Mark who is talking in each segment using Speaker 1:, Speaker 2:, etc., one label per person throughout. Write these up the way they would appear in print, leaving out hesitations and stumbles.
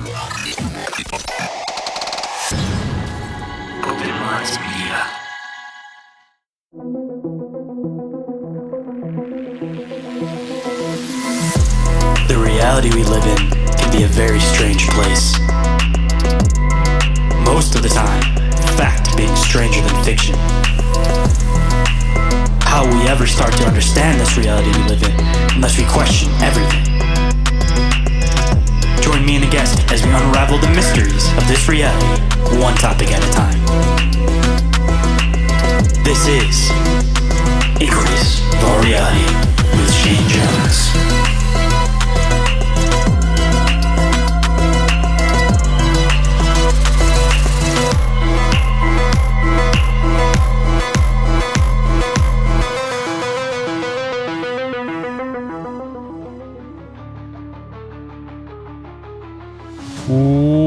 Speaker 1: The reality we live in can be a very strange place. Most of the time, fact being stranger than fiction. How will we ever start to understand this reality we live in unless we question everything? Join me and a guest as we unravel the mysteries of this reality, one topic at a time. This is Inquiries of Our Reality with Shayn Jones.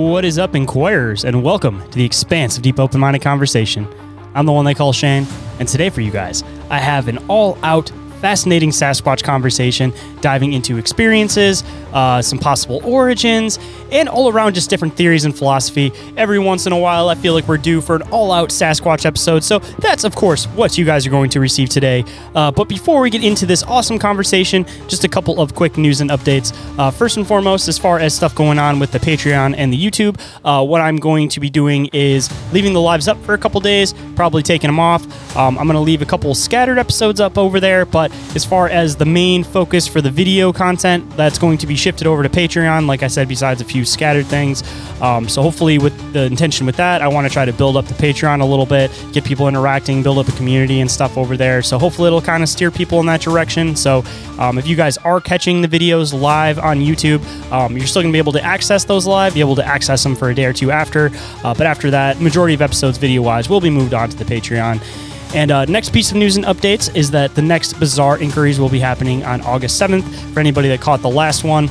Speaker 2: What is up, Inquirers, and welcome to the expanse of deep open-minded conversation. I'm the one they call Shane, and today for you guys, I have an all-out fascinating Sasquatch conversation diving into experiences, some possible origins, and all around just different theories and philosophy. Every once in a while, I feel like we're due for an all-out Sasquatch episode, so that's, of course, what you guys are going to receive today. But before we get into this awesome conversation, just a couple of quick news and updates. First and foremost, as far as stuff going on with the Patreon and the YouTube, what I'm going to be doing is leaving the lives up for a couple days, probably taking them off. I'm going to leave a couple scattered episodes up over there, but as far as the main focus for the video content, that's going to be shifted over to Patreon, like I said, besides a few scattered things. So hopefully with the intention with that, I want to try to build up the Patreon a little bit, get people interacting, build up a community and stuff over there. So hopefully it'll kind of steer people in that direction. So if you guys are catching the videos live on YouTube, you're still going to be able to access those live, be able to access them for a day or two after. But after that, majority of episodes video-wise will be moved on to the Patreon. And next piece of news and updates is that the next Bizarre Inquiries will be happening on August 7th. For anybody that caught the last one,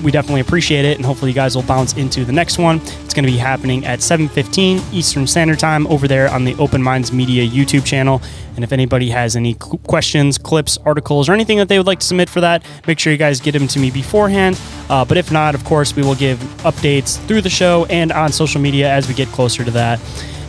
Speaker 2: we definitely appreciate it, and hopefully you guys will bounce into the next one. It's going to be happening at 7:15 Eastern Standard Time over there on the Open Minds Media YouTube channel. And if anybody has any questions, clips, articles, or anything that they would like to submit for that, make sure you guys get them to me beforehand. But if not, of course, we will give updates through the show and on social media as we get closer to that.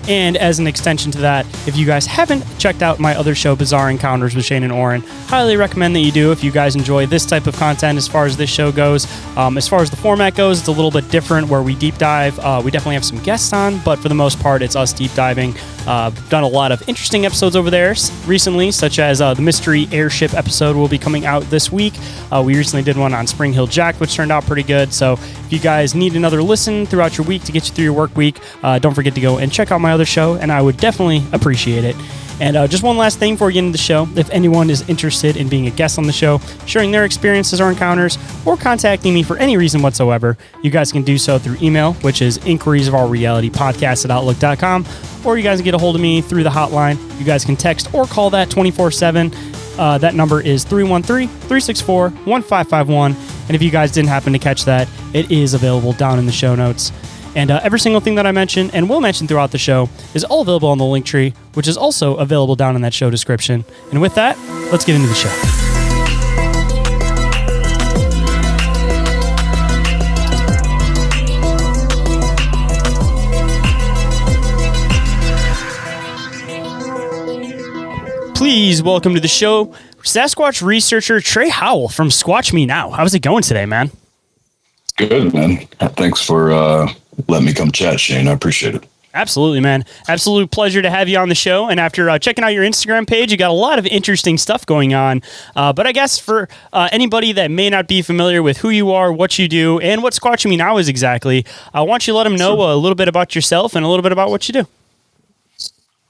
Speaker 2: And as an extension to that, if you guys haven't checked out my other show, Bizarre Encounters with Shayn Orin, highly recommend that you do if you guys enjoy this type of content as far as this show goes. As far as the format goes, it's a little bit different where we deep dive. We definitely have some guests on, but for the most part, it's us deep diving. Done a lot of interesting episodes over there recently, such as the Mystery Airship episode will be coming out this week. We recently did one on Spring Hill Jack, which turned out pretty good. So if you guys need another listen throughout your week to get you through your work week, don't forget to go and check out my other show, and I would definitely appreciate it. And just one last thing before we get into the show. If anyone is interested in being a guest on the show, sharing their experiences or encounters, or contacting me for any reason whatsoever, you guys can do so through email, which is inquiriesofourrealitypodcast@outlook.com, or you guys can get a hold of me through the hotline. You guys can text or call that 24/7. That number is 313-364-1551. And if you guys didn't happen to catch that, it is available down in the show notes. And every single thing that I mention and will mention throughout the show is all available on the link tree, which is also available down in that show description. And with that, let's get into the show. Please welcome to the show, Sasquatch researcher Trey Howell from SquatchMeNow. How's it going today, man?
Speaker 3: Good, man. Thanks for letting me come chat, Shane. I appreciate it.
Speaker 2: Absolutely, man. Absolute pleasure to have you on the show. And after checking out your Instagram page, you got a lot of interesting stuff going on. But I guess for anybody that may not be familiar with who you are, what you do, and what SquatchMeNow is exactly, I want you to let them know a little bit about yourself and a little bit about what you do.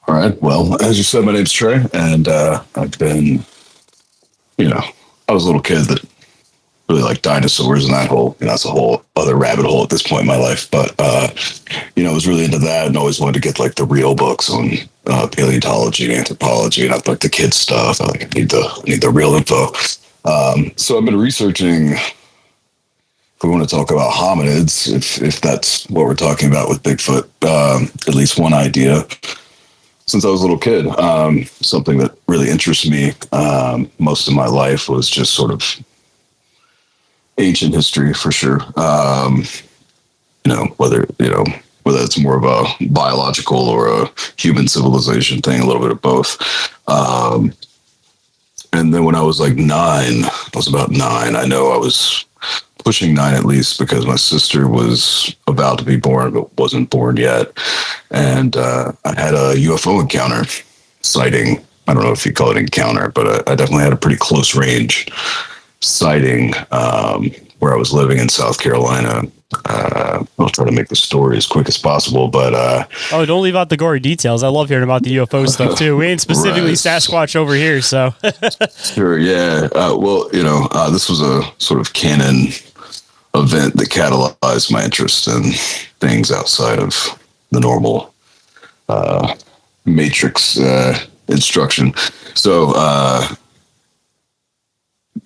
Speaker 3: All right. Well, as you said, my name's Trey, and I've been, I was a little kid that really liked dinosaurs and that whole, that's a whole other rabbit hole at this point in my life. But, I was really into that and always wanted to get like the real books on paleontology and anthropology, and I like the kids stuff. I need the real info. So I've been researching, if we want to talk about hominids, if that's what we're talking about with Bigfoot, at least one idea. Since I was a little kid, something that really interests me most of my life was just sort of ancient history, for sure. whether it's more of a biological or a human civilization thing, a little bit of both. And then when I was like 9, I was about 9. I know I was pushing 9 at least, because my sister was about to be born but wasn't born yet, and I had a UFO encounter sighting. I don't know if you call it encounter, but I definitely had a pretty close range sighting where I was living in South Carolina. I'll try to make the story as quick as possible, but
Speaker 2: oh, don't leave out the gory details. I love hearing about the UFO stuff too. We ain't specifically
Speaker 3: right.
Speaker 2: Sasquatch over here, so
Speaker 3: Sure, yeah. Well, this was a sort of canon event that catalyzed my interest in things outside of the normal matrix instruction. So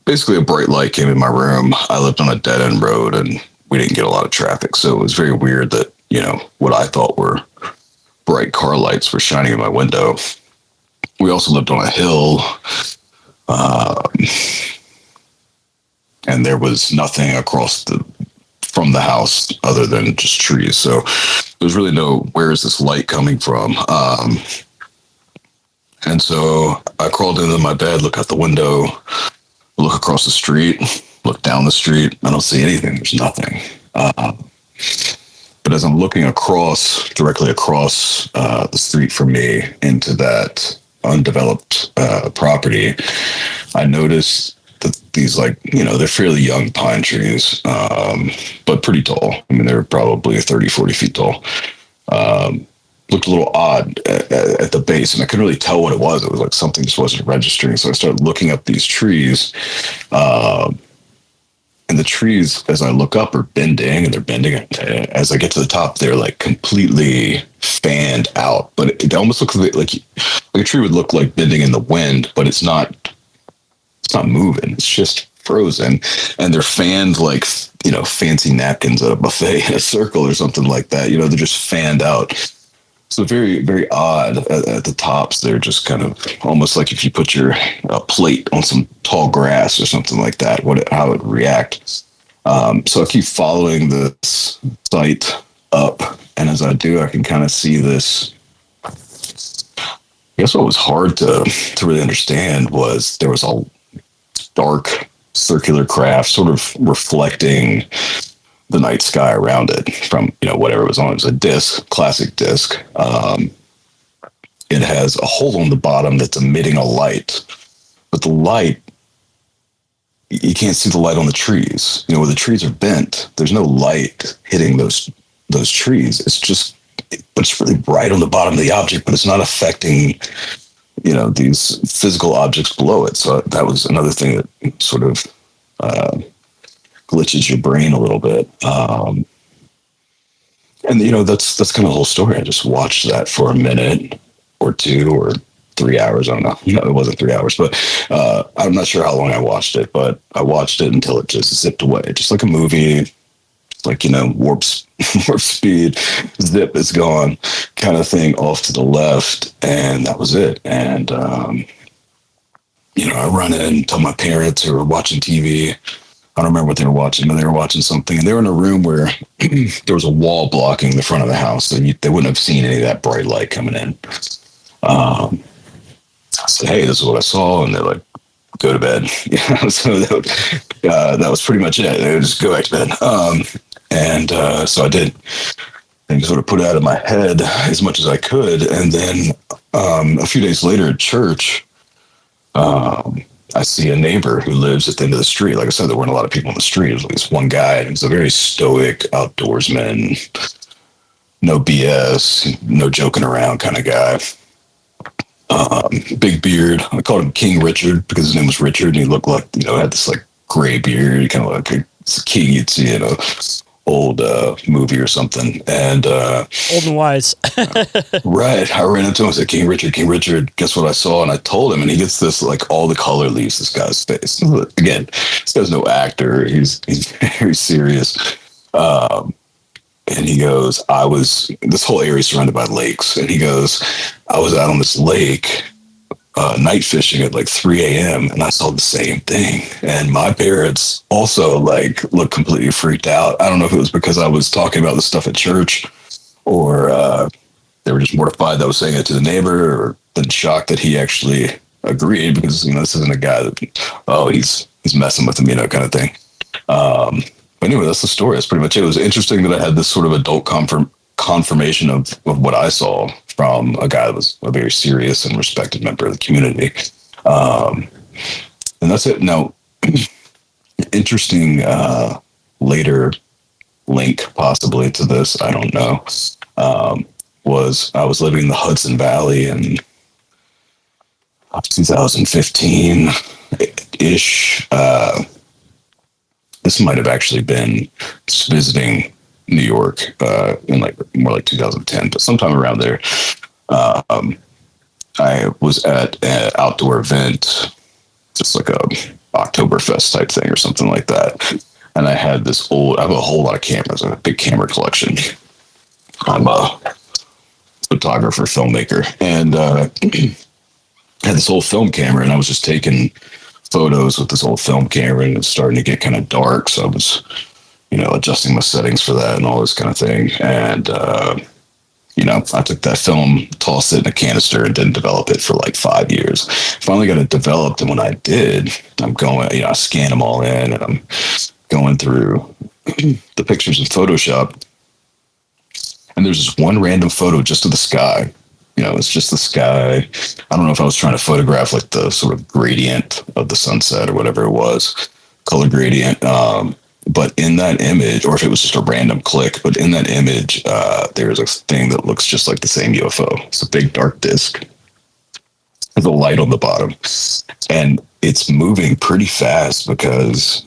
Speaker 3: basically a bright light came in my room. I lived on a dead end road and we didn't get a lot of traffic. So it was very weird that, what I thought were bright car lights were shining in my window. We also lived on a hill, and there was nothing from the house other than just trees. So there's really where is this light coming from? And so I crawled into my bed, look out the window, look across the street, look down the street. I don't see anything. There's nothing. But as I'm looking directly across the street from me into that undeveloped property, I noticed that these, they're fairly young pine trees, but pretty tall. I mean, they're probably 30, 40 feet tall. Looked a little odd at the base, and I couldn't really tell what it was. It was like something just wasn't registering. So I started looking up these trees, and the trees, as I look up, are bending, and they're bending. As I get to the top, they're like completely fanned out. But it almost looks like a tree would look like bending in the wind, but it's not. It's not moving. It's just frozen, and they're fanned like fancy napkins at a buffet in a circle or something like that. They're just fanned out. So very, very odd at the tops. They're just kind of almost like if you put your plate on some tall grass or something like that, how it would react. So I keep following this site up, and as I do, I can kind of see this. I guess what was hard to really understand was there was a dark circular craft sort of reflecting the night sky around it from whatever it was on. It was a disc, classic disc. It has a hole on the bottom that's emitting a light, but the light, you can't see the light on the trees. Where the trees are bent, there's no light hitting those trees. It's really bright on the bottom of the object, but it's not affecting these physical objects below it. So that was another thing that sort of glitches your brain a little bit. And that's kind of the whole story. I just watched that for a minute or 2 or 3 hours. I don't know. It wasn't 3 hours, but I'm not sure how long I watched it, but I watched it until it just zipped away, just like a movie, like, warp speed, zip, it's gone kind of thing off to the left. And that was it. And, I run in, tell my parents who were watching TV. I don't remember what they were watching, but they were watching something, and they were in a room where there was a wall blocking the front of the house, so they wouldn't have seen any of that bright light coming in. I said, "Hey, this is what I saw," and they're like, "Go to bed." So that was pretty much it. They would just go back to bed. So I did, and sort of put it out of my head as much as I could, and then a few days later at church, I see a neighbor who lives at the end of the street. Like I said, there weren't a lot of people on the street. There was like this one guy, and he was a very stoic outdoorsman, no BS, no joking around kind of guy. Big beard. I called him King Richard because his name was Richard, and he looked like, had this like gray beard, kind of like a king you'd see in a old movie or something. And
Speaker 2: old and wise.
Speaker 3: Right. I ran into him. I said, King Richard, guess what I saw? And I told him, and he gets this, like, all the color leaves this guy's face. Again, this guy's no actor. He's very serious. And he goes, this whole area is surrounded by lakes. And he goes, I was out on this lake night fishing at like 3 a.m. and I saw the same thing. And my parents also like looked completely freaked out. I don't know if it was because I was talking about the stuff at church, or they were just mortified that I was saying it to the neighbor, or then shocked that he actually agreed, because, this isn't a guy that, he's messing with him, kind of thing. But anyway, that's the story. That's pretty much it. It was interesting that I had this sort of adult confirmation of what I saw from a guy that was a very serious and respected member of the community. And that's it. Now, interesting later link possibly to this, I don't know, was I was living in the Hudson Valley in 2015-ish. This might have actually been just visiting New York in like more like 2010, but sometime around there. I was at an outdoor event, just like a Oktoberfest type thing or something like that. And I had I have a whole lot of cameras, a big camera collection. I'm a photographer, filmmaker, and I had this old film camera, and I was just taking photos with this old film camera, and it was starting to get kind of dark. So I was, adjusting my settings for that and all this kind of thing. And, I took that film, tossed it in a canister, and didn't develop it for like 5 years. Finally got it developed. And when I did, I'm going, I scan them all in, and I'm going through the pictures in Photoshop. And there's this one random photo just of the sky. It's just the sky. I don't know if I was trying to photograph like the sort of gradient of the sunset or whatever it was, color gradient. But in that image, or if it was just a random click, but in that image, there's a thing that looks just like the same UFO. It's a big dark disc with a light on the bottom. And it's moving pretty fast because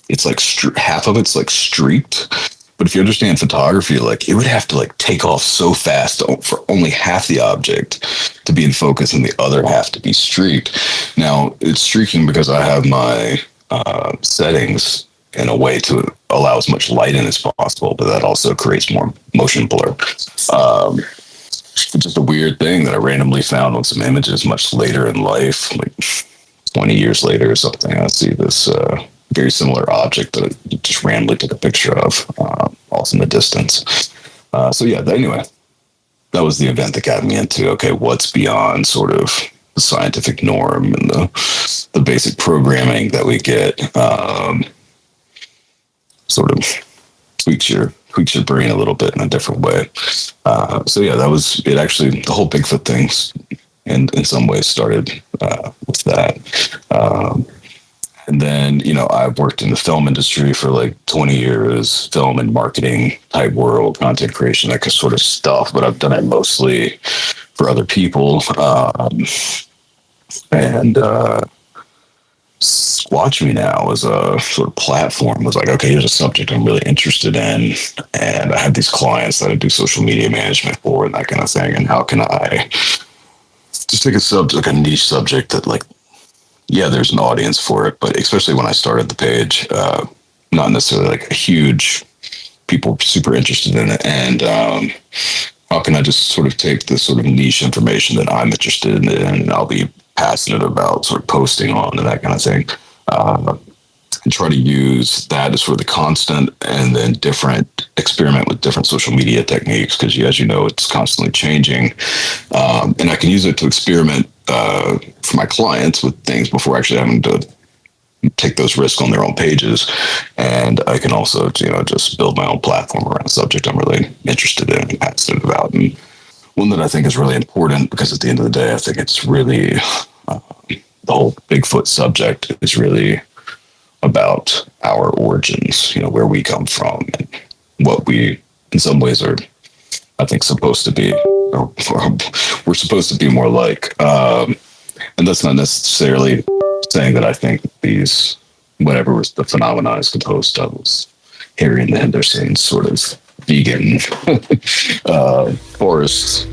Speaker 3: it's like half of it's like streaked. But if you understand photography, like it would have to like take off so fast for only half the object to be in focus and the other half to be streaked. Now it's streaking because I have my settings in a way to allow as much light in as possible, but that also creates more motion blur. Just a weird thing that I randomly found on some images much later in life, like 20 years later or something. I see this very similar object that I just randomly took a picture of off in the distance. Anyway, that was the event that got me into, okay, what's beyond sort of the scientific norm and the basic programming that we get, sort of tweaks your brain a little bit in a different way. That was it. Actually, the whole Bigfoot thing in some ways started with that. And then, I've worked in the film industry for like 20 years, film and marketing type world, content creation, that sort of stuff. But I've done it mostly for other people. SquatchMeNow as a sort of platform was like, okay, here's a subject I'm really interested in. And I have these clients that I do social media management for and that kind of thing. And how can I just take a subject, like a niche subject that like, yeah, there's an audience for it, but especially when I started the page, not necessarily like a huge people super interested in it. And how can I just sort of take this sort of niche information that I'm interested in and I'll be passionate about sort of posting on and that kind of thing, and try to use that as sort of the constant, and then experiment with different social media techniques, because as you know, it's constantly changing. And I can use it to experiment for my clients with things before actually having to take those risks on their own pages. And I can also, just build my own platform around a subject I'm really interested in and passionate about. And one that I think is really important, because at the end of the day, I think it's really, the whole Bigfoot subject is really about our origins, where we come from and what we, in some ways, are, I think, supposed to be, or we're supposed to be more like. And that's not necessarily saying that I think these, whatever was the phenomenon is composed of, was Harry and the Hendersons sort of vegan forest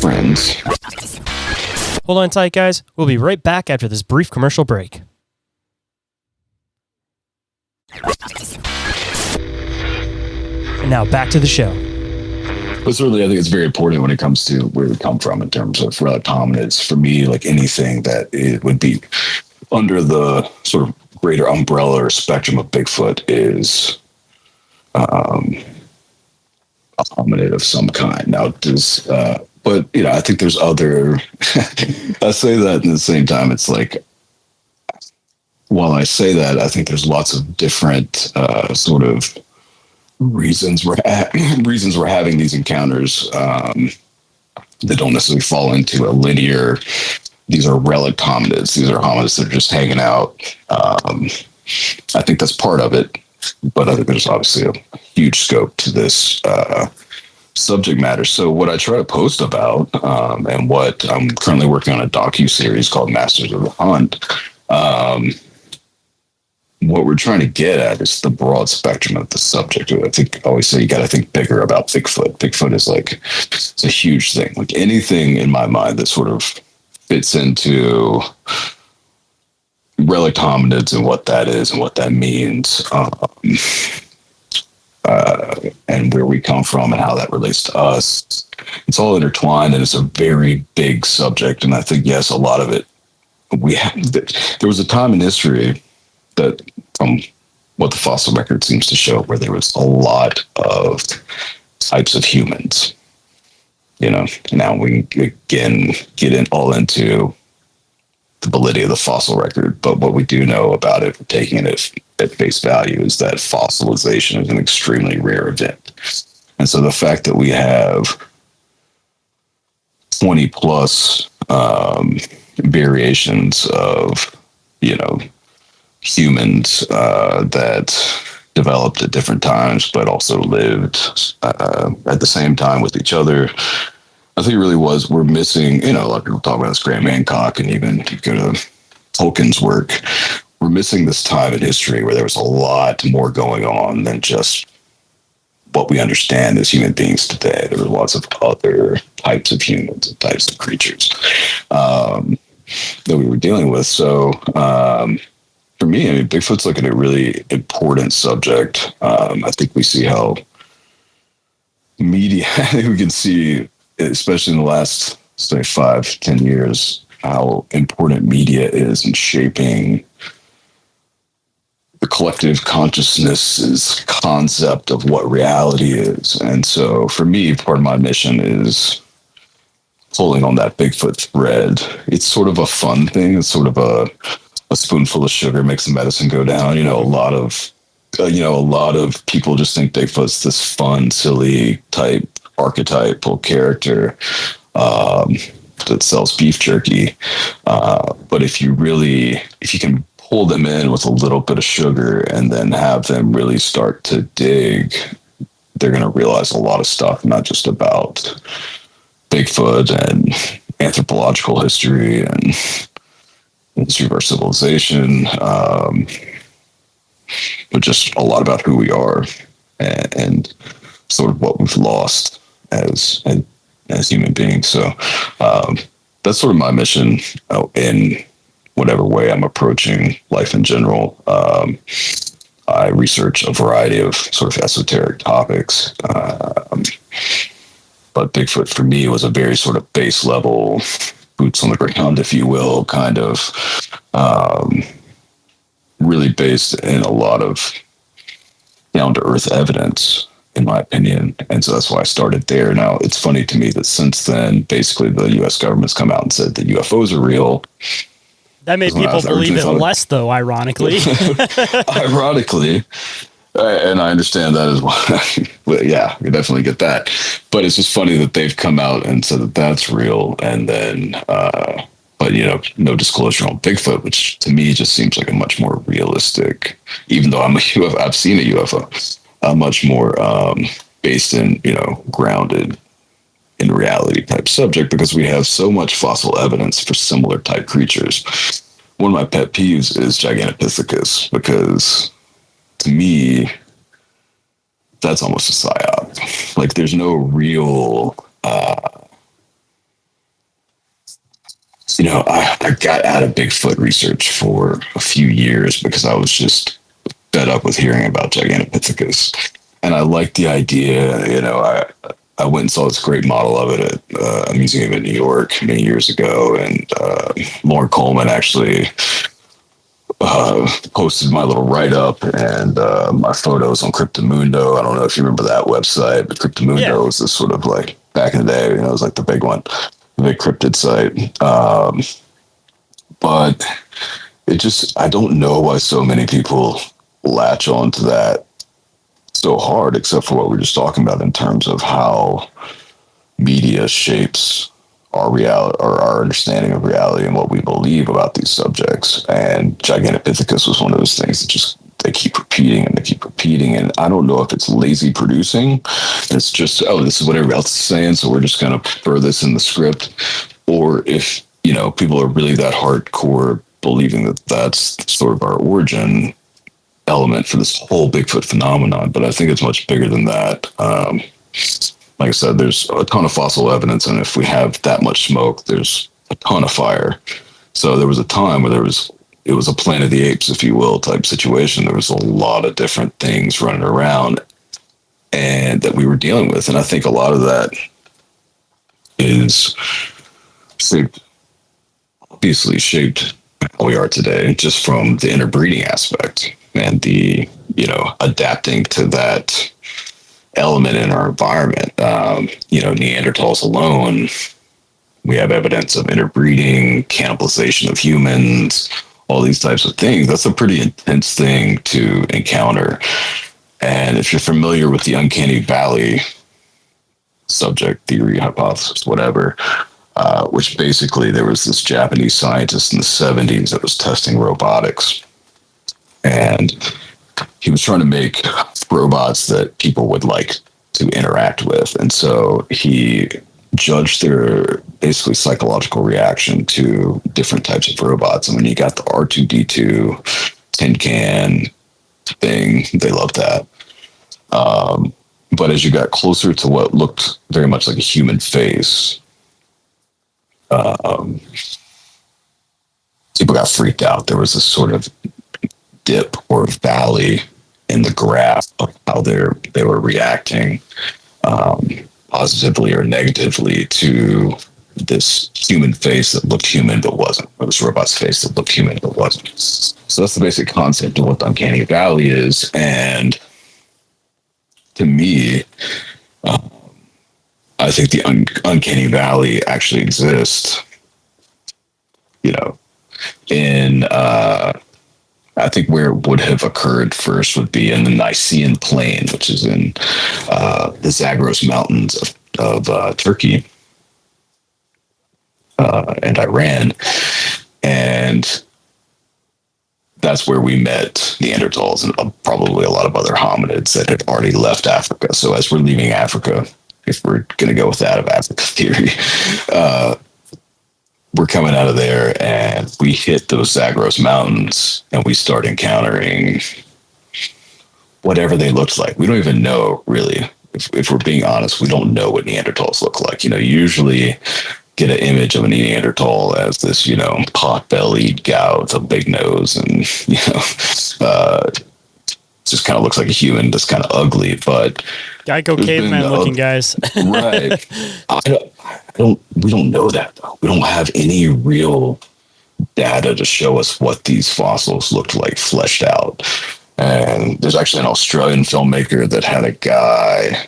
Speaker 3: friends.
Speaker 2: Hold on tight, guys. We'll be right back after this brief commercial break. And now back to the show.
Speaker 3: But certainly, I think it's very important when it comes to where we come from in terms of relic hominids. For me, like anything that it would be under the sort of greater umbrella or spectrum of Bigfoot is a hominid of some kind. Now, but I think there's other. I say that, in the same time, it's like, while I say that, I think there's lots of different sort of reasons we're having these encounters that don't necessarily fall into a linear. These are relic hominids. These are hominids that are just hanging out. I think that's part of it, but I think there's obviously a huge scope to this subject matter. So what I try to post about, and what I'm currently working on, a docu-series called Masters of the Hunt. What we're trying to get at is the broad spectrum of the subject. I think I always say you got to think bigger about Bigfoot. Bigfoot is like, it's a huge thing. Like anything in my mind that sort of fits into relic hominids and what that is and what that means, and where we come from and how that relates to us. It's all intertwined, and it's a very big subject. And I think, yes, a lot of it, there was a time in history that, from what the fossil record seems to show, where there was a lot of types of humans. Now we again get into the validity of the fossil record, but what we do know about it, taking it at face value, is that fossilization is an extremely rare event. And so the fact that we have 20 plus variations of, humans that developed at different times, but also lived at the same time with each other, I think it really was, we're missing, a lot of people talk about this Graham Hancock, and even if you go to Tolkien's work, we're missing this time in history where there was a lot more going on than just what we understand as human beings today. There were lots of other types of humans and types of creatures that we were dealing with. So for me, Bigfoot's like a really important subject. I think we see how media, I think we can see, especially in the last, say, 5-10 years, how important media is in shaping the collective consciousness's concept of what reality is. And so for me, part of my mission is pulling on that Bigfoot thread. It's sort of a fun thing. It's sort of a spoonful of sugar makes the medicine go down. A lot of people just think Bigfoot's this fun, silly type archetypal character that sells beef jerky. But if you can pull them in with a little bit of sugar and then have them really start to dig, they're going to realize a lot of stuff, not just about Bigfoot and anthropological history and history of our civilization, but just a lot about who we are and sort of what we've lost as human beings. So that's sort of my mission in whatever way I'm approaching life in general. I research a variety of sort of esoteric topics, but Bigfoot for me was a very sort of base level, boots on the ground, if you will, kind of really based in a lot of down to earth evidence, in my opinion. And so that's why I started there. Now, it's funny to me that since then, basically the U.S. government's come out and said that UFOs are real.
Speaker 2: That made people believe it less, though, ironically.
Speaker 3: Ironically. And I understand that as well. Yeah, we definitely get that. But it's just funny that they've come out and said that that's real. And then, but, no disclosure on Bigfoot, which to me just seems like a much more realistic, even though I've seen a UFO, a much more based in, grounded in reality type subject, because we have so much fossil evidence for similar type creatures. One of my pet peeves is Gigantopithecus, because to me, that's almost a psyop. Like, there's no real, I got out of Bigfoot research for a few years because I was just fed up with hearing about Gigantopithecus. And I liked the idea, I went and saw this great model of it at a museum in New York many years ago, and Lauren Coleman actually posted my little write-up and my photos on Cryptomundo. I don't know if you remember that website, but Cryptomundo was this sort of like, back in the day, it was like the big one, the big cryptid site. But it just, I don't know why so many people latch on to that so hard, except for what we were just talking about in terms of how media shapes our reality or our understanding of reality and what we believe about these subjects. And Gigantopithecus was one of those things that just, they keep repeating and they keep repeating. And I don't know if it's lazy producing. It's just, oh, this is what everybody else is saying, so we're just going to throw this in the script. Or if, people are really that hardcore believing that that's sort of our origin element for this whole Bigfoot phenomenon. But I think it's much bigger than that. Like I said, there's a ton of fossil evidence, and if we have that much smoke, there's a ton of fire. So there was a time where it was a Planet of the Apes, if you will, type situation. There was a lot of different things running around and that we were dealing with. And I think a lot of that is obviously shaped how we are today, just from the interbreeding aspect and the, adapting to that element in our environment. Neanderthals alone, we have evidence of interbreeding, cannibalization of humans, all these types of things. That's a pretty intense thing to encounter. And if you're familiar with the uncanny valley subject, theory, hypothesis, whatever, which basically there was this Japanese scientist in the 70s that was testing robotics. And he was trying to make robots that people would like to interact with. And so he judged their basically psychological reaction to different types of robots. And when you got the R2D2 tin can thing, they loved that. But as you got closer to what looked very much like a human face, people got freaked out. There was this sort of dip or valley in the graph of how they were reacting positively or negatively to this human face that looked human but wasn't, or this robot's face that looked human but wasn't. So that's the basic concept of what the uncanny valley is. And to me, I think the uncanny valley actually exists, in I think where it would have occurred first would be in the Nicaean Plain, which is in the Zagros Mountains of Turkey and Iran. And that's where we met Neanderthals and probably a lot of other hominids that had already left Africa. So as we're leaving Africa, if we're going to go with that of Africa theory, we're coming out of there and we hit those Zagros Mountains and we start encountering whatever they looked like. We don't even know, really. If we're being honest, we don't know what Neanderthals look like. You usually get an image of a Neanderthal as this, pot-bellied guy with a big nose and, just kind of looks like a human, just kind of ugly. But
Speaker 2: Geico caveman looking guys.
Speaker 3: Right. We don't know that though. We don't have any real data to show us what these fossils looked like fleshed out. And there's actually an Australian filmmaker that had a guy,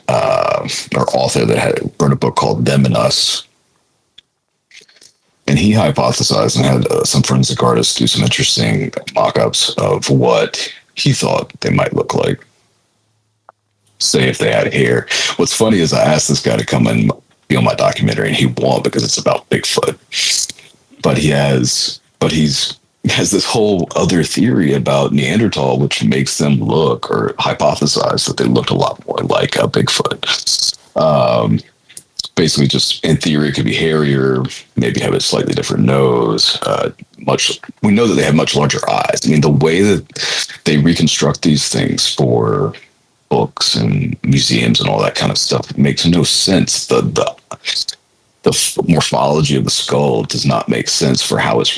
Speaker 3: or author that wrote a book called Them and Us. And he hypothesized and had some forensic artists do some interesting mock-ups of what he thought they might look like. Say if they had hair. What's funny is I asked this guy to come and be on my documentary, and he won't because it's about Bigfoot. But he has this whole other theory about Neanderthal, which makes them look, or hypothesize that they looked a lot more like a Bigfoot. Basically, just in theory, it could be hairier, maybe have a slightly different nose. We know that they have much larger eyes. I mean, the way that they reconstruct these things for books and museums and all that kind of stuff makes no sense. The morphology of the skull does not make sense for how it's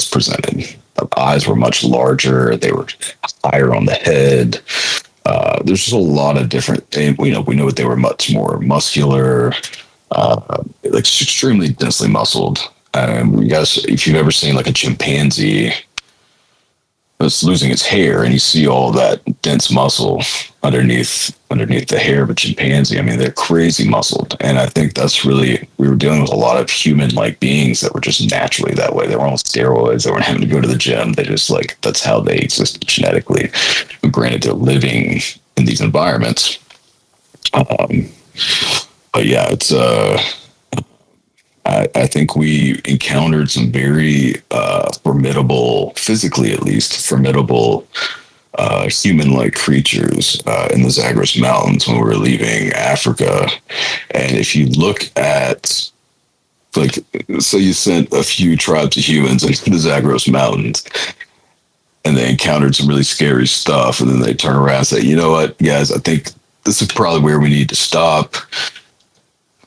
Speaker 3: presented. The eyes were much larger. They were higher on the head. There's just a lot of different. And we know they were much more muscular, like extremely densely muscled. You guys, if you've ever seen like a chimpanzee that's losing its hair, and you see all that dense muscle underneath the hair of a chimpanzee. I mean, they're crazy muscled, and I think that's really, we were dealing with a lot of human-like beings that were just naturally that way. They were on steroids. They weren't having to go to the gym. They just like, that's how they existed genetically. But granted, they're living in these environments. But yeah, it's I think we encountered some very formidable, physically at least, formidable human-like creatures in the Zagros Mountains when we were leaving Africa. And if you look at, like, so you sent a few tribes of humans into the Zagros Mountains, and they encountered some really scary stuff, and then they turn around and say, you know what, guys, I think this is probably where we need to stop.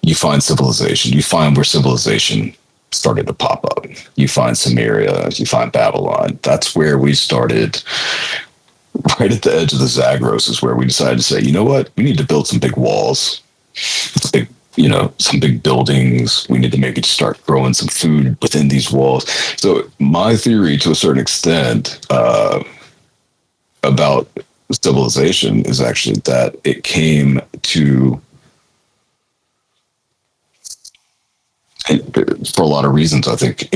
Speaker 3: You find civilization. You find where civilization started to pop up. You find Samaria. You find Babylon. That's where we started. Right at the edge of the Zagros is where we decided to say, you know what? We need to build some big walls, some big buildings. We need to maybe start growing some food within these walls. So my theory, to a certain extent, about civilization is actually that it came to, for a lot of reasons. I think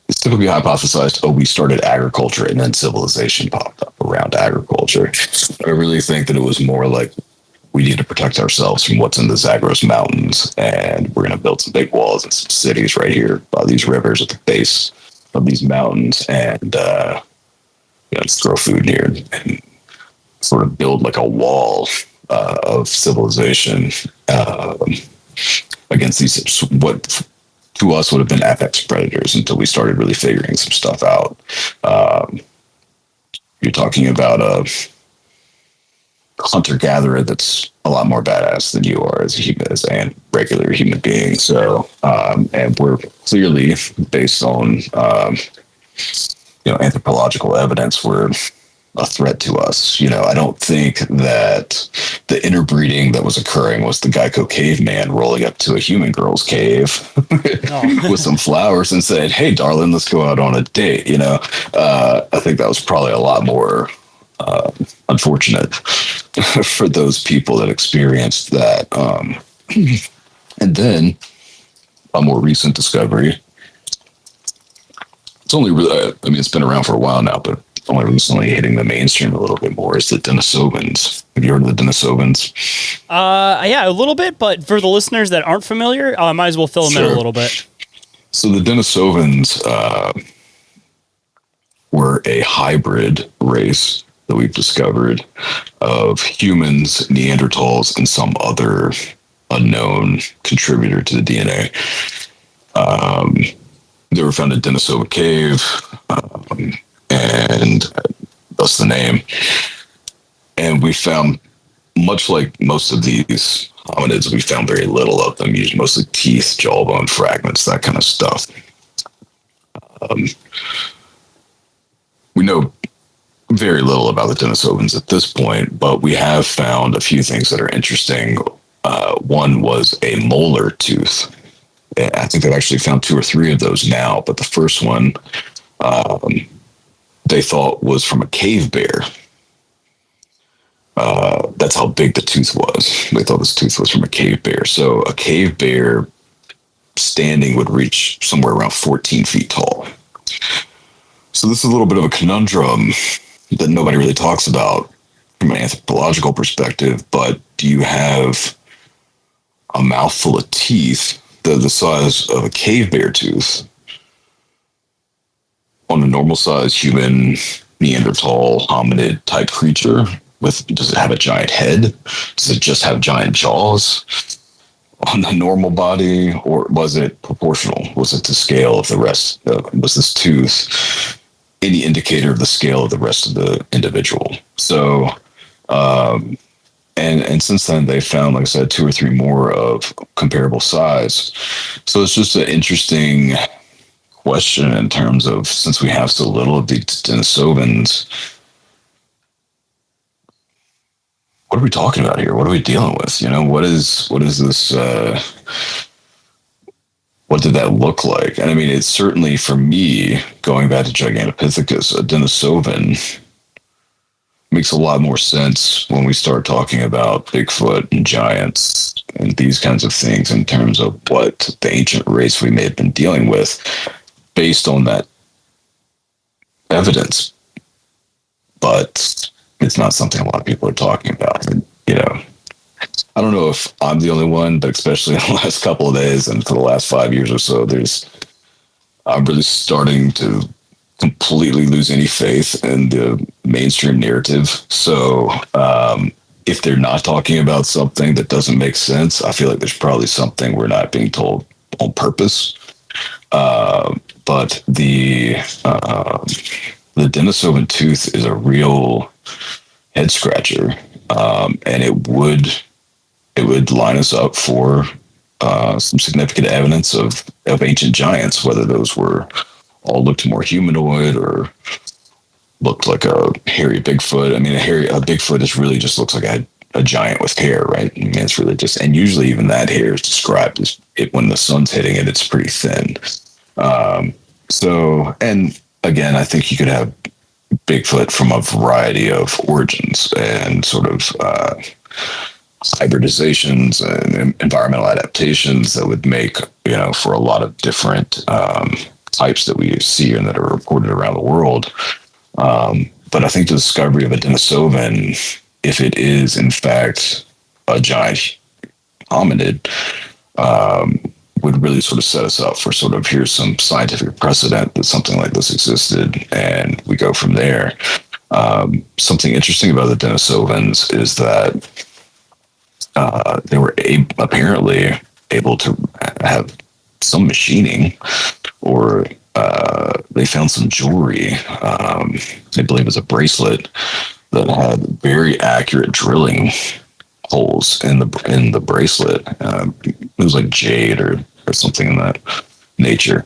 Speaker 3: it's typically hypothesized, we started agriculture and then civilization popped up around agriculture. I really think that it was more like, we need to protect ourselves from what's in the Zagros Mountains, and we're going to build some big walls and some cities right here by these rivers at the base of these mountains, and just throw food here and sort of build like a wall of civilization against these, what to us would have been apex predators, until we started really figuring some stuff out. You're talking about a hunter-gatherer that's a lot more badass than you are as a regular human being. So, and we're clearly, based on anthropological evidence, we're a threat to us. I don't think that the interbreeding that was occurring was the Geico caveman rolling up to a human girl's cave with some flowers and said, "Hey, darling, let's go out on a date." I think that was probably a lot more unfortunate for those people that experienced that. And then a more recent discovery. It's only really, it's been around for a while now, but only recently hitting the mainstream a little bit more, is the Denisovans. Have you heard of the Denisovans?
Speaker 2: Yeah, a little bit, but for the listeners that aren't familiar, I might as well fill them in a little bit.
Speaker 3: So the Denisovans were a hybrid race that we've discovered of humans, Neanderthals, and some other unknown contributor to the DNA. They were found in Denisova Cave, and that's the name. And we found, much like most of these hominids, we found very little of them, used mostly teeth, jawbone fragments, that kind of stuff. We know very little about the Denisovans at this point, but we have found a few things that are interesting. One was a molar tooth. I think they've actually found 2 or 3 of those now, but the first one they thought was from a cave bear. That's how big the tooth was. They thought this tooth was from a cave bear. So a cave bear standing would reach somewhere around 14 feet tall. So this is a little bit of a conundrum that nobody really talks about from an anthropological perspective, but do you have a mouthful of teeth the size of a cave bear tooth on a normal sized human, Neanderthal, hominid type creature? Does it have a giant head? Does it just have giant jaws on the normal body, or was it proportional? Was it the scale of the rest? Was this tooth any indicator of the scale of the rest of the individual? So, and since then they found, like I said, 2 or 3 more of comparable size. So it's just an interesting question in terms of, since we have so little of these Denisovans, what are we talking about here? What are we dealing with? What is this? What did that look like? And I mean, it's certainly for me, going back to Gigantopithecus, a Denisovan makes a lot more sense when we start talking about Bigfoot and giants and these kinds of things in terms of what the ancient race we may have been dealing with based on that evidence. But it's not something a lot of people are talking about. And, I don't know if I'm the only one, but especially in the last couple of days and for the last 5 years or so, I'm really starting to completely lose any faith in the mainstream narrative. So if they're not talking about something that doesn't make sense, I feel like there's probably something we're not being told on purpose. But the Denisovan tooth is a real head scratcher, and it would line us up for some significant evidence of ancient giants, whether those were all looked more humanoid or looked like a hairy Bigfoot. I mean, a Bigfoot is really just looks like a giant with hair, right? I mean, it's really just, and usually even that hair is described as when the sun's hitting it, it's pretty thin. So, and again, I think you could have Bigfoot from a variety of origins and sort of hybridizations and environmental adaptations that would make, for a lot of different types that we see and that are reported around the world. But I think the discovery of a Denisovan, if it is in fact a giant hominid, would really sort of set us up for sort of, here's some scientific precedent that something like this existed, and we go from there. Something interesting about the Denisovans is that they were apparently able to have some machining, or they found some jewelry. They believe it was a bracelet that had very accurate drilling holes in the bracelet. It was like jade or something in that nature.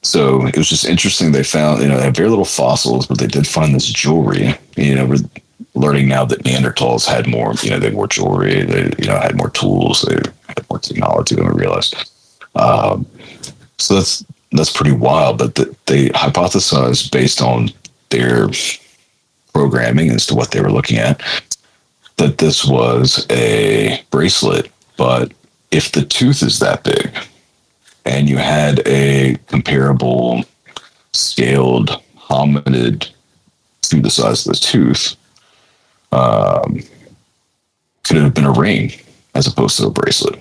Speaker 3: So it was just interesting. They found, they had very little fossils, but they did find this jewelry. We're learning now that Neanderthals had more, they wore jewelry, they, had more tools, they had more technology than we realized. So that's pretty wild, but they hypothesized based on their programming as to what they were looking at, that this was a bracelet. But if the tooth is that big and you had a comparable scaled hominid to the size of the tooth, could it have been a ring as opposed to a bracelet?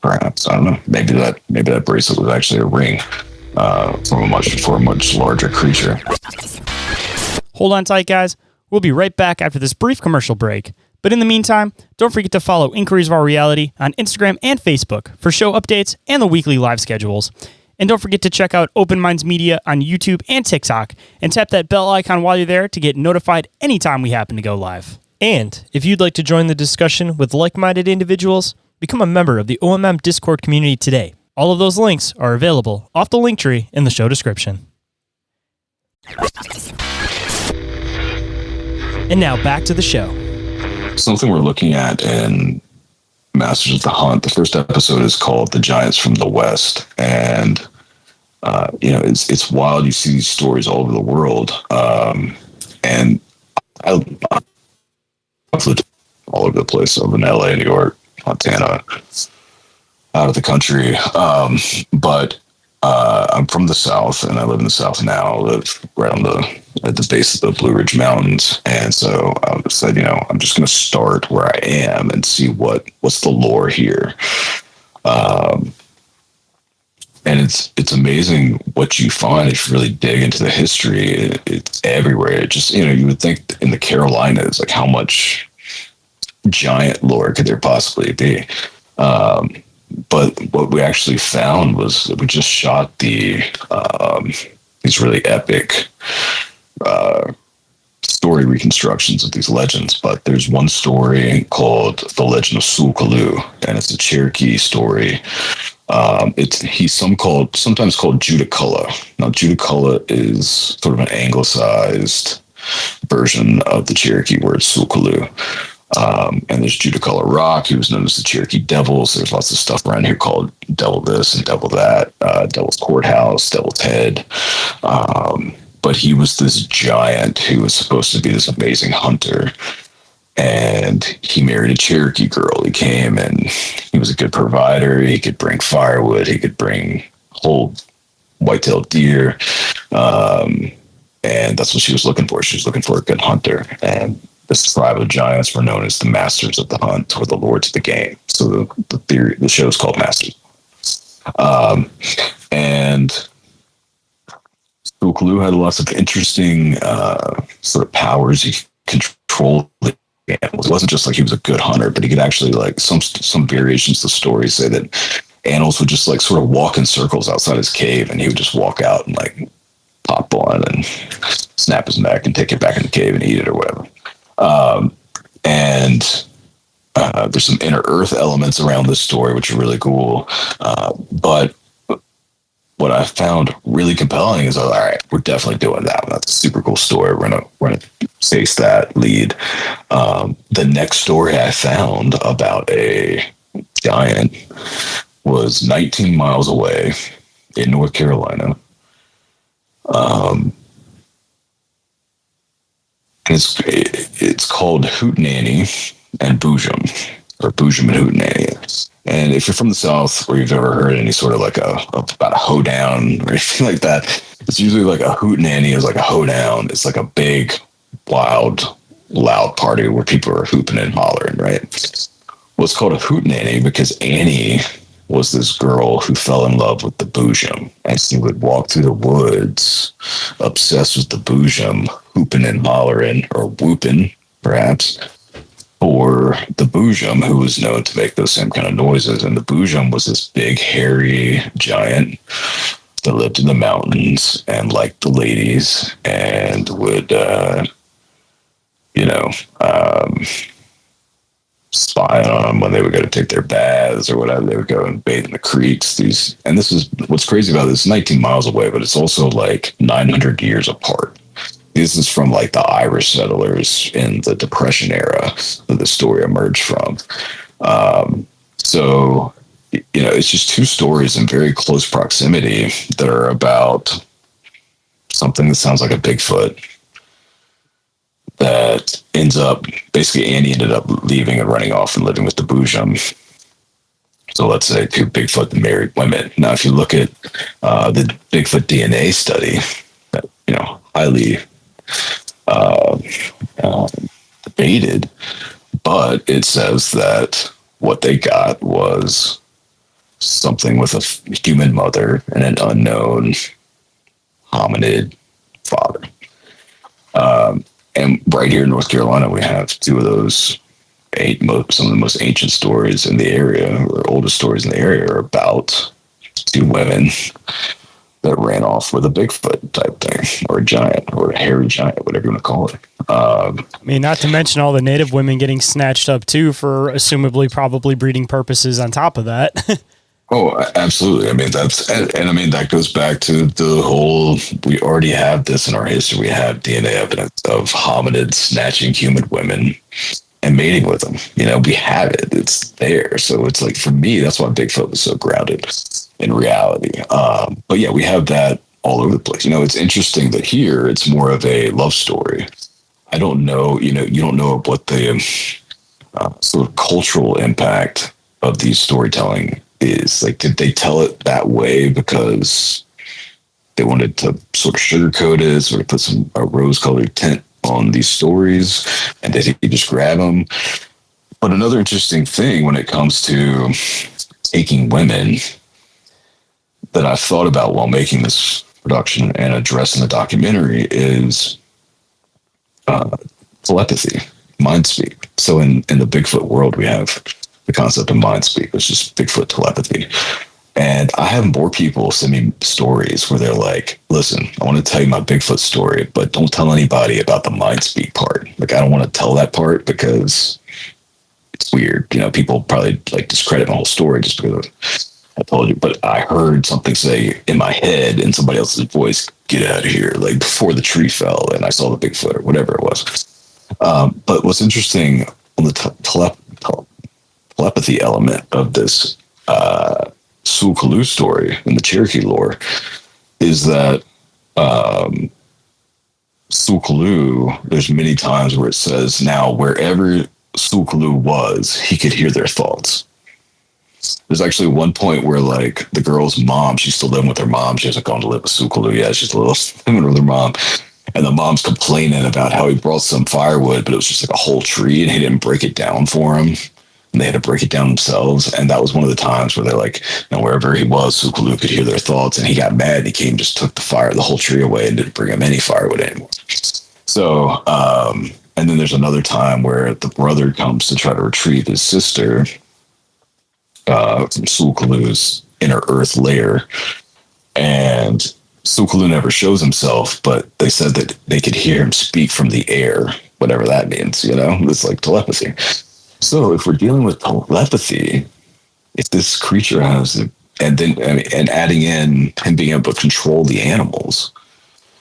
Speaker 3: Perhaps, I don't know. Maybe that bracelet was actually a ring for a much larger creature.
Speaker 2: Hold on tight, guys. We'll be right back after this brief commercial break. But in the meantime, don't forget to follow Inquiries of Our Reality on Instagram and Facebook for show updates and the weekly live schedules. And don't forget to check out Open Minds Media on YouTube and TikTok, and tap that bell icon while you're there to get notified anytime we happen to go live. And if you'd like to join the discussion with like-minded individuals, become a member of the OMM Discord community today. All of those links are available off the link tree in the show description. And now back to the show.
Speaker 3: Something we're looking at in Masters of the Hunt, the first episode is called The Giants from the West. And, it's wild. You see these stories all over the world. And I've lived all over the place. I'm in LA, New York, Montana, out of the country. But I'm from the South, and I live in the South now. I live right at the base of the Blue Ridge Mountains. And so I said, I'm just going to start where I am and see what's the lore here. And it's amazing what you find if you really dig into the history. It's everywhere. It just, you would think in the Carolinas, like how much giant lore could there possibly be? But what we actually found was that we just shot these really epic story reconstructions of these legends. But there's one story called The Legend of Sulkalu, and it's a Cherokee story. He's sometimes called Judaculla. Now, Judaculla is sort of an anglicized version of the Cherokee word Sulkaloo. And there's Judicolor Rock. He was known as the Cherokee Devils. There's lots of stuff around here called Devil this and Devil that, Devil's Courthouse, Devil's Head. But he was this giant who was supposed to be this amazing hunter. And he married a Cherokee girl. He came and he was a good provider. He could bring firewood. He could bring whole white-tailed deer. And that's what she was looking for. She was looking for a good hunter. And this tribe of giants were known as the masters of the hunt or the lords of the game. So the show is called Masters. And Sulkaloo had lots of interesting sort of powers. He controlled the animals. It wasn't just like he was a good hunter, but he could actually, like, some variations of the story say that animals would just like sort of walk in circles outside his cave, and he would just walk out and like pop one and snap his neck and take it back in the cave and eat it or whatever. And there's some inner earth elements around this story, which are really cool. But what I found really compelling is, all right, we're definitely doing that one. That's a super cool story. We're gonna chase that lead. The next story I found about a giant was 19 miles away in North Carolina. It's called Hootenanny and Boojum, or Boojum and Hootenanny. And if you're from the South, or you've ever heard any sort of like about a hoedown or anything like that, it's usually like a hootenanny is like a hoedown. It's like a big, wild, loud party where people are hooping and hollering, right? Well, it's called a hootenanny because Annie was this girl who fell in love with the Boojum, and she would walk through the woods, obsessed with the Boojum, hooping and hollering, or whooping, perhaps, for the Boojum, who was known to make those same kind of noises. And the Boojum was this big, hairy giant that lived in the mountains and liked the ladies and would, spy on them when they would go to take their baths or whatever. They would go and bathe in the creeks. And this is what's crazy about this: 19 miles away, but it's also like 900 years apart. This is from like the Irish settlers in the Depression era that the story emerged from. So, it's just two stories in very close proximity that are about something that sounds like a Bigfoot that ends up, basically Annie ended up leaving and running off and living with the Boojum. So let's say two Bigfoot married women. Now, if you look at the Bigfoot DNA study, that, highly debated, but it says that what they got was something with a human mother and an unknown hominid father. And right here in North Carolina, we have two of those. Some of the most ancient stories in the area, or oldest stories in the area, are about two women that ran off with a Bigfoot type thing, or a giant, or a hairy giant, whatever you want to call it.
Speaker 2: Not to mention all the native women getting snatched up too for assumably probably breeding purposes on top of that.
Speaker 3: Oh, absolutely. That goes back to the whole, we already have this in our history. We have DNA evidence of hominids snatching human women and mating with them. We have it. It's there. So it's like, for me, that's why Bigfoot was so grounded in reality. But yeah, we have that all over the place. It's interesting that here it's more of a love story. I don't know, you don't know what the sort of cultural impact of these storytelling is. Like, did they tell it that way because they wanted to sort of sugarcoat it, sort of put a rose-colored tint on these stories, and did he just grab them? But another interesting thing when it comes to taking women that I've thought about while making this production and addressing the documentary is telepathy, mind speak. So in the Bigfoot world, we have the concept of mind speak, which is Bigfoot telepathy. And I have more people send me stories where they're like, listen, I want to tell you my Bigfoot story, but don't tell anybody about the mind speak part. Like, I don't want to tell that part because it's weird. People probably like discredit my whole story just because I told you. But I heard something say in my head in somebody else's voice, get out of here, like before the tree fell and I saw the Bigfoot or whatever it was. But what's interesting on the telepathy element of this Sulkaloo story in the Cherokee lore is that Sulkaloo, there's many times where it says now wherever Sulkaloo was, he could hear their thoughts. There's actually one point where like the girl's mom, she's still living with her mom. She hasn't gone to live with Sulkaloo yet. She's living with her mom. And the mom's complaining about how he brought some firewood, but it was just like a whole tree and he didn't break it down for him. And they had to break it down themselves. And that was one of the times where they're like, wherever he was, Sulkaloo could hear their thoughts. And he got mad. And he came, just took the whole tree away and didn't bring him any firewood anymore. So, and then there's another time where the brother comes to try to retrieve his sister from Sulkaloo's inner earth lair. And Sulkaloo never shows himself, but they said that they could hear him speak from the air, whatever that means, it's like telepathy. So if we're dealing with telepathy, if this creature has, and adding in him being able to control the animals.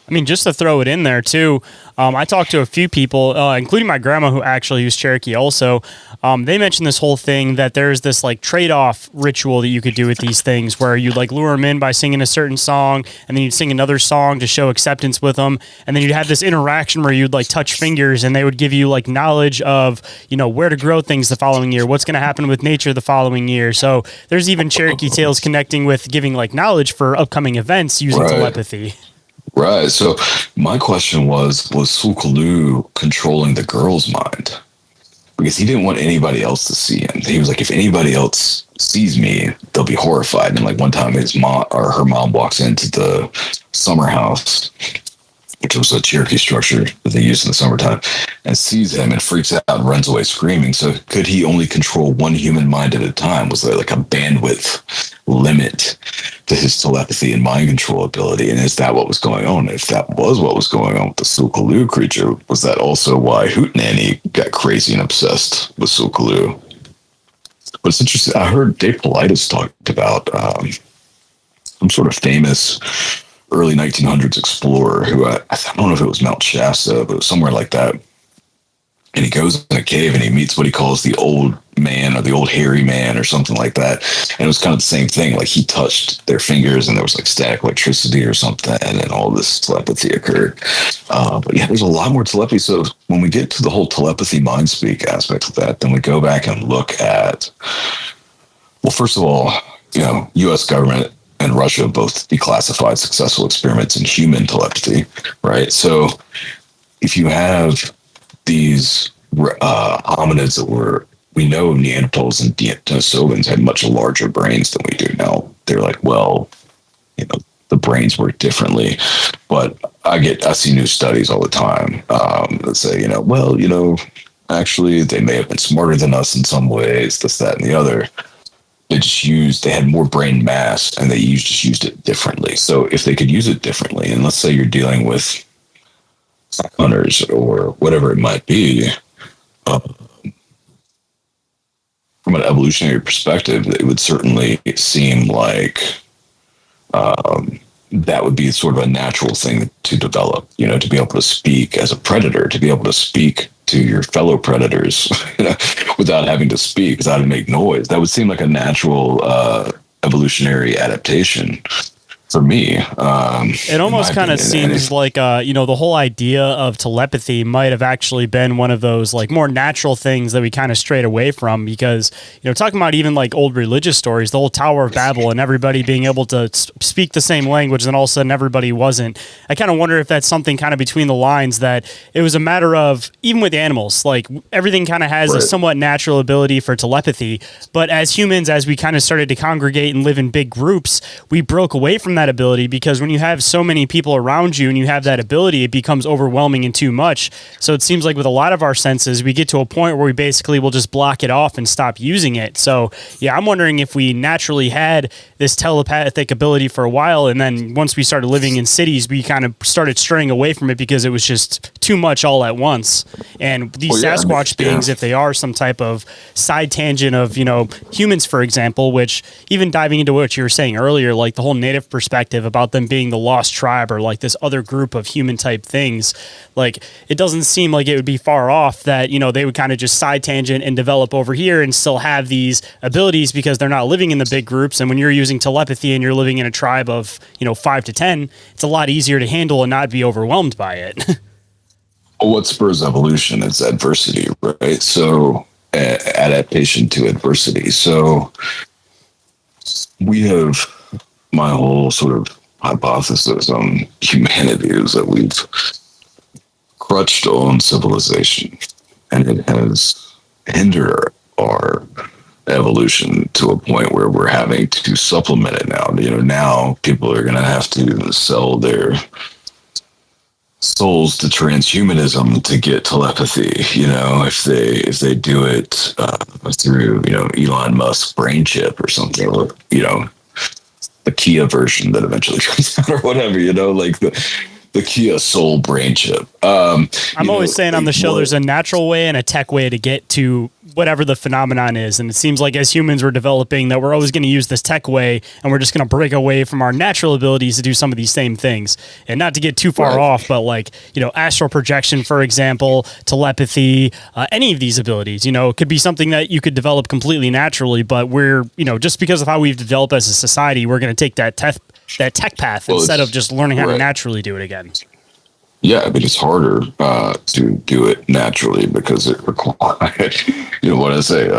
Speaker 2: I mean, just to throw it in there too, I talked to a few people, including my grandma who actually used Cherokee also. They mentioned this whole thing that there's this like trade-off ritual that you could do with these things where you'd like lure them in by singing a certain song and then you'd sing another song to show acceptance with them. And then you'd have this interaction where you'd like touch fingers and they would give you like knowledge of, where to grow things the following year, what's going to happen with nature the following year. So there's even Cherokee tales connecting with giving like knowledge for upcoming events using telepathy.
Speaker 3: Right. So my question was Sulkaloo controlling the girl's mind? Because he didn't want anybody else to see him. He was like, if anybody else sees me, they'll be horrified. And like one time his mom or her mom walks into the summer house, which was a Cherokee structure that they used in the summertime, and sees him and freaks out and runs away screaming. So could he only control one human mind at a time? Was there like a bandwidth limit to his telepathy and mind control ability? And is that what was going on? If that was what was going on with the Sulkaloo creature, was that also why Hootenanny got crazy and obsessed with Sulkaloo? But it's interesting. I heard Dave Paulides talked about some sort of famous early 1900s explorer who I don't know if it was Mount Shasta, but it was somewhere like that. And he goes in a cave and he meets what he calls the old man or the old hairy man or something like that. And it was kind of the same thing. Like he touched their fingers and there was like static electricity or something. And then all this telepathy occurred. But yeah, there's a lot more telepathy. So when we get to the whole telepathy mind speak aspect of that, then we go back and look at, well, first of all, U.S. government and Russia both declassified successful experiments in human telepathy, right? So if you have these hominids that we know Neanderthals and Denisovans had much larger brains than we do now. They're like, well, the brains work differently. But I see new studies all the time that say, actually they may have been smarter than us in some ways, this, that, and the other. They had more brain mass and they just used it differently. So if they could use it differently, and let's say you're dealing with hunters or whatever it might be, from an evolutionary perspective, it would certainly seem like that would be sort of a natural thing to develop, to be able to speak as a predator, to be able to speak to your fellow predators without having to speak, without having to make noise. That would seem like a natural evolutionary adaptation for me.
Speaker 2: It almost kind of seems like, the whole idea of telepathy might have actually been one of those like more natural things that we kind of strayed away from because, talking about even like old religious stories, the whole Tower of Babel and everybody being able to speak the same language, and all of a sudden everybody wasn't. I kind of wonder if that's something kind of between the lines that it was a matter of, even with animals, like everything kind of has a somewhat natural ability for telepathy. But as humans, as we kind of started to congregate and live in big groups, we broke away from that ability because when you have so many people around you and you have that ability, it becomes overwhelming and too much. So it seems like with a lot of our senses, we get to a point where we basically will just block it off and stop using it. So yeah, I'm wondering if we naturally had this telepathic ability for a while, and then once we started living in cities, we kind of started straying away from it because it was just too much all at once. And these Sasquatch beings, if they are some type of side tangent of, humans, for example, which even diving into what you were saying earlier, like the whole native perspective about them being the lost tribe or like this other group of human type things, like it doesn't seem like it would be far off that, they would kind of just side tangent and develop over here and still have these abilities because they're not living in the big groups. And when you're using telepathy and you're living in a tribe of, 5 to 10, it's a lot easier to handle and not be overwhelmed by it.
Speaker 3: What spurs evolution is adversity, right? So adaptation to adversity. So we have my whole sort of hypothesis on humanity is that we've crutched on civilization, and it has hindered our evolution to a point where we're having to supplement it now. Now people are going to have to sell their souls to transhumanism to get telepathy. If they do it through Elon Musk's brain chip or something, or the Kia version that eventually comes out or whatever. Like the Kia soul brain chip.
Speaker 2: I'm always saying on the show, there's a natural way and a tech way to get to whatever the phenomenon is. And it seems like as humans, we're developing that we're always going to use this tech way, and we're just going to break away from our natural abilities to do some of these same things. And not to get too far off, but like, astral projection, for example, telepathy, any of these abilities, it could be something that you could develop completely naturally, but we're, just because of how we've developed as a society, we're going to take that tech path instead of just learning how to naturally do it again.
Speaker 3: Yeah, I mean, it's harder to do it naturally because it requires, what I say,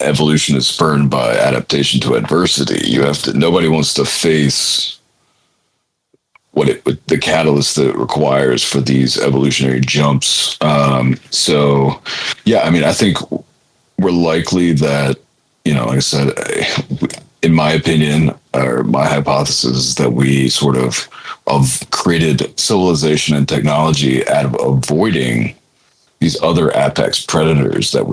Speaker 3: evolution is spurned by adaptation to adversity. Nobody wants to face the catalyst that it requires for these evolutionary jumps. So, yeah, I mean, I think we're likely that, like I said, in my opinion, or my hypothesis is that we sort of created civilization and technology out of avoiding these other apex predators that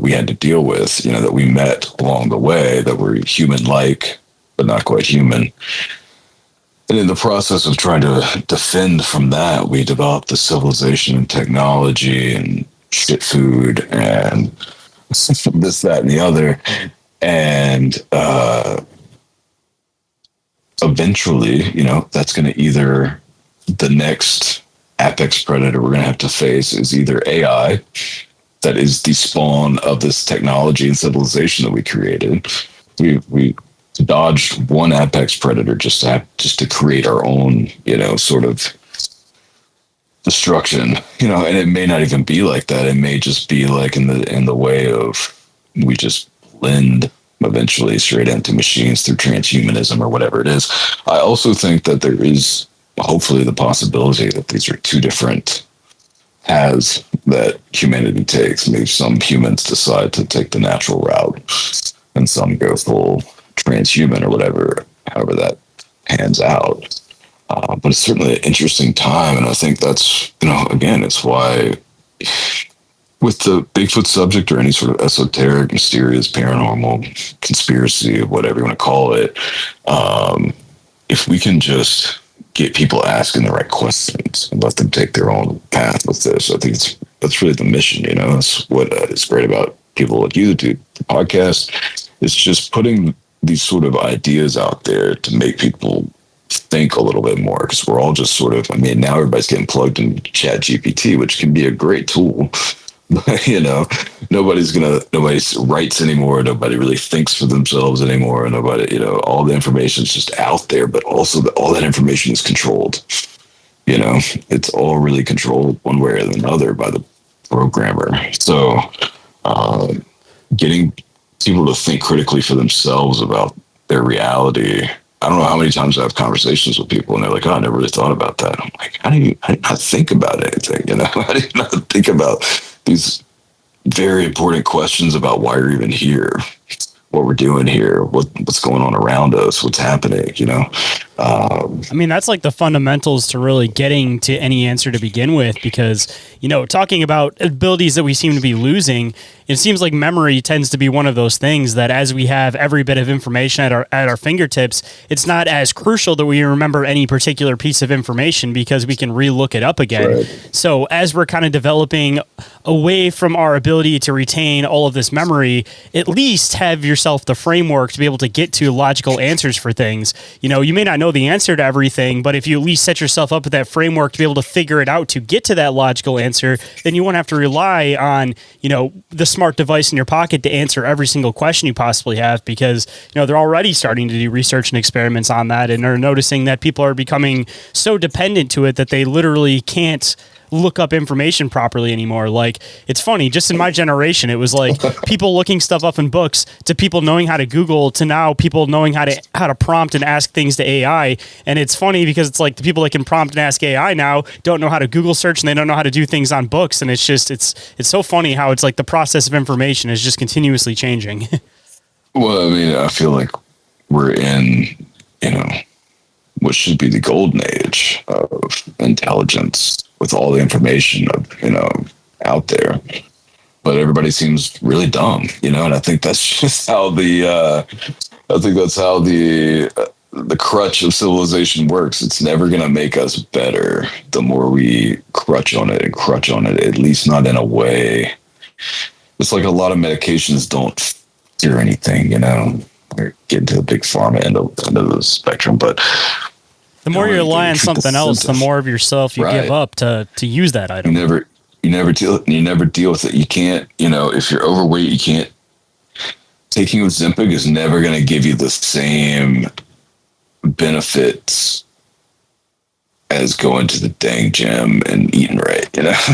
Speaker 3: we had to deal with, that we met along the way that were human-like, but not quite human. And in the process of trying to defend from that, we developed the civilization and technology and shit food and this, that, and the other. And eventually, that's going to either the next apex predator we're going to have to face is either AI, that is the spawn of this technology and civilization that we created. We dodged one apex predator just to create our own, sort of destruction. And it may not even be like that. It may just be like in the way of we just blend eventually straight into machines through transhumanism or whatever it is. I also think that there is hopefully the possibility that these are two different paths that humanity takes. Maybe some humans decide to take the natural route and some go full transhuman or whatever, however that pans out. But it's certainly an interesting time. And I think that's, again, it's why with the Bigfoot subject or any sort of esoteric, mysterious, paranormal, conspiracy, whatever you want to call it, if we can just get people asking the right questions and let them take their own path with this, I think that's really the mission. That's what is great about people like you that do the podcast. It's just putting these sort of ideas out there to make people think a little bit more, because we're all just sort of, now everybody's getting plugged into ChatGPT, which can be a great tool. Nobody writes anymore. Nobody really thinks for themselves anymore. Nobody, all the information is just out there, but also all that information is controlled. It's all really controlled one way or another by the programmer. So, getting people to think critically for themselves about their reality. I don't know how many times I have conversations with people and they're like, "Oh, I never really thought about that." I'm like, how do you not think about anything? How do you not think about these very important questions about why you're even here, what we're doing here, what's going on around us, what's happening,
Speaker 2: I mean, that's like the fundamentals to really getting to any answer to begin with, because, talking about abilities that we seem to be losing, it seems like memory tends to be one of those things that as we have every bit of information at our fingertips, it's not as crucial that we remember any particular piece of information because we can re-look it up again. Right. So as we're kind of developing away from our ability to retain all of this memory, at least have yourself the framework to be able to get to logical answers for things. You may not know the answer to everything, but if you at least set yourself up with that framework to be able to figure it out to get to that logical answer, then you won't have to rely on, the smart device in your pocket to answer every single question you possibly have, because, they're already starting to do research and experiments on that and are noticing that people are becoming so dependent to it that they literally can't look up information properly anymore. Like, it's funny, just in my generation, it was like people looking stuff up in books to people knowing how to Google to now people knowing how to prompt and ask things to AI. And it's funny because it's like the people that can prompt and ask AI now don't know how to Google search, and they don't know how to do things on books. And it's just, it's so funny how it's like the process of information is just continuously changing.
Speaker 3: Well, I mean, I feel like we're in, what should be the golden age of intelligence with all the information out there, but everybody seems really dumb, and I think that's just how the crutch of civilization works. It's never going to make us better the more we crutch on it, at least not in a way. It's like a lot of medications don't cure anything, we're getting to the big pharma end of the spectrum, but
Speaker 2: the more you rely on something else, the more of yourself you give up to use that item.
Speaker 3: You never deal with it. You can't, if you're overweight, you can't. Taking Ozempic is never going to give you the same benefits as going to the dang gym and eating right.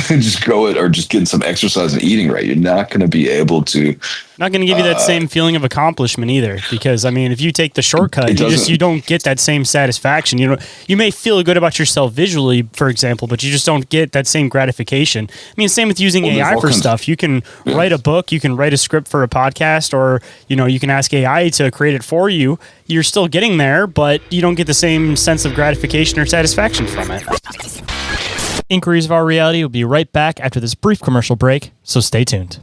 Speaker 3: Just go it, or just getting some exercise and eating right. You're not going to be able to.
Speaker 2: Not going to give you that same feeling of accomplishment either, because I mean, if you take the shortcut, you don't get that same satisfaction. You may feel good about yourself visually, for example, but you just don't get that same gratification. I mean, same with using AI for stuff. You can write a book, you can write a script for a podcast, or you can ask AI to create it for you. You're still getting there, but you don't get the same sense of gratification or satisfaction from it. Inquiries of Our Reality will be right back after this brief commercial break, so stay tuned.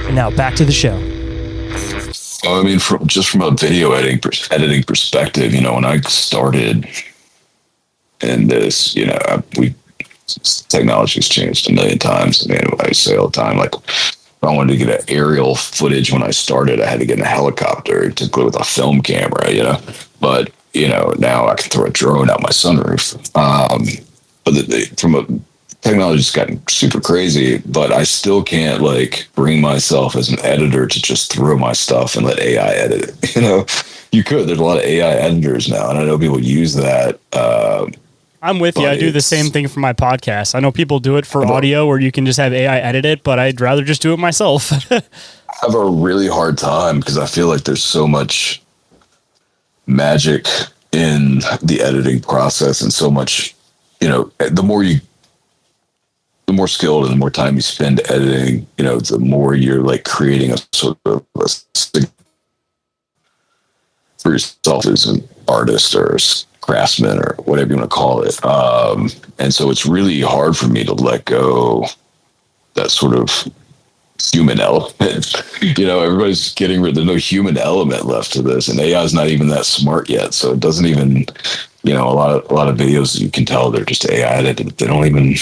Speaker 2: And now back to the show.
Speaker 3: I mean, from a video editing perspective, when I started in this, technology's changed a million times. I mean, I say all the time, like, if I wanted to get an aerial footage when I started, I had to get in a helicopter to go with a film camera, But, now I can throw a drone out my sunroof. But technology's gotten super crazy, but I still can't bring myself as an editor to just throw my stuff and let AI edit it. You could. There's a lot of AI editors now, and I know people use that.
Speaker 2: I'm with you. I do the same thing for my podcast. I know people do it for audio where you can just have AI edit it, but I'd rather just do it myself.
Speaker 3: I have a really hard time because I feel like there's so much magic in the editing process and so much, the more skilled and the more time you spend editing, the more you're creating a sort of for yourself as an artist or craftsman or whatever you want to call it. And so it's really hard for me to let go that sort of human element. Everybody's getting rid. There's no human element left to this, and AI is not even that smart yet. So it doesn't even, a lot of videos you can tell they're just AI edited. They don't even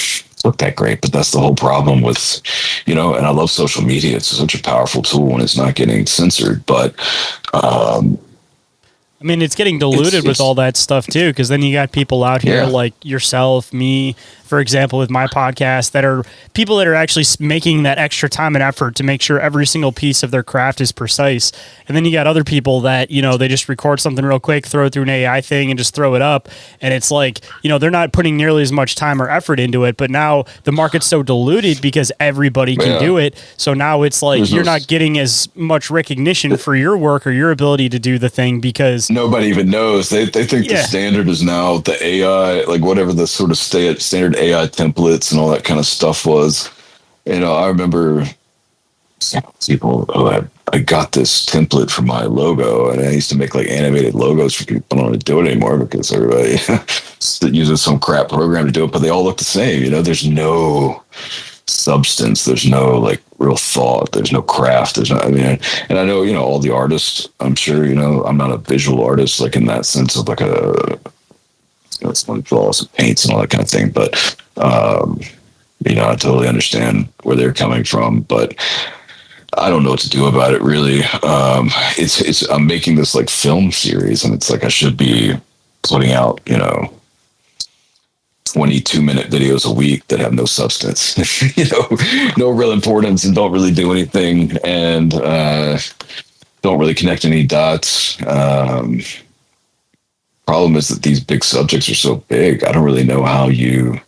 Speaker 3: look that great. But that's the whole problem with, and I love social media. It's such a powerful tool when it's not getting censored. But
Speaker 2: I mean, it's getting diluted with all that stuff too, because then you got people out here like yourself, me, for example, with my podcast, that are people that are actually making that extra time and effort to make sure every single piece of their craft is precise. And then you got other people that, they just record something real quick, throw it through an AI thing and just throw it up. And it's like, they're not putting nearly as much time or effort into it, but now the market's so diluted because everybody can do it. So now it's like, you're not getting as much recognition for your work or your ability to do the thing because
Speaker 3: nobody even knows. They think the standard is now the AI, whatever the sort of standard AI templates and all that kind of stuff was. I remember people who had I got this template for my logo, and I used to make like animated logos for people. I don't want to do it anymore because everybody uses some crap program to do it, but they all look the same. There's no substance. There's no like real thought. There's no craft. There's no, and I know, all the artists, I'm sure, I'm not a visual artist, like in that sense of like someone who draws and paints and all that kind of thing. But, I totally understand where they're coming from, but I don't know what to do about it really. I'm making this like film series, and it's like, I should be putting out, 22-minute videos a week that have no substance, no real importance, and don't really do anything, and don't really connect any dots. Problem is that these big subjects are so big. I don't really know how you.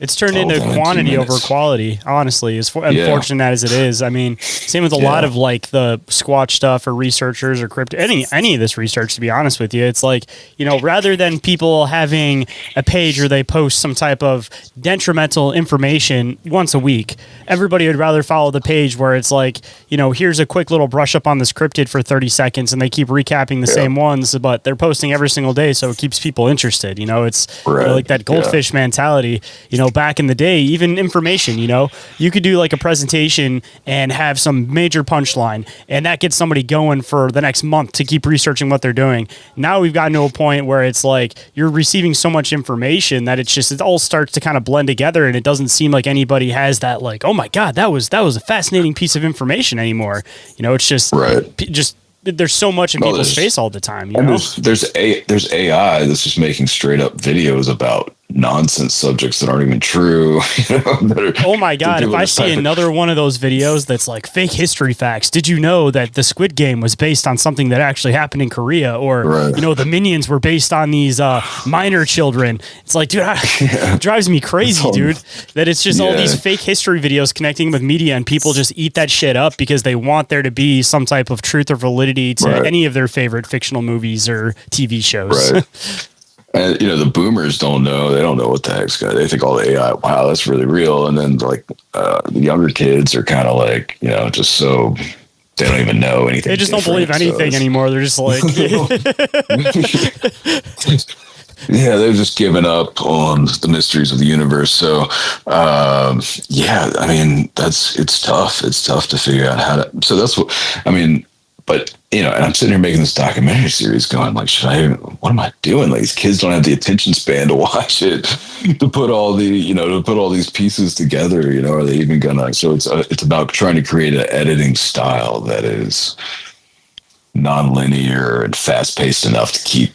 Speaker 2: It's turned into quantity over quality, honestly, as unfortunate as it is. I mean, same with a lot of like the Squatch stuff or researchers or crypto, any of this research, to be honest with you. It's like, rather than people having a page where they post some type of detrimental information once a week, everybody would rather follow the page where it's like, here's a quick little brush up on this cryptid for 30 seconds, and they keep recapping the same ones, but they're posting every single day, so it keeps people interested. It's like that goldfish mentality, back in the day, even information, you could do like a presentation and have some major punchline, and that gets somebody going for the next month to keep researching what they're doing. Now we've gotten to a point where it's like you're receiving so much information that it all starts to kind of blend together, and it doesn't seem like anybody has that like, oh my God, that was a fascinating piece of information anymore. It's just there's so much in people's face all the time.
Speaker 3: There's AI that's just making straight up videos about nonsense subjects that aren't even true.
Speaker 2: Oh my God! If I see another one of those videos that's like fake history facts, did you know that the Squid Game was based on something that actually happened in Korea, or the Minions were based on these minor children? It's like, dude, it drives me crazy, dude. That it's just all these fake history videos connecting with media, and people just eat that shit up because they want there to be some type of truth or validity to any of their favorite fictional movies or TV shows.
Speaker 3: Right. And the boomers don't know. They don't know what the heck's going on. They think all the AI, wow, that's really real. And then like the younger kids are kind of like, just so they don't even know anything.
Speaker 2: They just don't believe anything anymore. They're just like,
Speaker 3: yeah, they've just given up on the mysteries of the universe. So, it's tough. It's tough to figure out how to. So that's what But and I'm sitting here making this documentary series, going like, what am I doing? Like, these kids don't have the attention span to watch it, to put all these pieces together. Are they even gonna? So it's about trying to create an editing style that is non-linear and fast paced enough to keep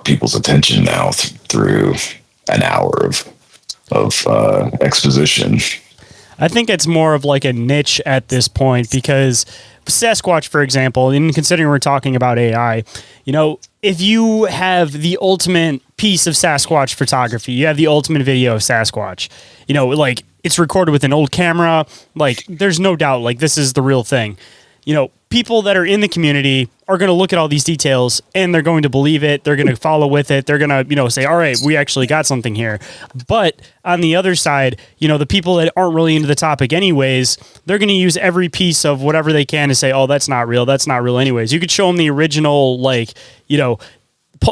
Speaker 3: people's attention now through an hour of exposition.
Speaker 2: I think it's more of like a niche at this point, because Sasquatch, for example, and considering we're talking about AI, if you have the ultimate piece of Sasquatch photography, you have the ultimate video of Sasquatch, like it's recorded with an old camera, like there's no doubt, like this is the real thing. People that are in the community are going to look at all these details and they're going to believe it. They're going to follow with it. They're going to, say, all right, we actually got something here. But on the other side, the people that aren't really into the topic anyways, they're going to use every piece of whatever they can to say, oh, that's not real. That's not real anyways. You could show them the original,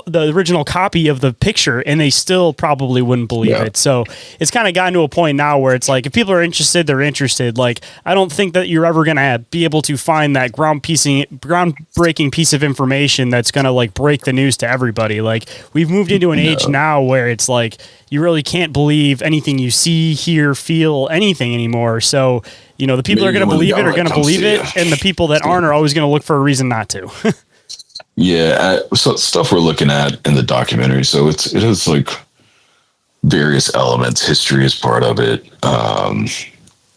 Speaker 2: the original copy of the picture and they still probably wouldn't believe it. So it's kind of gotten to a point now where it's like, if people are interested, they're interested. Like, I don't think that you're ever going to be able to find that groundbreaking piece of information that's going to like break the news to everybody. Like, we've moved into an age now where it's like, you really can't believe anything you see, hear, feel, anything anymore. So, the people that are going to believe it are going to believe it. And the people that aren't are always going to look for a reason not to.
Speaker 3: Yeah, so stuff we're looking at in the documentary. So it is like various elements. History is part of it.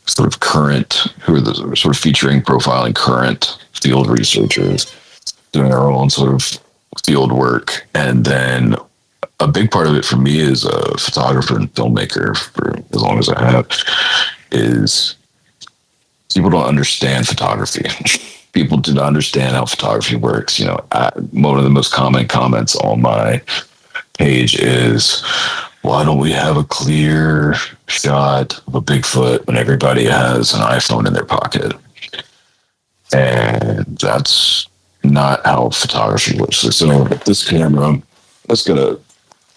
Speaker 3: Sort of current, who are the sort of featuring, profiling current field researchers, doing our own sort of field work, and then a big part of it for me as a photographer and filmmaker for as long as I have is people don't understand photography. People do not understand how photography works. One of the most common comments on my page is, why don't we have a clear shot of a Bigfoot when everybody has an iPhone in their pocket? And that's not how photography works. So this camera, that's got a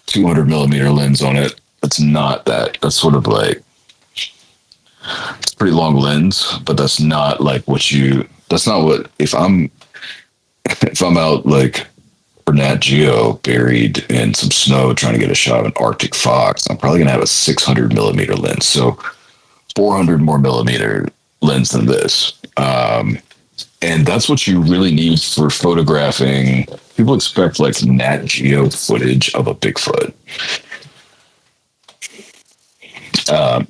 Speaker 3: 200 millimeter lens on it. That's not that. That's sort of like, it's a pretty long lens, but that's not like that's not what, if I'm out like for Nat Geo buried in some snow trying to get a shot of an Arctic fox, I'm probably going to have a 600 millimeter lens. So 400 more millimeter lens than this. And that's what you really need for photographing. People expect like Nat Geo footage of a Bigfoot.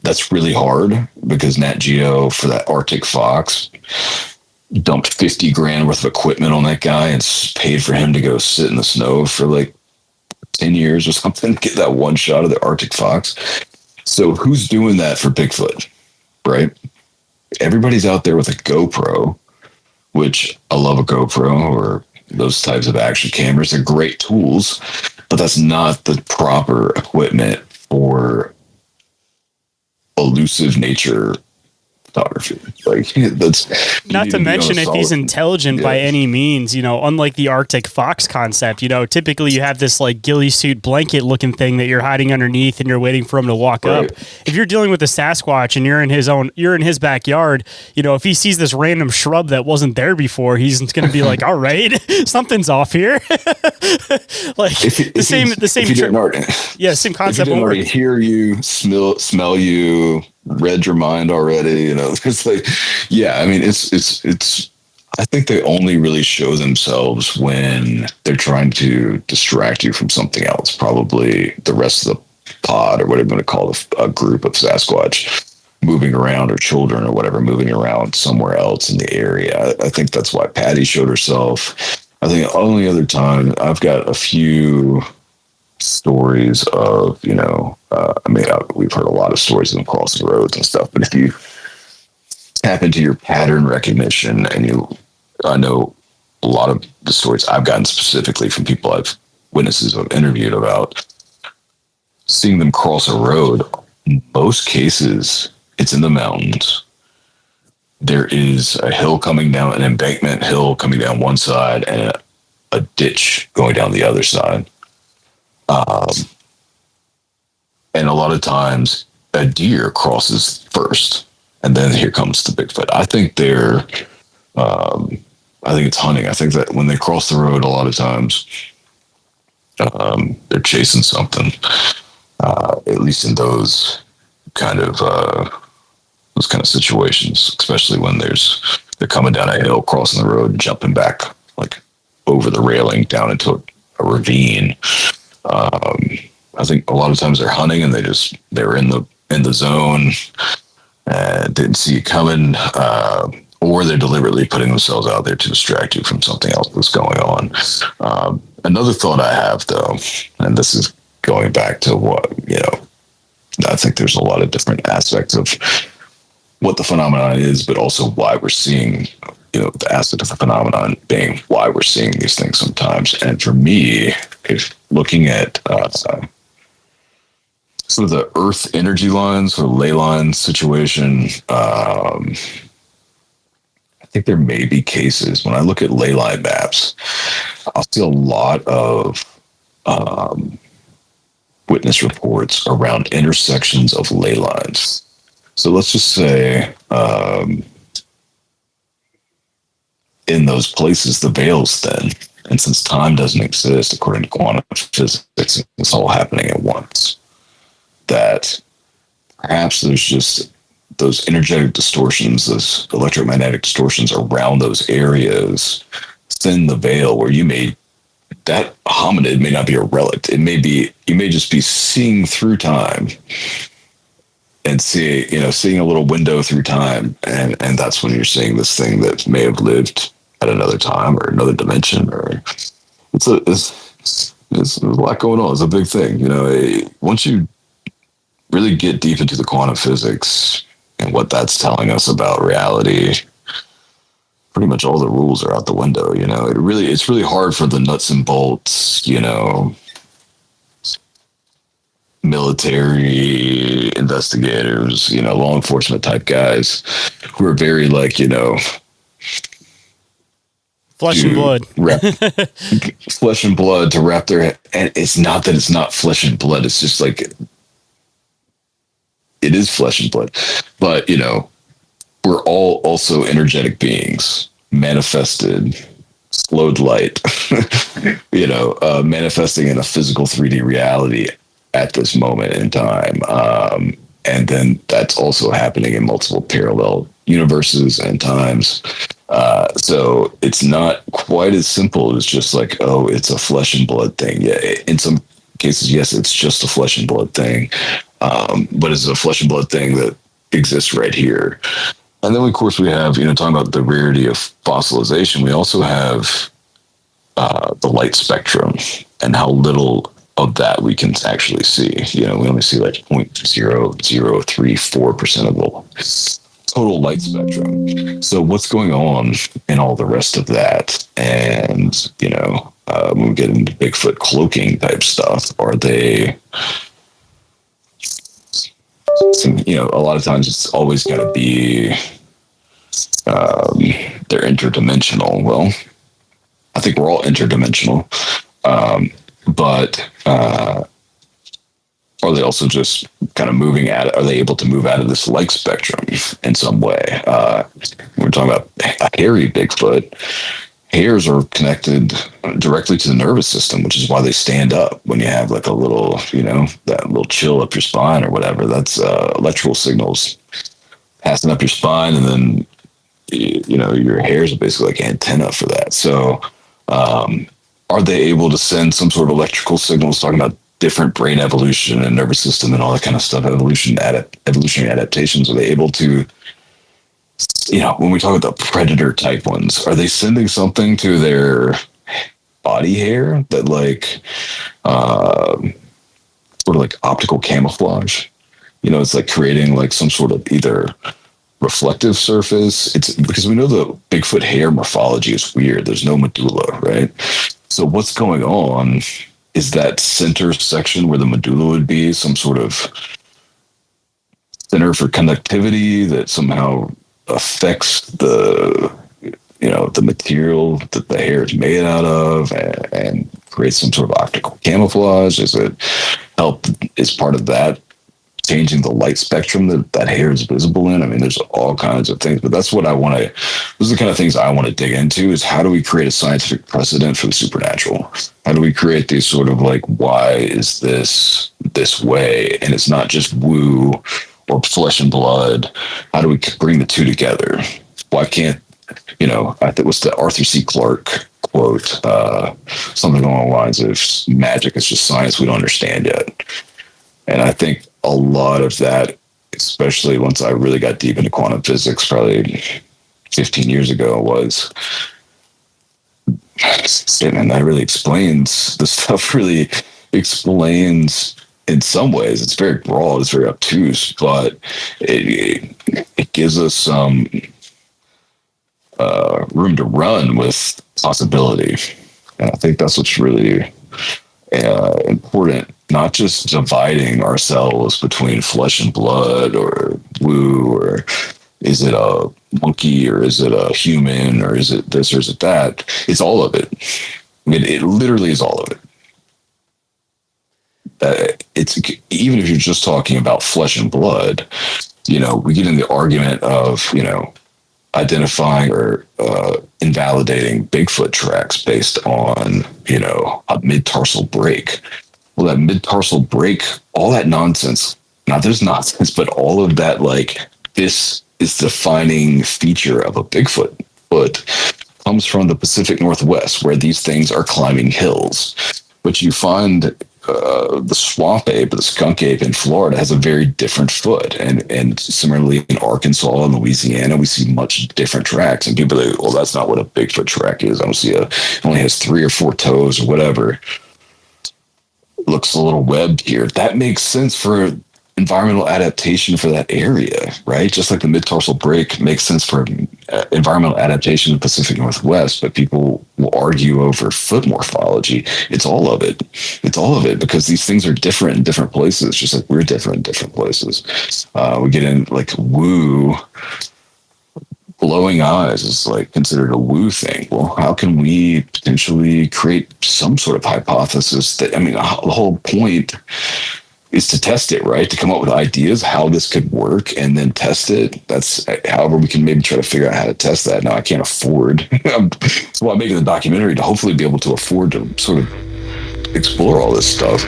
Speaker 3: That's really hard because Nat Geo for that Arctic fox dumped 50 grand worth of equipment on that guy and paid for him to go sit in the snow for like 10 years or something to get that one shot of the Arctic fox. So who's doing that for Bigfoot, right? Everybody's out there with a GoPro, which I love a GoPro or those types of action cameras. They're great tools, but that's not the proper equipment for elusive nature photography. Like that's
Speaker 2: not to mention if he's intelligent by any means, unlike the Arctic fox concept, typically you have this like ghillie suit blanket looking thing that you're hiding underneath and you're waiting for him to walk up. If you're dealing with a Sasquatch and you're in his backyard, if he sees this random shrub that wasn't there before, he's going to be like, all right, something's off here. Like the same same concept.
Speaker 3: If he didn't already hear you, smell you, read your mind already, it's like, yeah, I mean, it's I think they only really show themselves when they're trying to distract you from something else, probably the rest of the pod or whatever you want to call a group of Sasquatch moving around, or children or whatever moving around somewhere else in the area. I think that's why Patty showed herself. I think the only other time I've got a few stories of, we've heard a lot of stories of them crossing roads and stuff, but if you tap into your pattern recognition and I know a lot of the stories I've gotten specifically from people witnesses I've interviewed about seeing them cross a road. In most cases, it's in the mountains. There is a hill coming down, an embankment hill coming down one side, and a ditch going down the other side. And a lot of times a deer crosses first, and then here comes the Bigfoot. I think I think it's hunting. I think that when they cross the road, a lot of times they're chasing something. At least in those kind of situations, especially when they're coming down a hill, crossing the road, and jumping back like over the railing down into a ravine. I think a lot of times they're hunting and they were in the zone and didn't see it coming, or they're deliberately putting themselves out there to distract you from something else that's going on. Another thought I have, though, and this is going back to what, I think there's a lot of different aspects of what the phenomenon is, but also why we're seeing, the aspect of the phenomenon being why we're seeing these things sometimes. And for me, if looking at sort of the Earth energy lines or ley line situation, I think there may be cases when I look at ley line maps, I'll see a lot of witness reports around intersections of ley lines. So let's just say in those places, the veil's thin. And since time doesn't exist, according to quantum physics, it's all happening at once. That perhaps there's just those energetic distortions, those electromagnetic distortions around those areas, thin the veil where that hominid may not be a relic. It may be, you may just be seeing through time and seeing a little window through time. And that's when you're seeing this thing that may have lived at another time or another dimension, or it's a lot going on. It's a big thing. Once you really get deep into the quantum physics and what that's telling us about reality, pretty much all the rules are out the window. It's really hard for the nuts and bolts, military investigators, law enforcement type guys who are very
Speaker 2: Flesh and blood.
Speaker 3: Flesh and blood to wrap their, and it's not that it's not flesh and blood. It's just like it is flesh and blood, but we're all also energetic beings, manifested, slowed light, manifesting in a physical 3D reality at this moment in time. And then that's also happening in multiple parallel universes and times. So it's not quite as simple as just like, oh, it's a flesh and blood thing. Yeah, in some cases, yes, it's just a flesh and blood thing. But it's a flesh and blood thing that exists right here. And then, of course, we have, talking about the rarity of fossilization, we also have the light spectrum and how little of that we can actually see. We only see like 0.0034% of the total light spectrum. So what's going on in all the rest of that? And, when we get into Bigfoot cloaking type stuff, are they... a lot of times it's always going to be they're interdimensional. Well, I think we're all interdimensional, but are they also just kind of moving at it? Are they able to move out of this light spectrum in some way? We're talking about a hairy Bigfoot. Hairs are connected directly to the nervous system, which is why they stand up when you have like a little, that little chill up your spine or whatever. That's electrical signals passing up your spine, and then your hairs are basically like antenna for that. So, are they able to send some sort of electrical signals talking about different brain evolution and nervous system and all that kind of stuff, evolutionary adaptations? Are they able to, when we talk about the predator type ones, are they sending something to their body hair that like, sort of like optical camouflage? It's like creating like some sort of either reflective surface. It's because we know the Bigfoot hair morphology is weird. There's no medulla, right? So what's going on is that center section where the medulla would be some sort of center for conductivity that somehow affects the material that the hair is made out of, and creates some sort of optical camouflage. Is part of that changing the light spectrum that hair is visible in? I mean, there's all kinds of things, but that's what those are the kind of things I want to dig into, is how do we create a scientific precedent for the supernatural? How do we create these sort of like, why is this way? And it's not just woo or flesh and blood. How do we bring the two together? Why can't, I think it was the Arthur C. Clarke quote, something along the lines of magic is just science we don't understand yet. And I think a lot of that, especially once I really got deep into quantum physics, probably 15 years ago, was, and that really explains, the stuff really explains in some ways. It's very broad, it's very obtuse, but it gives us some room to run with possibility. And I think that's what's really important, not just dividing ourselves between flesh and blood or woo, or is it a monkey or is it a human or is it this or is it that? It's all of it. I mean, it literally is all of it. It's even if you're just talking about flesh and blood, we get in the argument of, identifying or invalidating Bigfoot tracks based on, a mid-tarsal break. Well, that mid-tarsal break, all that nonsense, not there's nonsense, but all of that, like, this is the defining feature of a Bigfoot foot, comes from the Pacific Northwest, where these things are climbing hills. But you find the swamp ape, the skunk ape in Florida has a very different foot. And similarly in Arkansas and Louisiana, we see much different tracks. And people are like, well, that's not what a Bigfoot track is. I don't see it only has 3 or 4 toes or whatever. Looks a little webbed here. That makes sense for environmental adaptation for that area, right? Just like the mid-tarsal break makes sense for environmental adaptation in the Pacific Northwest, but people will argue over foot morphology. It's all of it. It's all of it, because these things are different in different places, just like we're different in different places. We get in like woo, glowing eyes is like considered a woo thing. Well, how can we potentially create some sort of hypothesis that, I mean, the whole point is to test it, right? To come up with ideas how this could work and then test it. That's however we can maybe try to figure out how to test that. Now I can't afford. So I'm making the documentary to hopefully be able to afford to sort of explore all this stuff.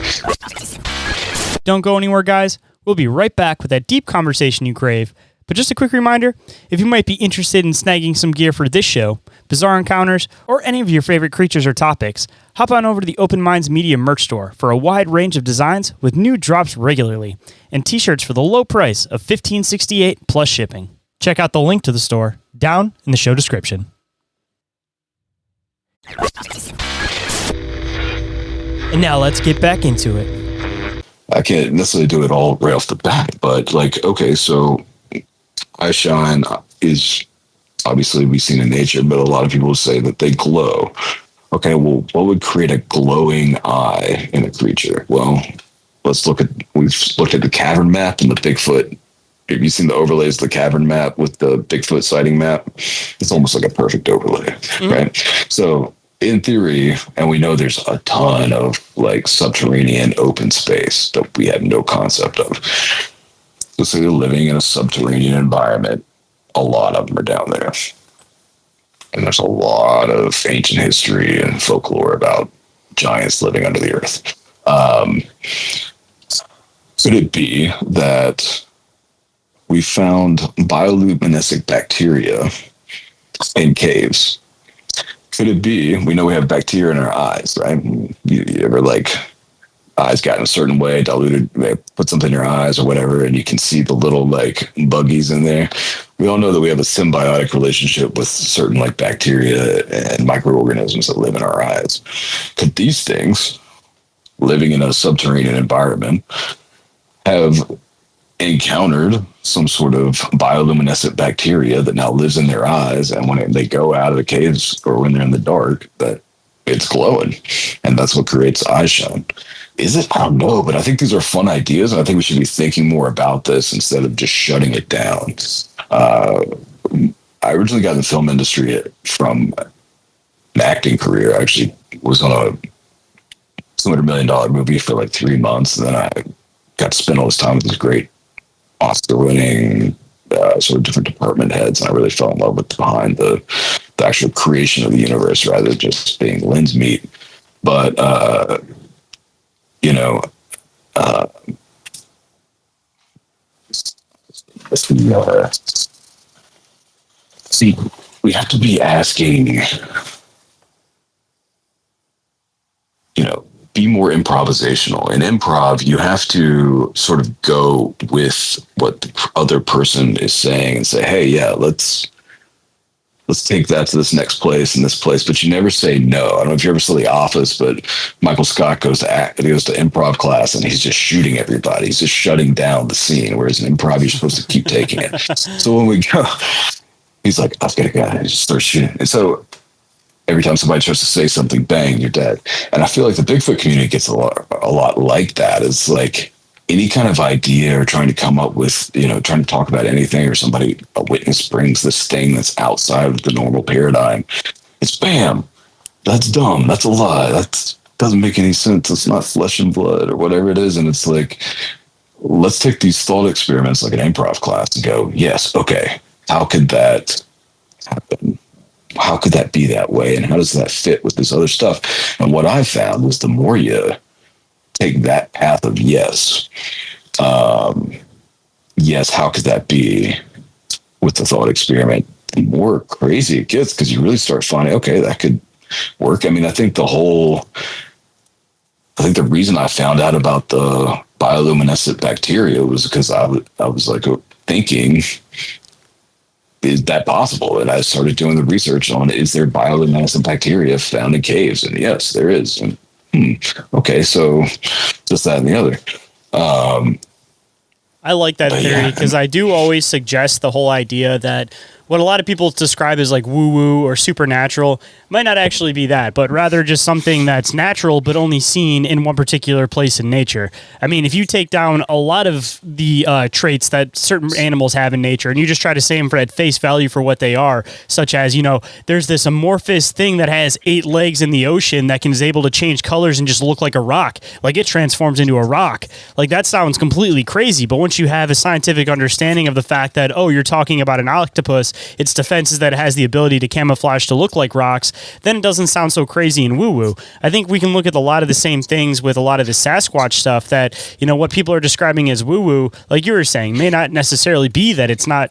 Speaker 2: Don't go anywhere, guys. We'll be right back with that deep conversation you crave. But just a quick reminder, if you might be interested in snagging some gear for this show, Bizarre Encounters, or any of your favorite creatures or topics, hop on over to the Open Minds Media merch store for a wide range of designs with new drops regularly, and t-shirts for the low price of $15.68 plus shipping. Check out the link to the store down in the show description. And now let's get back into it.
Speaker 3: I can't necessarily do it all right off the bat, but like, okay, so eye shine is obviously we've seen in nature, but a lot of people say that they glow. Okay, well, what would create a glowing eye in a creature? Well, we've looked at the cavern map and the Bigfoot. Have you seen the overlays of the cavern map with the Bigfoot sighting map? It's almost like a perfect overlay, right? So in theory, and we know there's a ton of like subterranean open space that we have no concept of. So say they're living in a subterranean environment. A lot of them are down there. And there's a lot of ancient history and folklore about giants living under the earth. Could it be that we found bioluminescent bacteria in caves? Could it be, we know we have bacteria in our eyes, right? You ever like eyes got in a certain way, diluted, they put something in your eyes or whatever, and you can see the little like buggies in there. We all know that we have a symbiotic relationship with certain like bacteria and microorganisms that live in our eyes. Could these things living in a subterranean environment have encountered some sort of bioluminescent bacteria that now lives in their eyes, and when they go out of the caves or when they're in the dark, that it's glowing, and that's what creates eye shine? Is it? I don't know, but I think these are fun ideas, and I think we should be thinking more about this instead of just shutting it down. I originally got in the film industry from an acting career. I actually was on a $200 million movie for like 3 months, and then I got to spend all this time with these great Oscar-winning sort of different department heads, and I really fell in love with behind the actual creation of the universe rather than just being lens meat. But you know, see, we have to be asking, you know, be more improvisational. In improv, you have to sort of go with what the other person is saying and say, hey, yeah, let's take that to this next place and this place, but you never say no. I don't know if you ever saw The Office, but Michael Scott goes to improv class and he's just shooting everybody. He's just shutting down the scene, whereas in improv, you're supposed to keep taking it. So when we go, he's like, I've got a guy, and he just starts shooting. And so every time somebody tries to say something, bang, you're dead. And I feel like the Bigfoot community gets a lot like that. It's like any kind of idea or trying to come up with, you know, trying to talk about anything, or a witness brings this thing that's outside of the normal paradigm. It's bam, that's dumb. That's a lie. That doesn't make any sense. It's not flesh and blood or whatever it is. And it's like, let's take these thought experiments like an improv class and go, yes, okay, how could that happen? How could that be that way? And how does that fit with this other stuff? And what I found was the more you take that path of yes, how could that be with the thought experiment, the more crazy it gets, because you really start finding, okay, that could work. I mean, I think the reason I found out about the bioluminescent bacteria was because I was like thinking, is that possible? And I started doing the research on, is there bioluminescent bacteria found in caves? And yes, there is. And okay, so just that and the other.
Speaker 2: I like that
Speaker 3: But
Speaker 2: theory
Speaker 3: yeah,
Speaker 2: because I do always suggest the whole idea that what a lot of people describe as like woo woo or supernatural might not actually be that, but rather just something that's natural but only seen in one particular place in nature. I mean, if you take down a lot of the traits that certain animals have in nature and you just try to say them for at face value for what they are, such as, there's this amorphous thing that has 8 legs in the ocean that is able to change colors and just look like a rock, like it transforms into a rock. Like that sounds completely crazy, but once you have a scientific understanding of the fact that, oh, you're talking about an octopus, its defense is that it has the ability to camouflage to look like rocks, then it doesn't sound so crazy and woo-woo. I think we can look at a lot of the same things with a lot of the Sasquatch stuff that, what people are describing as woo-woo, like you were saying, may not necessarily be that it's not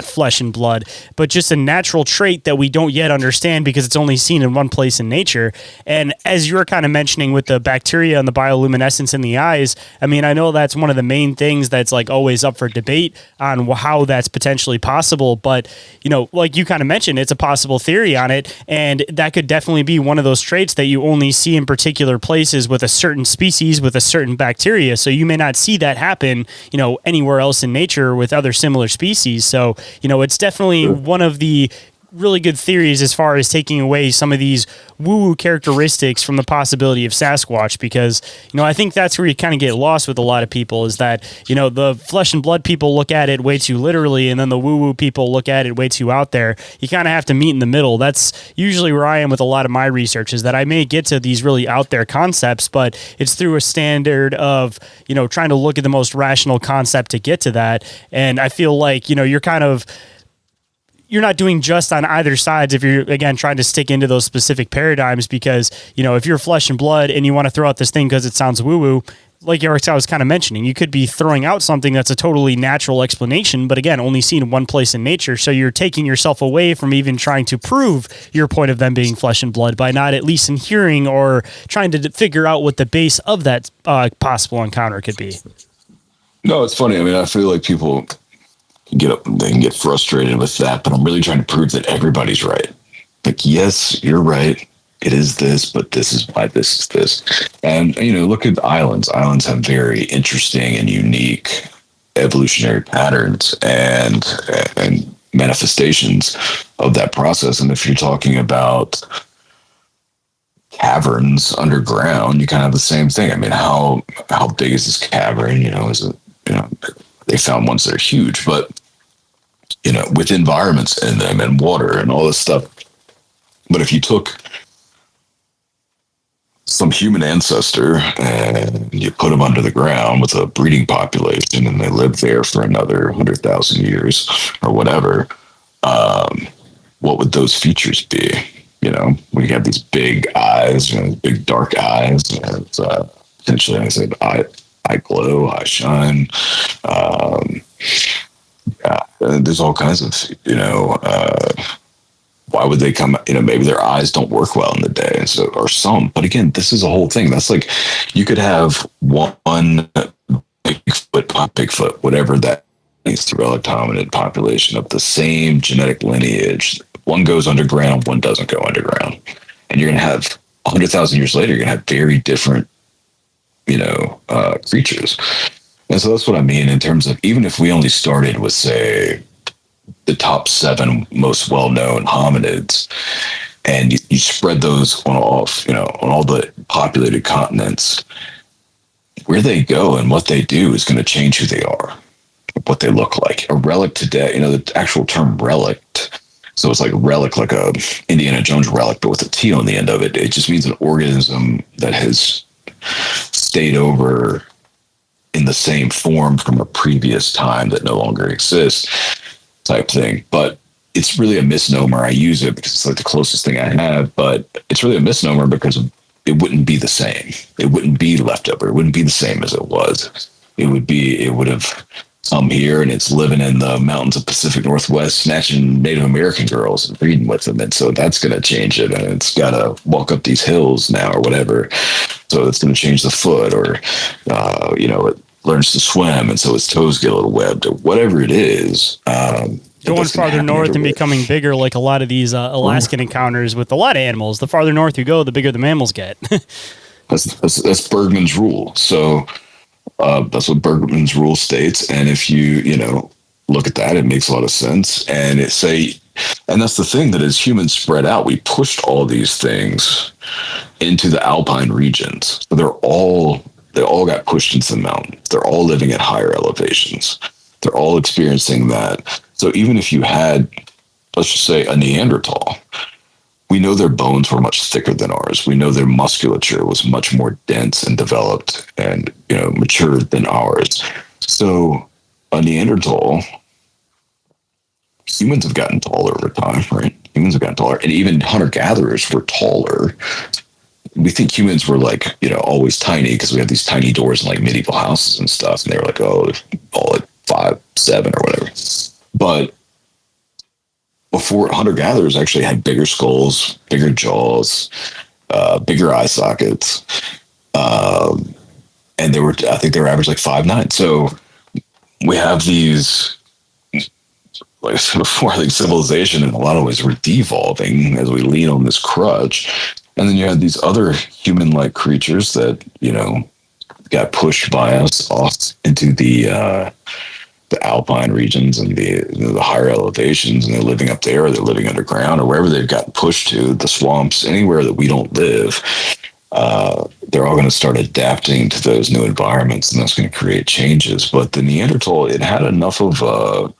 Speaker 2: flesh and blood, but just a natural trait that we don't yet understand because it's only seen in one place in nature. And as you were kind of mentioning with the bacteria and the bioluminescence in the eyes, I mean, I know that's one of the main things that's like always up for debate on how that's potentially possible. But, like you kind of mentioned, it's a possible theory on it. And that could definitely be one of those traits that you only see in particular places with a certain species, with a certain bacteria. So you may not see that happen, anywhere else in nature with other similar species. So, it's definitely one of the really good theories as far as taking away some of these woo-woo characteristics from the possibility of Sasquatch, because, I think that's where you kind of get lost with a lot of people is that, the flesh and blood people look at it way too literally, and then the woo-woo people look at it way too out there. You kind of have to meet in the middle. That's usually where I am with a lot of my research, is that I may get to these really out there concepts, but it's through a standard of, trying to look at the most rational concept to get to that. And I feel like, you're not doing just on either sides if you're, again, trying to stick into those specific paradigms, because, if you're flesh and blood and you want to throw out this thing because it sounds woo-woo, like I was kind of mentioning, you could be throwing out something that's a totally natural explanation, but again, only seen in one place in nature. So you're taking yourself away from even trying to prove your point of them being flesh and blood by not at least in hearing or trying to figure out what the base of that possible encounter could be.
Speaker 3: no, it's funny. I mean, I feel like people they can get frustrated with that, but I'm really trying to prove that everybody's right. Like, yes, you're right. It is this, but this is why this is this. And, look at islands. Islands have very interesting and unique evolutionary patterns and manifestations of that process. And if you're talking about caverns underground, you kind of have the same thing. I mean, how big is this cavern? Is it, they found ones that are huge, but with environments in them and water and all this stuff. But if you took some human ancestor and you put them under the ground with a breeding population and they lived there for another 100,000 years or whatever, what would those features be? We have these big eyes, big dark eyes, and potentially, like I said, eye glow, eye shine. There's all kinds of, why would they come, maybe their eyes don't work well in the day. And so, or some, but again, this is a whole thing. That's like, you could have one Bigfoot, whatever that is, the relative hominid population of the same genetic lineage. One goes underground, one doesn't go underground. And you're going to have 100,000 years later, you're going to have very different, creatures. And so that's what I mean in terms of, even if we only started with, say, the top 7 most well-known hominids, and you spread those on all the populated continents, where they go and what they do is going to change who they are, what they look like. A relic today, the actual term relic. So it's like a relic, like a Indiana Jones relic, but with a T on the end of it. It just means an organism that has stayed over in the same form from a previous time that no longer exists, type thing. But it's really a misnomer. I use it because it's like the closest thing I have, but it's really a misnomer because it wouldn't be the same. It wouldn't be leftover. It wouldn't be the same as it was. It would have come here and it's living in the mountains of Pacific Northwest, snatching Native American girls and breeding with them. And so that's going to change it. And it's got to walk up these hills now or whatever. So it's going to change the foot, or, it learns to swim. And so its toes get a little webbed, or whatever it is.
Speaker 2: Going farther north and becoming bigger, like a lot of these Alaskan encounters with a lot of animals. The farther north you go, the bigger the mammals get.
Speaker 3: That's Bergman's rule. So, That's what Bergman's rule states. And if you look at that, it makes a lot of sense. And and that's the thing, that as humans spread out, we pushed all these things into the alpine regions. So they all got pushed into the mountain. They're all living at higher elevations. They're all experiencing that. So even if you had, let's just say, a Neanderthal, we know their bones were much thicker than ours. We know their musculature was much more dense and developed and matured than ours. So a Neanderthal, humans have gotten taller over time, right? Humans have gotten taller, and even hunter-gatherers were taller. We think humans were always tiny because we have these tiny doors in like medieval houses and stuff, and they were like, oh, all like 5'7" or whatever. But before, hunter-gatherers actually had bigger skulls, bigger jaws, bigger eye sockets, and I think they were average like 5'9". So we have these, like before, like civilization in a lot of ways we're devolving as we lean on this crutch. And then you had these other human-like creatures that, got pushed by us off into the alpine regions and the higher elevations, and they're living up there, or they're living underground, or wherever they've gotten pushed to, the swamps, anywhere that we don't live. They're all going to start adapting to those new environments, and that's going to create changes. But the Neanderthal, it had enough of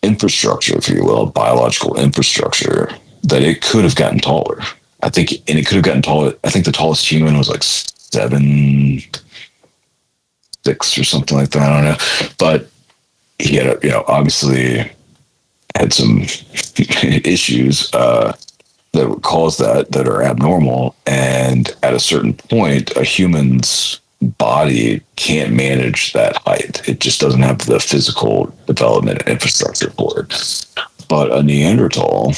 Speaker 3: infrastructure, if you will, biological infrastructure, that it could have gotten taller. I think, and it could have gotten taller. I think the tallest human was like 7'6" or something like that. I don't know, but he had, obviously had some issues that would cause that are abnormal. And at a certain point, a human's body can't manage that height. It just doesn't have the physical development and infrastructure for it. But a Neanderthal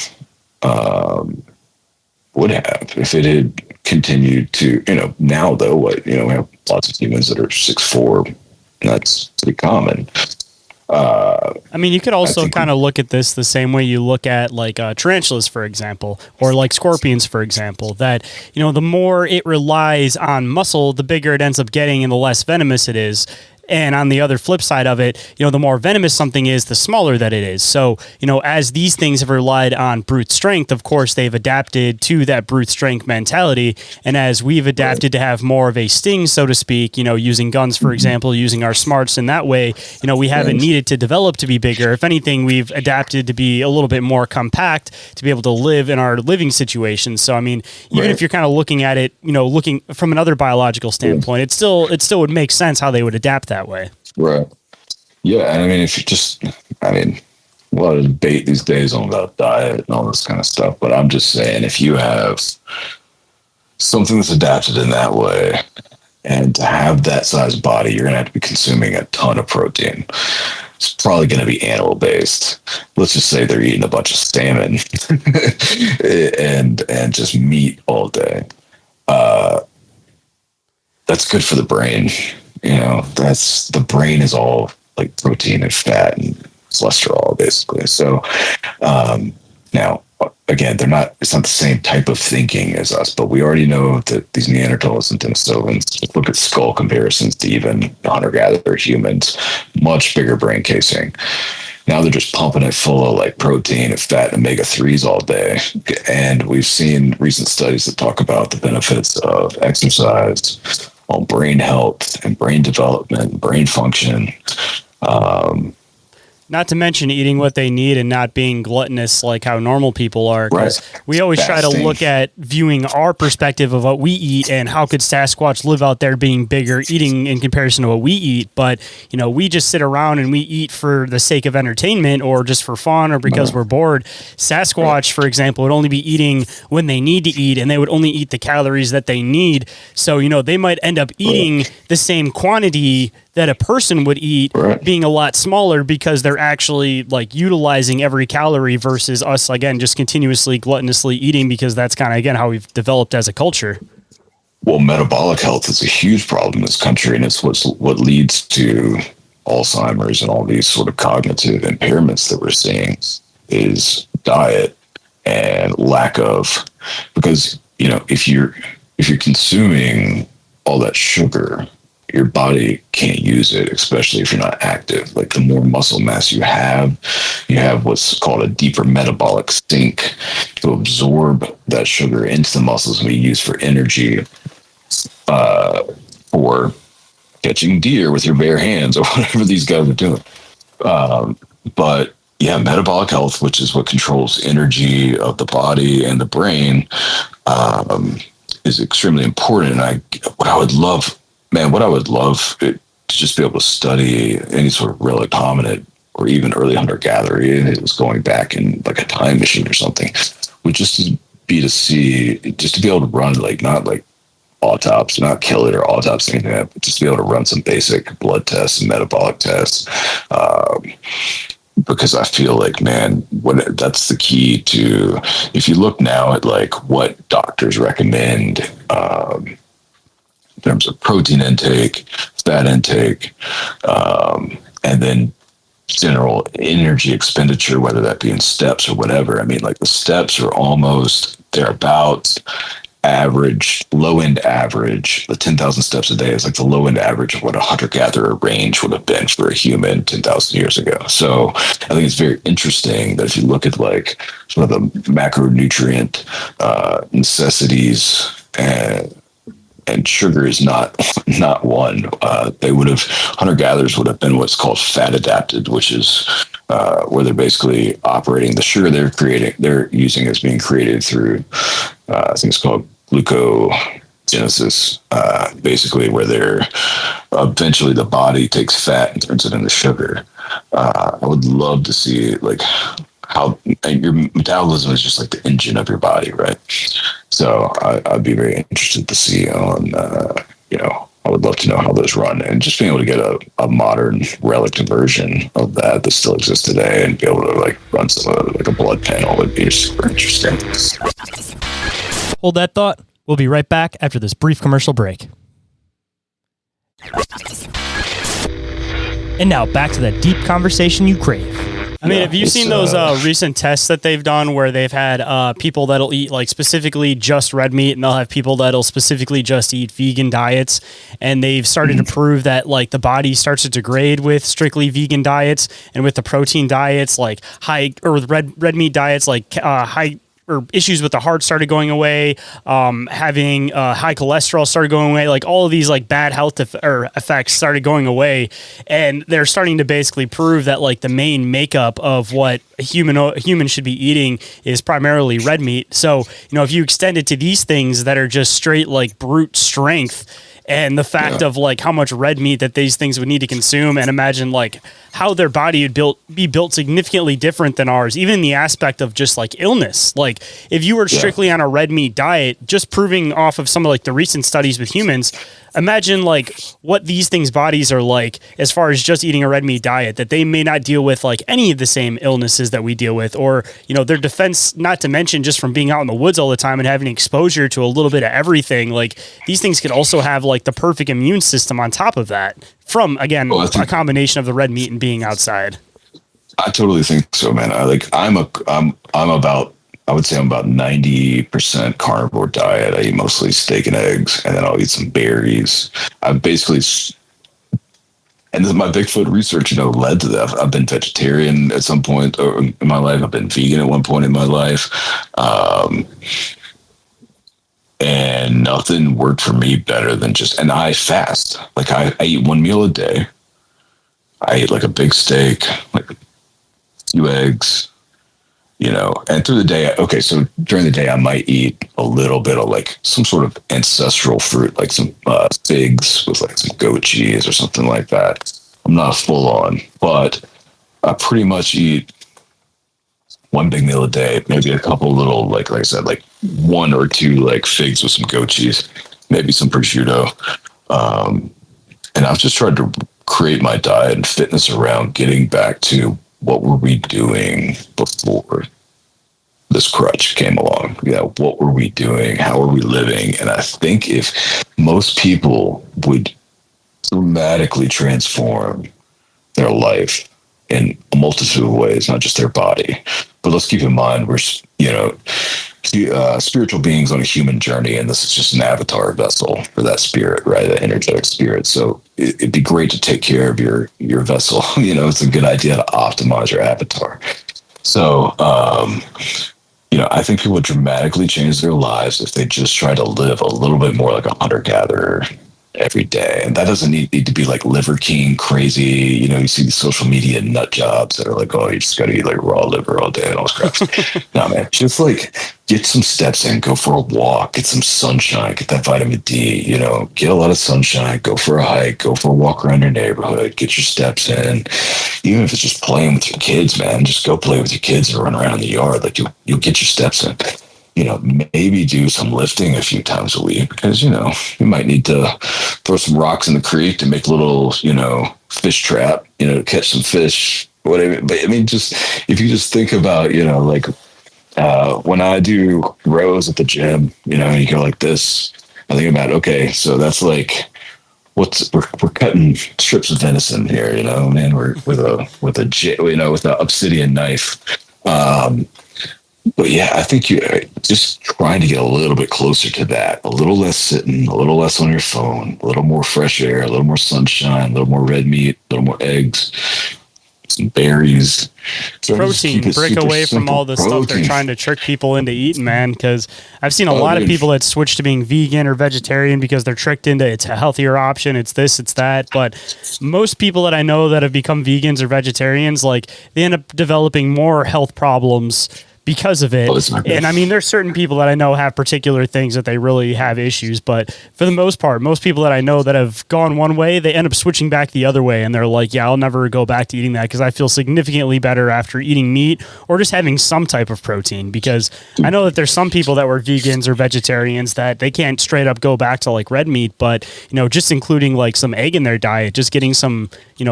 Speaker 3: would have, if it had continued to, now though, we have lots of humans that are 6'4", and that's pretty common.
Speaker 2: I mean, you could also kind of look at this the same way you look at like tarantulas, for example, or like scorpions, for example, that, the more it relies on muscle, the bigger it ends up getting and the less venomous it is. And on the other flip side of it, the more venomous something is, the smaller that it is. So, as these things have relied on brute strength, of course, they've adapted to that brute strength mentality. And as we've adapted to have more of a sting, so to speak, using guns, for example, using our smarts in that way, we haven't needed to develop to be bigger. If anything, we've adapted to be a little bit more compact to be able to live in our living situations. So, I mean, even if you're kind of looking at it, looking from another biological standpoint, it still would make sense how they would adapt that way.
Speaker 3: Right. Yeah. And I mean, a lot of debate these days on about diet and all this kind of stuff, but I'm just saying, if you have something that's adapted in that way, and to have that size body, you're going to have to be consuming a ton of protein. It's probably going to be animal based. Let's just say they're eating a bunch of salmon and just meat all day. That's good for the brain. That's, the brain is all like protein and fat and cholesterol, basically. So now, again, it's not the same type of thinking as us, but we already know that these Neanderthals and Denisovans, look at skull comparisons to even hunter-gatherer humans, much bigger brain casing. Now they're just pumping it full of like protein and fat and omega-3s all day. And we've seen recent studies that talk about the benefits of exercise on brain health and brain development, brain function.
Speaker 2: Not to mention eating what they need and not being gluttonous like how normal people are. Because we always try to look at viewing our perspective of what we eat and how could Sasquatch live out there being bigger, eating in comparison to what we eat. But, we just sit around and we eat for the sake of entertainment or just for fun or because we're bored. Sasquatch, for example, would only be eating when they need to eat, and they would only eat the calories that they need. So, they might end up eating the same quantity that a person would eat, being a lot smaller because they're actually like utilizing every calorie versus us, again, just continuously gluttonously eating because that's kind of, again, how we've developed as a culture.
Speaker 3: Well, metabolic health is a huge problem in this country, and it's what leads to Alzheimer's and all these sort of cognitive impairments that we're seeing is diet and lack of, because, if you're consuming all that sugar your body can't use it, especially if you're not active. Like the more muscle mass you have what's called a deeper metabolic sink to absorb that sugar into the muscles and be used for energy, for catching deer with your bare hands or whatever these guys are doing. But yeah, metabolic health, which is what controls energy of the body and the brain, is extremely important. And what I would love to just be able to study any sort of relic hominid or even early hunter gatherer, it was going back in like a time machine or something, would just be just to be able to run, like, not like autopsy, not kill it or autopsy, anything like that, but just be able to run some basic blood tests and metabolic tests. Because I feel like, man, that's the key to, if you look now at like what doctors recommend in terms of protein intake, fat intake, and then general energy expenditure, whether that be in steps or whatever. I mean, like the steps are they're about average, low end average. The 10,000 steps a day is like the low end average of what a hunter gatherer range would have been for a human 10,000 years ago. So I think it's very interesting that if you look at like some of the macronutrient necessities, and sugar is not one. Hunter gatherers would have been what's called fat adapted, which is where they're basically operating the sugar they're using is being created through I think it's called glucogenesis, basically where they're eventually the body takes fat and turns it into sugar. I would love to see like how your metabolism is just like the engine of your body, right? So I'd be very interested to see on, I would love to know how those run, and just being able to get a modern relic version of that still exists today and be able to like run some like a blood panel would be super interesting.
Speaker 2: Hold that thought. We'll be right back after this brief commercial break. And now back to that deep conversation you crave. I mean, have you seen those recent tests that they've done where they've had people that'll eat like specifically just red meat, and they'll have people that'll specifically just eat vegan diets, and they've started to prove that like the body starts to degrade with strictly vegan diets, and with the protein diets like high or red meat diets like high, or issues with the heart started going away, having high cholesterol started going away, like all of these like bad health effects started going away, and they're starting to basically prove that like the main makeup of what a human should be eating is primarily red meat. So, if you extend it to these things that are just straight like brute strength, and the fact of like how much red meat that these things would need to consume, and imagine like how their body would be built significantly different than ours, even in the aspect of just like illness. Like if you were strictly on a red meat diet, just proving off of some of like the recent studies with humans, imagine like what these things' bodies are like as far as just eating a red meat diet, that they may not deal with like any of the same illnesses that we deal with, or, their defense, not to mention just from being out in the woods all the time and having exposure to a little bit of everything. Like these things could also have like the perfect immune system on top of that from, again, a combination of the red meat and being outside.
Speaker 3: I totally think so, man. I would say I'm about 90% carnivore diet. I eat mostly steak and eggs, and then I'll eat some berries. And this is my Bigfoot research, led to that. I've been vegetarian at some point in my life. I've been vegan at one point in my life. And nothing worked for me better than and I fast. Like I eat one meal a day. I eat like a big steak, like a few eggs, and through the day, so during the day, I might eat a little bit of like some sort of ancestral fruit, like some figs with like some goat cheese or something like that. I'm not full on, but I pretty much eat one big meal a day, maybe a couple little, like I said, like one or two like figs with some goat cheese, maybe some prosciutto. And I've just tried to create my diet and fitness around getting back to what were we doing before this crutch came along? What were we doing? How are we living? And I think if most people would dramatically transform their life in a multitude of ways, not just their body, but let's keep in mind we're spiritual beings on a human journey, and this is just an avatar vessel for that spirit, right? That energetic spirit. So it'd be great to take care of your vessel. It's a good idea to optimize your avatar. So, I think people would dramatically change their lives if they just try to live a little bit more like a hunter-gatherer every day. And that doesn't need to be like Liver King crazy. You see these social media nut jobs that are like, oh, you just got to eat like raw liver all day and all this crap. No, man, just like get some steps in, go for a walk, get some sunshine, get that vitamin D, get a lot of sunshine, go for a hike, go for a walk around your neighborhood, get your steps in. Even if it's just playing with your kids, man, just go play with your kids and run around in the yard. Like you'll get your steps in. Maybe do some lifting a few times a week because, you might need to throw some rocks in the creek to make a little, fish trap, to catch some fish, whatever. But I mean, just if you just think about, like when I do rows at the gym, and you go like this, I think about, okay, so that's like, we're cutting strips of venison here, man, we're with an obsidian knife. But yeah, I think you just trying to get a little bit closer to that, a little less sitting, a little less on your phone, a little more fresh air, a little more sunshine, a little more red meat, a little more eggs, some berries. So
Speaker 2: protein, break away from all the stuff they're trying to trick people into eating, man. Because I've seen a lot of people that switch to being vegan or vegetarian because they're tricked into it's a healthier option, it's this, it's that. But most people that I know that have become vegans or vegetarians, like they end up developing more health problems because of it. And I mean, there's certain people that I know have particular things that they really have issues, but for the most part, most people that I know that have gone one way, they end up switching back the other way. And they're like, yeah, I'll never go back to eating that because I feel significantly better after eating meat or just having some type of protein. Because I know that there's some people that were vegans or vegetarians that they can't straight up go back to like red meat, but just including like some egg in their diet, just getting some,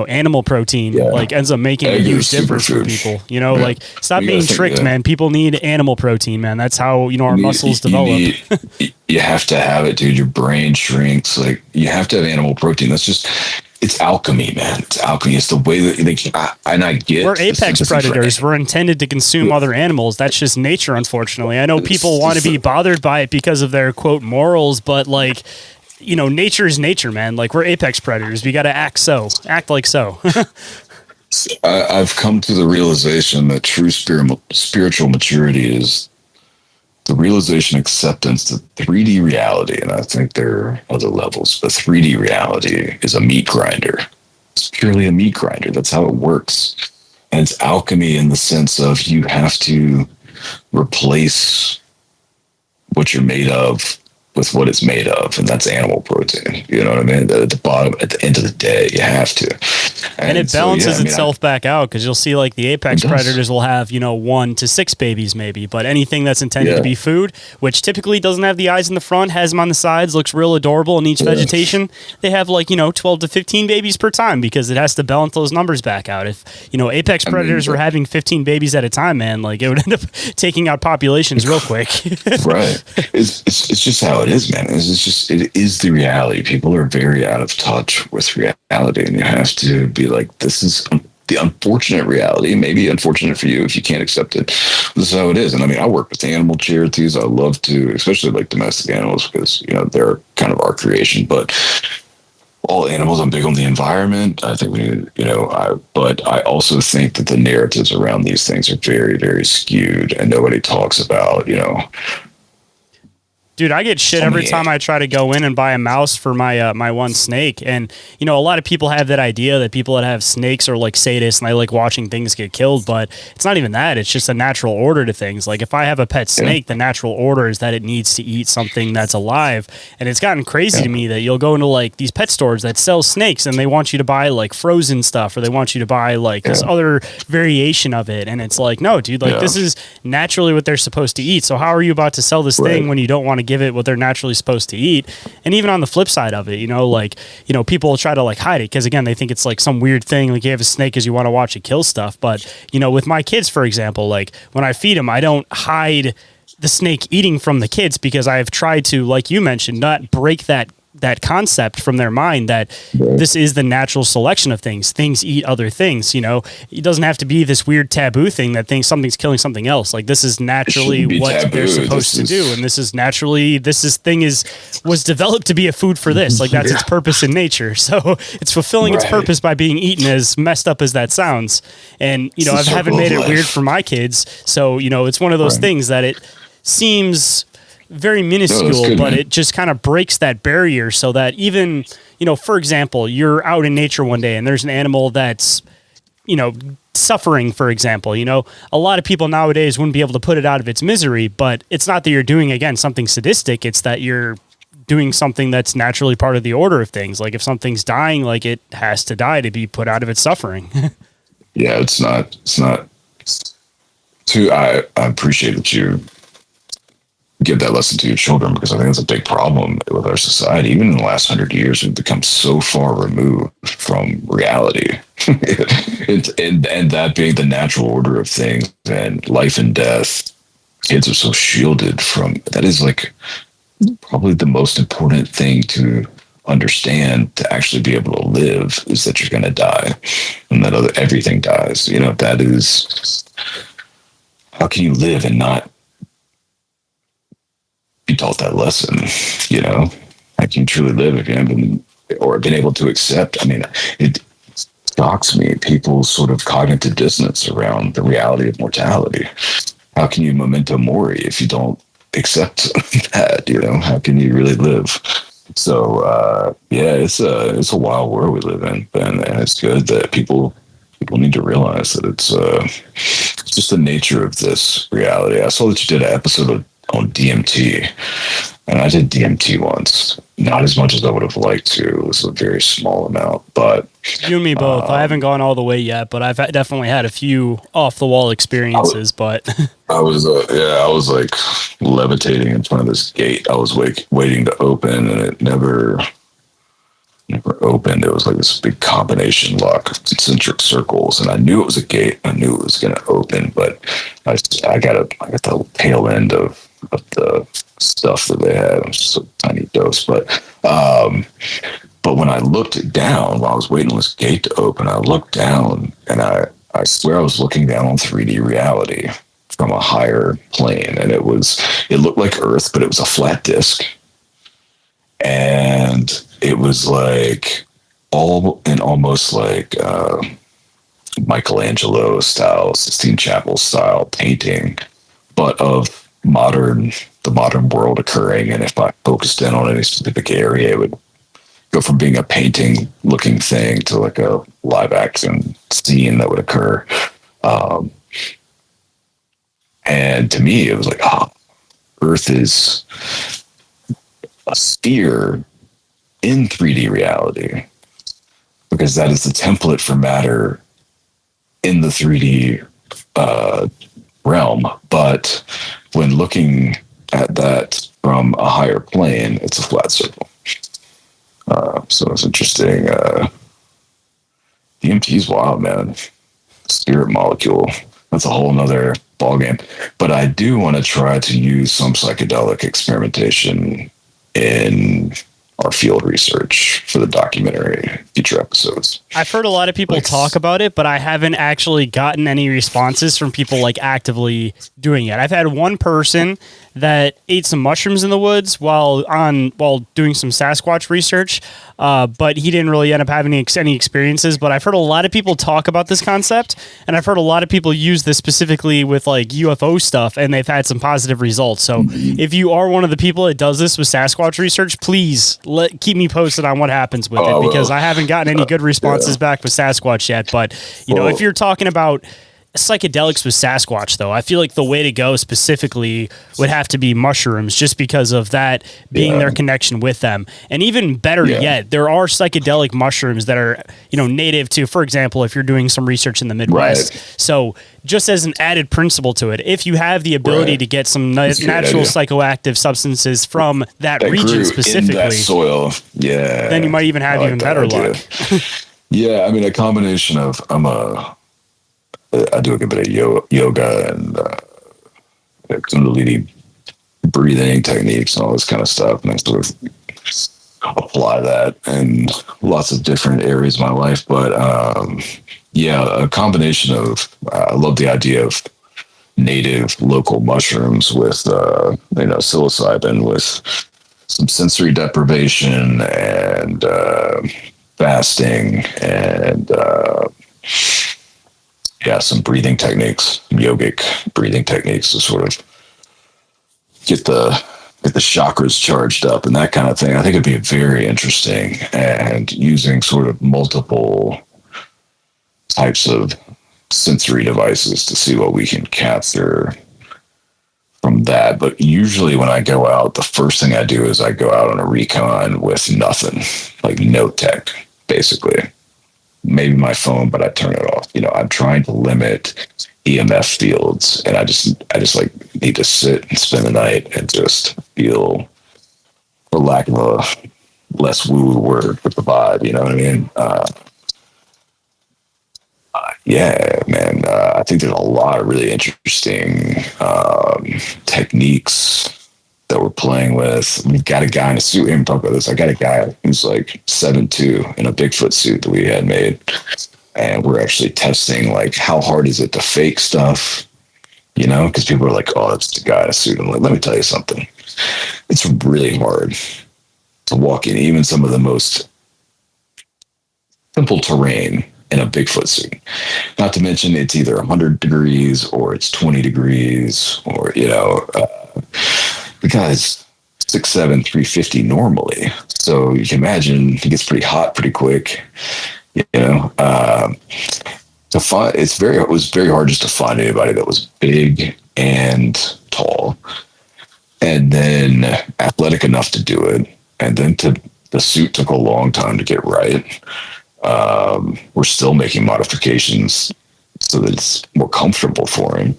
Speaker 2: animal protein, like ends up making a huge difference for people, like stop being tricked, man. People need animal protein, man. That's how our muscles develop.
Speaker 3: You have to have it, dude. Your brain shrinks. Like you have to have animal protein. It's alchemy, man. It's alchemy. It's the way that I get.
Speaker 2: We're apex predators. We're intended to consume other animals. That's just nature, unfortunately. I know people want to be bothered by it because of their quote morals, but like, nature is nature, man. Like we're apex predators. We got to act like so.
Speaker 3: I've come to the realization that true spiritual maturity is the realization, acceptance that 3D reality, and I think there are other levels, but 3D reality is a meat grinder. It's purely a meat grinder. That's how it works. And it's alchemy in the sense of you have to replace what you're made of with what it's made of, and that's animal protein. You know what I mean? At the bottom, at the end of the day, you have to.
Speaker 2: And it balances itself back out because you'll see like the apex predators will have, 1 to 6 babies maybe, but anything that's intended to be food, which typically doesn't have the eyes in the front, has them on the sides, looks real adorable in each vegetation, they have like, 12 to 15 babies per time because it has to balance those numbers back out. If, apex predators were having 15 babies at a time, man, like it would end up taking out populations real quick.
Speaker 3: Right. It's just how it is, man. It is the reality. People are very out of touch with reality, and you have to be like, this is the unfortunate reality. Maybe unfortunate for you if you can't accept it. This is how it is. And I mean, I work with animal charities. I love to, especially like domestic animals, because they're kind of our creation. But all animals, I'm big on the environment. I think we need, but I also think that the narratives around these things are very, very skewed, and nobody talks about,
Speaker 2: Dude, I get shit every time I try to go in and buy a mouse for my my one snake. And, a lot of people have that idea that people that have snakes are like sadists and they like watching things get killed. But it's not even that. It's just a natural order to things. Like if I have a pet snake, the natural order is that it needs to eat something that's alive. And it's gotten crazy to me that you'll go into like these pet stores that sell snakes and they want you to buy like frozen stuff, or they want you to buy like this other variation of it. And it's like, no, dude, like this is naturally what they're supposed to eat. So how are you about to sell this thing when you don't want to give it what they're naturally supposed to eat? And even on the flip side of it, people try to like hide it because again, they think it's like some weird thing, like you have a snake because you want to watch it kill stuff. But with my kids, for example, like when I feed them, I don't hide the snake eating from the kids because I've tried to, like you mentioned, not break that that concept from their mind that this is the natural selection of things. Things eat other things. You know, it doesn't have to be this weird taboo thing that something's killing something else. Like this is naturally what
Speaker 3: taboo.
Speaker 2: they're supposed to do, and this is naturally was developed to be a food for this. Like that's its purpose in nature. So it's fulfilling its purpose by being eaten, as messed up as that sounds. And you know, I haven't made it weird for my kids. So you know, it's one of those things that it seems very minuscule, but it just kind of breaks that barrier so that even, you know, for example, you're out in nature one day and there's an animal that's, you know, suffering, for example. You know, a lot of people nowadays wouldn't be able to put it out of its misery, but it's not that you're doing, again, something sadistic. It's that you're doing something that's naturally part of the order of things. Like if something's dying, like it has to die to be put out of its suffering.
Speaker 3: Yeah, it's not too, I appreciate that you give that lesson to your children, because I think it's a big problem with our society. Even in the last 100 years, we've become so far removed from reality, and that being the natural order of things and life and death. Kids are so shielded from that. Is like probably the most important thing to understand to actually be able to live, is that you're going to die, and that everything dies. You know, that is, how can you live and not be taught that lesson? You know, how can you truly live if you haven't been able to accept? I mean, it shocks me, people's sort of cognitive dissonance around the reality of mortality. How can you memento mori if you don't accept that? You know, how can you really live? So yeah, it's a wild world we live in, and it's good that people need to realize that it's just the nature of this reality. I saw that you did an episode on DMT, and I did DMT once. Not as much as I would have liked to. It was a very small amount, but
Speaker 2: you and me both. I haven't gone all the way yet, but I've definitely had a few off the wall experiences. But
Speaker 3: I was like levitating in front of this gate. I was waiting to open, and it never opened. It was like this big combination lock of concentric circles, and I knew it was a gate. I knew it was going to open, but I got the tail end of the stuff that they had. It was just a tiny dose, but when I looked down while I was waiting on this gate to open, I looked down, and I swear I was looking down on 3D reality from a higher plane, and it looked like Earth, but it was a flat disc, and it was like almost like Michelangelo style, Sistine Chapel style painting, but of the modern world occurring. And if I focused in on any specific area, it would go from being a painting looking thing to like a live action scene that would occur. And to me, it was like, Earth is a sphere in 3D reality, because that is the template for matter in the 3D realm. But when looking at that from a higher plane, it's a flat circle. So it's interesting. DMT is wild, man. Spirit molecule. That's a whole nother ballgame. But I do want to try to use some psychedelic experimentation in our field research for the documentary future episodes.
Speaker 2: I've heard a lot of people talk about it, but I haven't actually gotten any responses from people like actively doing it. I've had one person that ate some mushrooms in the woods while doing some Sasquatch research, but he didn't really end up having any experiences. But I've heard a lot of people talk about this concept, and I've heard a lot of people use this specifically with like UFO stuff, and they've had some positive results. So if you are one of the people that does this with Sasquatch research, please keep me posted on what happens with it, because I haven't gotten any good responses back with Sasquatch yet. But you know, if you're talking about psychedelics with Sasquatch, though, I feel like the way to go specifically would have to be mushrooms, just because of that being their connection with them. And even better yet, there are psychedelic mushrooms that are, you know, native to, for example, if you're doing some research in the Midwest. So just as an added principle to it, if you have the ability to get some natural psychoactive substances from that region specifically,
Speaker 3: in that soil,
Speaker 2: then you might even have even better luck.
Speaker 3: Yeah, I mean, a combination of I do a good bit of yoga and Kundalini breathing techniques and all this kind of stuff. And I sort of apply that in lots of different areas of my life. But yeah, a combination of I love the idea of native local mushrooms with psilocybin with some sensory deprivation and fasting and some breathing techniques, yogic breathing techniques to sort of get the chakras charged up and that kind of thing. I think it'd be very interesting, and using sort of multiple types of sensory devices to see what we can capture from that. But usually when I go out, the first thing I do is I go out on a recon with nothing, like no tech, basically. Maybe my phone, but I turn it off. I'm trying to limit EMF fields, and I just like need to sit and spend the night and just feel, for lack of a less woo word, with the vibe. You know what I mean? Yeah, man. I think there's a lot of really interesting techniques that we're playing with. We've got a guy in a suit. We haven't talked about this. I got a guy who's like 7'2" in a Bigfoot suit that we had made. And we're actually testing, like, how hard is it to fake stuff? Because people are like, oh, that's the guy in a suit. I'm like, let me tell you something. It's really hard to walk in even some of the most simple terrain in a Bigfoot suit. Not to mention it's either 100 degrees or it's 20 degrees or, the guy's 6'7", 350 normally. So you can imagine he gets pretty hot pretty quick. To find it was very hard just to find anybody that was big and tall, and then athletic enough to do it. And then the suit took a long time to get right. We're still making modifications so that it's more comfortable for him.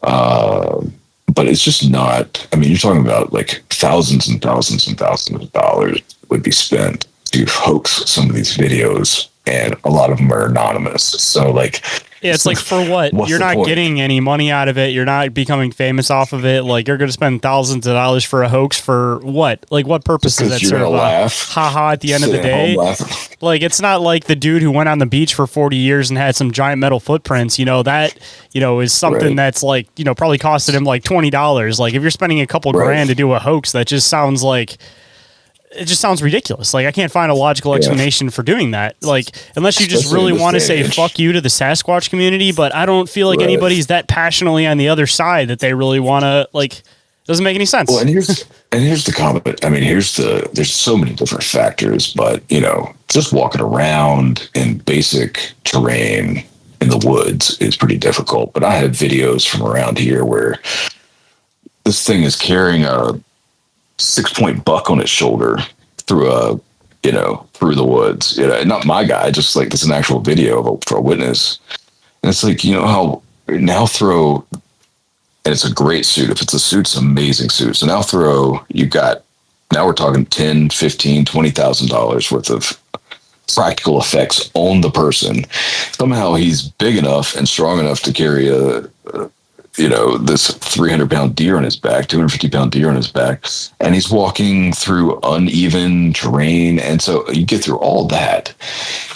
Speaker 3: But it's just not. I mean, you're talking about like thousands and thousands and thousands of dollars would be spent to hoax some of these videos. And a lot of them are anonymous. So, like,
Speaker 2: yeah, it's like, for what? You're not getting any money out of it. You're not becoming famous off of it. Like, you're going to spend thousands of dollars for a hoax for what? Like, what purpose does that serve? Ha at the end of the day. Like, it's not like the dude who went on the beach for 40 years and had some giant metal footprints. That is something that's like, probably costed him like $20. Like, if you're spending a couple grand to do a hoax, that just sounds like. It just sounds ridiculous. Like, I can't find a logical explanation for doing that. Like, unless you just really want to say fuck you to the Sasquatch community, but I don't feel like anybody's that passionately on the other side that they really want to, like, doesn't make any sense.
Speaker 3: Well, and here's the comment. I mean, there's so many different factors, but, just walking around in basic terrain in the woods is pretty difficult. But I have videos from around here where this thing is carrying a 6-point buck on its shoulder through the woods. Not my guy, just like this is an actual video for a witness. And it's like, how now throw, and it's a great suit. If it's a suit, it's an amazing suit. So now now we're talking $10, $15, $20,000 worth of practical effects on the person. Somehow he's big enough and strong enough to carry this 300-pound deer on his back, 250-pound deer on his back, and he's walking through uneven terrain. And so you get through all that.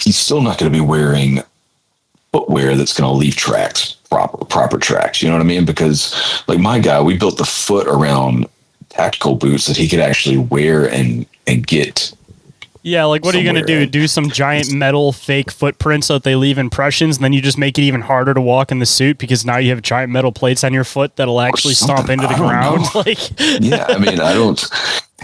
Speaker 3: He's still not going to be wearing footwear that's going to leave tracks, proper tracks. You know what I mean? Because, like, my guy, we built the foot around tactical boots that he could actually wear and get.
Speaker 2: Yeah, like, what are you going to do? Do some giant metal fake footprints so that they leave impressions, and then you just make it even harder to walk in the suit because now you have giant metal plates on your foot that'll actually stomp into the ground? Like,
Speaker 3: yeah, I mean,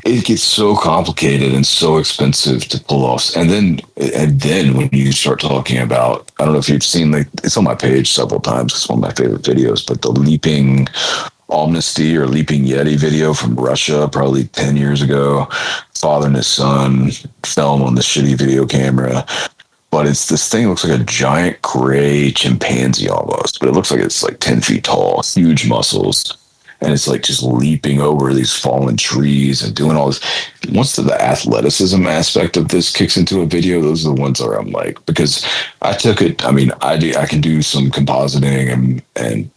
Speaker 3: it gets so complicated and so expensive to pull off. And then when you start talking about, I don't know if you've seen, like, it's on my page several times. It's one of my favorite videos, but the leaping Amnesty or Leaping Yeti video from Russia, probably 10 years ago. Father and his son film on the shitty video camera. But it's this thing looks like a giant gray chimpanzee almost, but it looks like it's like 10 feet tall, huge muscles. And it's like just leaping over these fallen trees and doing all this. Once the athleticism aspect of this kicks into a video, those are the ones where I'm like, because I took it, I mean, I can do some compositing and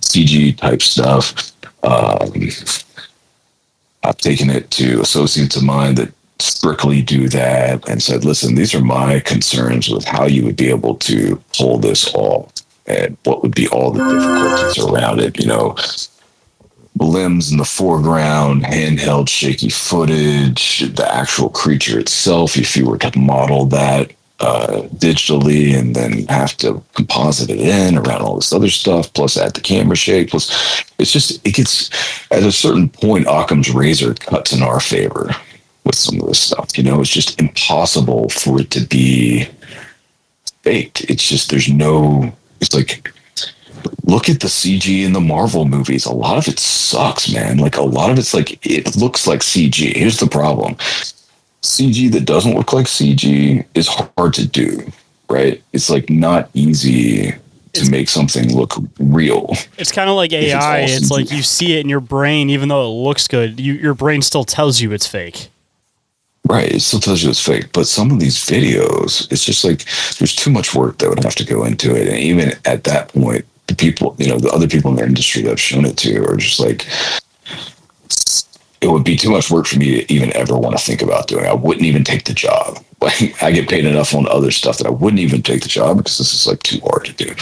Speaker 3: CG type stuff. I've taken it to associates of mine that strictly do that and said, listen, these are my concerns with how you would be able to pull this off and what would be all the difficulties around it, limbs in the foreground, handheld shaky footage, the actual creature itself, if you were to model that digitally and then have to composite it in around all this other stuff, plus add the camera shake, plus it gets, at a certain point, Occam's razor cuts in our favor with some of this stuff. It's just impossible for it to be faked. It's just, it's like, look at the CG in the Marvel movies. A lot of it sucks, man. Like, a lot of it's like, it looks like CG. Here's the problem. CG that doesn't look like CG is hard to do, right? It's like not easy to make something look real.
Speaker 2: It's kind of like AI. It's like you see it in your brain, even though it looks good, your brain still tells you it's fake.
Speaker 3: Right. It still tells you it's fake. But some of these videos, it's just like there's too much work that would have to go into it. And even at that point, the people, the other people in the industry that I've shown it to are just like, it would be too much work for me to even ever want to think about doing. I wouldn't even take the job. Like, I get paid enough on other stuff that I wouldn't even take the job because this is like too hard to do.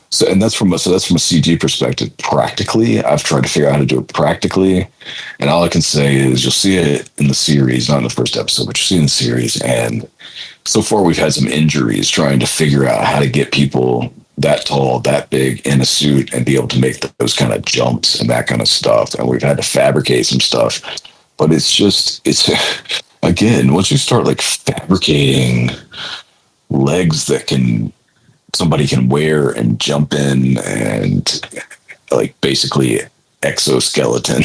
Speaker 3: So that's from a CG perspective. Practically, I've tried to figure out how to do it practically, and all I can say is you'll see it in the series, not in the first episode, but you'll see it in the series. And so far, we've had some injuries trying to figure out how to get people that tall, that big in a suit and be able to make those kind of jumps and that kind of stuff. And we've had to fabricate some stuff, but it's again, once you start like fabricating legs that somebody can wear and jump in and like basically exoskeleton,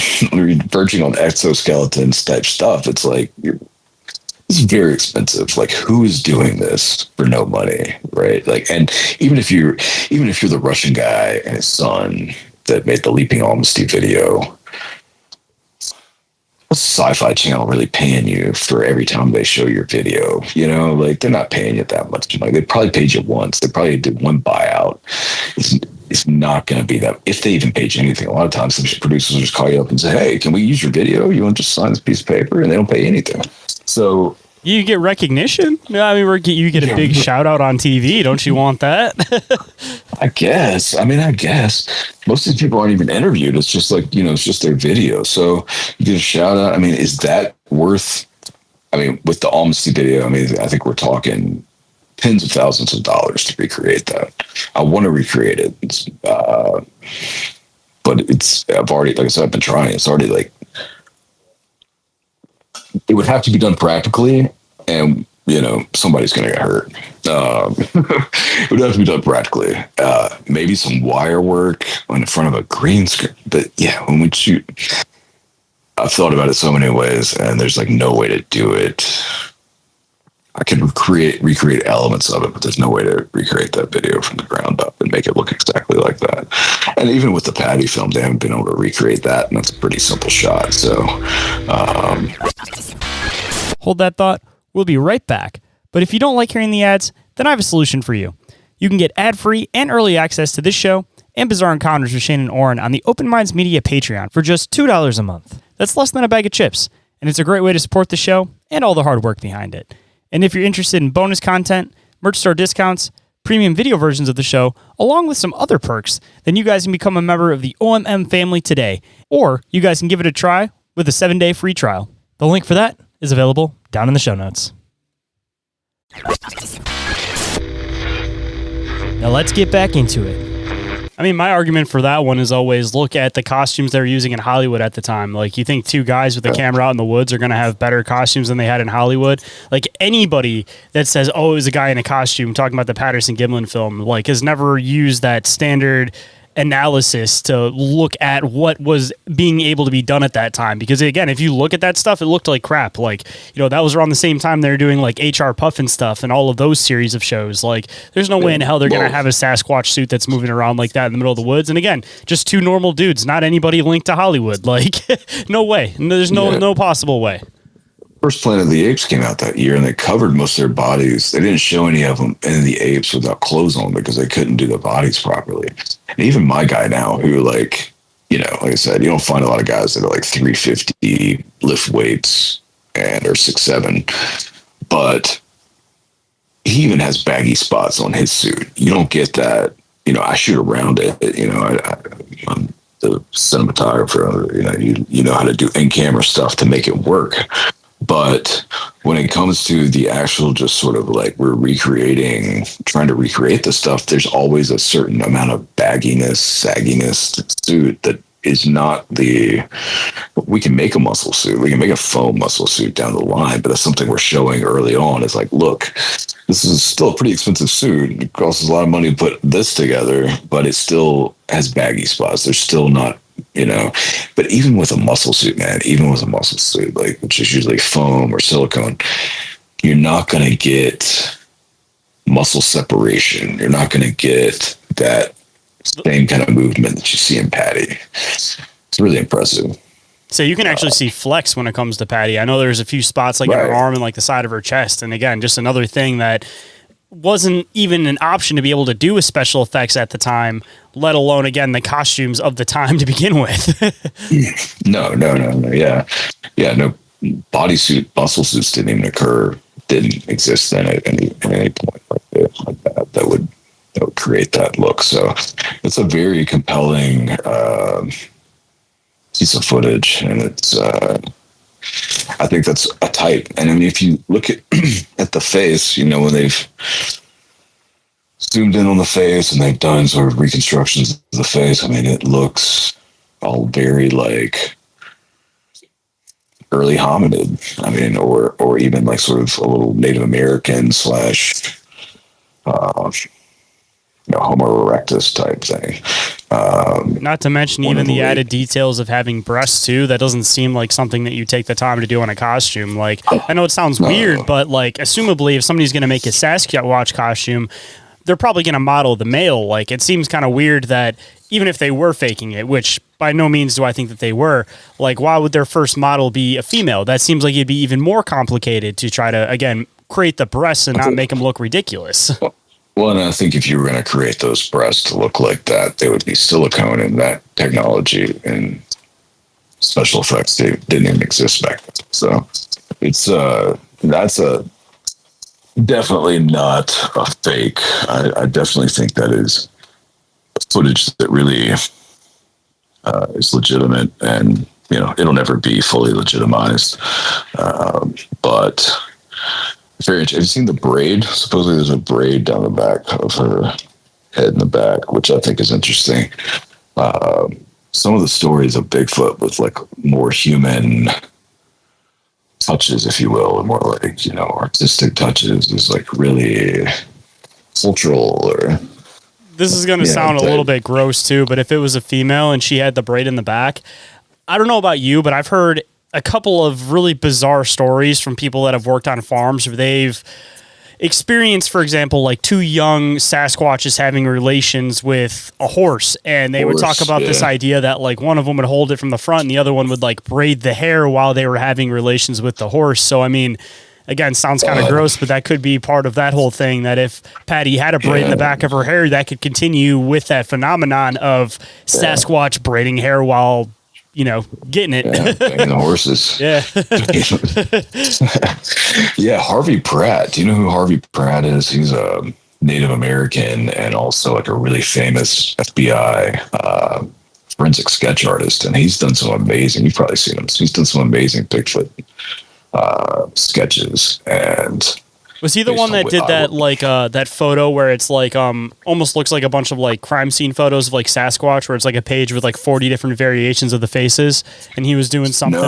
Speaker 3: verging on exoskeletons type stuff. It's like, it's very expensive. Like, who is doing this for no money, right? Like, and even if you're the Russian guy and his son that made the Leaping Honesty video, what's Sci-Fi Channel really paying you for every time they show your video? Like, they're not paying you that much money. They probably paid you once. They probably did one buyout. It's not going to be that. If they even paid you anything, a lot of times some producers just call you up and say, "Hey, can we use your video? You want to just sign this piece of paper?" And they don't pay anything. So
Speaker 2: you get recognition. I mean, you get a big shout out on TV. Don't you want that?
Speaker 3: I guess. Most of these people aren't even interviewed. It's just like, it's just their video. So you get a shout out. I mean, is that worth? I mean, with the Honesty video, I think we're talking tens of thousands of dollars to recreate that. I want to recreate it. But I've already, like I said, I've been trying. It's already like, it would have to be done practically, and somebody's going to get hurt. It would have to be done practically. Maybe some wire work in front of a green screen. But yeah, when we shoot, I've thought about it so many ways, and there's like no way to do it. I can recreate elements of it, but there's no way to recreate that video from the ground up and make it look exactly like that. And even with the Patty film, they haven't been able to recreate that, and that's a pretty simple shot. So,
Speaker 2: hold that thought. We'll be right back. But if you don't like hearing the ads, then I have a solution for you. You can get ad-free and early access to this show and Bizarre Encounters with Shayn Orin on the Open Minds Media Patreon for just $2 a month. That's less than a bag of chips, and it's a great way to support the show and all the hard work behind it. And if you're interested in bonus content, merch store discounts, premium video versions of the show, along with some other perks, then you guys can become a member of the OMM family today. Or you guys can give it a try with a 7-day free trial. The link for that is available down in the show notes. Now let's get back into it. I mean, my argument for that one is always look at the costumes they were using in Hollywood at the time. Like, you think two guys with a camera out in the woods are going to have better costumes than they had in Hollywood? Like, anybody that says, oh, it was a guy in a costume talking about the Patterson Gimlin film, like, has never used that standard analysis to look at what was being able to be done at that time. Because again, if you look at that stuff, it looked like crap. Like, that was around the same time they were doing like HR Puffin stuff and all of those series of shows. Like, there's no way in hell they're going to have a Sasquatch suit that's moving around like that in the middle of the woods. And again, just two normal dudes, not anybody linked to Hollywood. Like, no way. There's no possible way.
Speaker 3: First Planet of the Apes came out that year, and they covered most of their bodies. They didn't show any of them in the apes without clothes on because they couldn't do their bodies properly. And even my guy now, who like I said, you don't find a lot of guys that are like 350, lift weights, and or 6'7", but he even has baggy spots on his suit. You don't get that. I shoot around it. I'm the cinematographer. You know how to do in-camera stuff to make it work. But when it comes to the actual, just sort of like trying to recreate the stuff, there's always a certain amount of bagginess, sagginess to the suit that is not we can make a muscle suit. We can make a foam muscle suit down the line, but that's something we're showing early on. It's like, look, this is still a pretty expensive suit. It costs a lot of money to put this together, but it still has baggy spots. There's still not, but even with a muscle suit, man, like, which is usually foam or silicone, you're not going to get muscle separation. You're not going to get that same kind of movement that you see in Patty. It's really impressive.
Speaker 2: So you can actually see flex when it comes to Patty. I know there's a few spots like in her arm and like the side of her chest. And again, just another thing that wasn't even an option to be able to do with special effects at the time, let alone, again, the costumes of the time to begin with.
Speaker 3: No. Yeah. No, bodysuit, muscle suits didn't exist then at any point like that. That would create that look. So it's a very compelling piece of footage, and it's I think that's a type. And I mean, if you look at the face, when they've zoomed in on the face and they've done sort of reconstructions of the face, I mean, it looks all very like early hominid. I mean, or even like sort of a little Native American slash Homo erectus type thing.
Speaker 2: Not to mention even the added details of having breasts too. That doesn't seem like something that you take the time to do on a costume. Like, I know it sounds weird, but like, assumably, if somebody's going to make a Sasquatch costume, they're probably going to model the male. Like, it seems kind of weird that even if they were faking it, which by no means do I think that they were, like, why would their first model be a female? That seems like it'd be even more complicated to try to, again, create the breasts and not make them look ridiculous.
Speaker 3: Well, and I think if you were going to create those breasts to look like that, they would be silicone, and that technology and special effects, they didn't even exist back then. So it's that's definitely not a fake. I definitely think that is footage that really is legitimate, and it'll never be fully legitimized. But very interesting. Have you seen the braid? Supposedly there's a braid down the back of her head in the back, which I think is interesting. Some of the stories of Bigfoot with like more human touches, if you will, and more like, artistic touches is like really cultural. Or
Speaker 2: this is going to sound a little bit gross too, but if it was a female and she had the braid in the back, I don't know about you, but I've heard a couple of really bizarre stories from people that have worked on farms where they've experienced, for example, like two young Sasquatches having relations with a horse. And they would talk about this idea that like one of them would hold it from the front and the other one would like braid the hair while they were having relations with the horse. So, I mean, again, sounds kind of gross, but that could be part of that whole thing, that if Patty had a braid in the back of her hair, that could continue with that phenomenon of Sasquatch braiding hair while getting it.
Speaker 3: Banging the horses.
Speaker 2: Yeah.
Speaker 3: Harvey Pratt. Do you know who Harvey Pratt is? He's a Native American and also like a really famous FBI forensic sketch artist. And he's done some amazing, you've probably seen him. He's done some amazing Bigfoot sketches. And
Speaker 2: was he the one that did that, like, that photo where it's like, almost looks like a bunch of like crime scene photos of like Sasquatch, where it's like a page with like 40 different variations of the faces, and he was doing something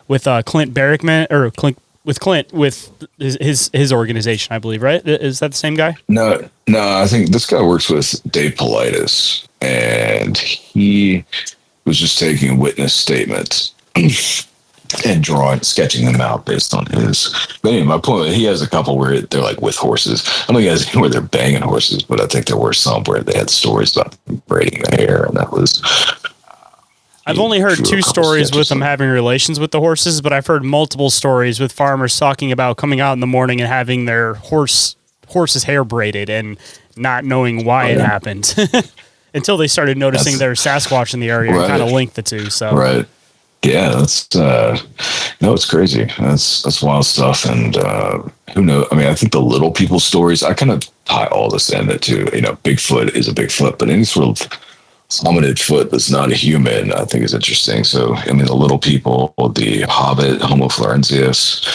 Speaker 2: with Clint Barrickman, or Clint with his organization, I believe, right? Is that the same guy?
Speaker 3: No, I think this guy works with Dave Paulides, and he was just taking witness statements and sketching them out based on his. But anyway, my point, he has a couple where they're like with horses. I don't think he has any where they're banging horses, but I think there were some where they had stories about braiding the hair, and that was.
Speaker 2: I've only heard two stories with them having relations with the horses, but I've heard multiple stories with farmers talking about coming out in the morning and having their horse's hair braided and not knowing why it happened until they started noticing their Sasquatch in the area and kind of linked the two. So
Speaker 3: right. Yeah, that's no, it's crazy. That's wild stuff. And who knows? I mean, I think the little people stories. I kind of tie all this in it too. Bigfoot is a Bigfoot, but any sort of hominid foot that's not a human, I think is interesting. So, I mean, the little people, the Hobbit, Homo florensis,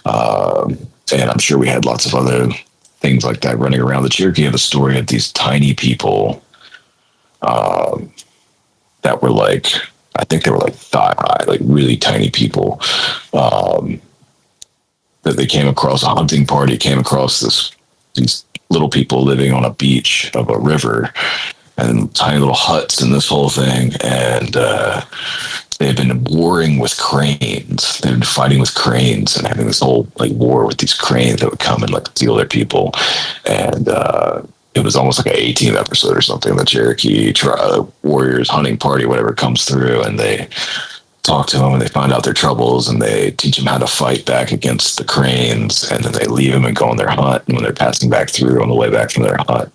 Speaker 3: and I'm sure we had lots of other things like that running around. The Cherokee have a story of these tiny people that were like, I think they were like thigh high, like really tiny people that they came across. A hunting party came across these little people living on a beach of a river and tiny little huts and this whole thing. And they had been warring with cranes. They've been fighting with cranes and having this whole like war with these cranes that would come and like steal their people. And it was almost like an 18th episode or something. The Cherokee warriors hunting party, whatever, comes through and they talk to them and they find out their troubles and they teach them how to fight back against the cranes, and then they leave them and go on their hunt. And when they're passing back through on the way back from their hunt,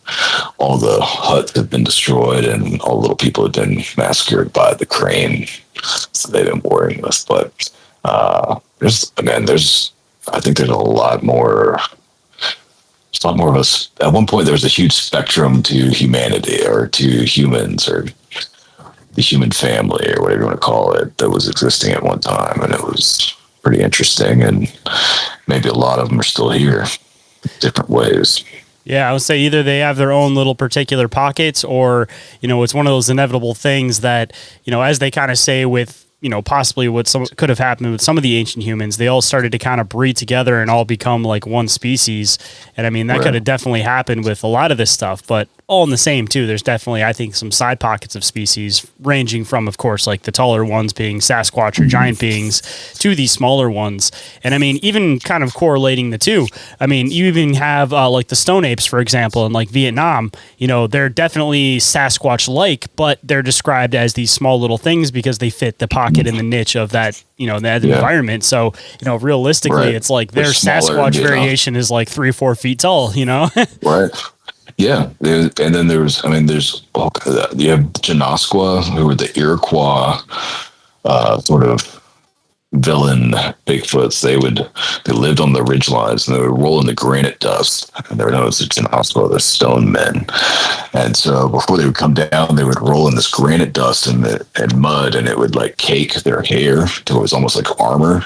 Speaker 3: all the huts have been destroyed and all the little people have been massacred by the crane. So they've been warring with. But I think there's a lot more. It's a lot more of us. At one point, there was a huge spectrum to humanity, or to humans, or the human family, or whatever you want to call it, that was existing at one time, and it was pretty interesting. And maybe a lot of them are still here, different ways.
Speaker 2: Yeah, I would say either they have their own little particular pockets, or it's one of those inevitable things that as they kind of say with possibly what could have happened with some of the ancient humans, they all started to kind of breed together and all become like one species. And I mean, that could have definitely happened with a lot of this stuff, but all in the same too. There's definitely, I think, some side pockets of species ranging from, of course, like the taller ones being Sasquatch or giant beings to these smaller ones. And I mean, even kind of correlating the two, I mean, you even have like the stone apes, for example, in like Vietnam, they're definitely Sasquatch-like, but they're described as these small little things because they fit the pocket in the niche of that, that environment. So, realistically, it's like their Sasquatch variation is like 3 or 4 feet tall,
Speaker 3: Right. Yeah. And then you have Janasqua, who were the Iroquois sort of villain Bigfoots. They lived on the ridge lines and they would roll in the granite dust, and they were known as the Janasqua, the stone men. And so before they would come down, they would roll in this granite dust and mud, and it would like cake their hair till it was almost like armor,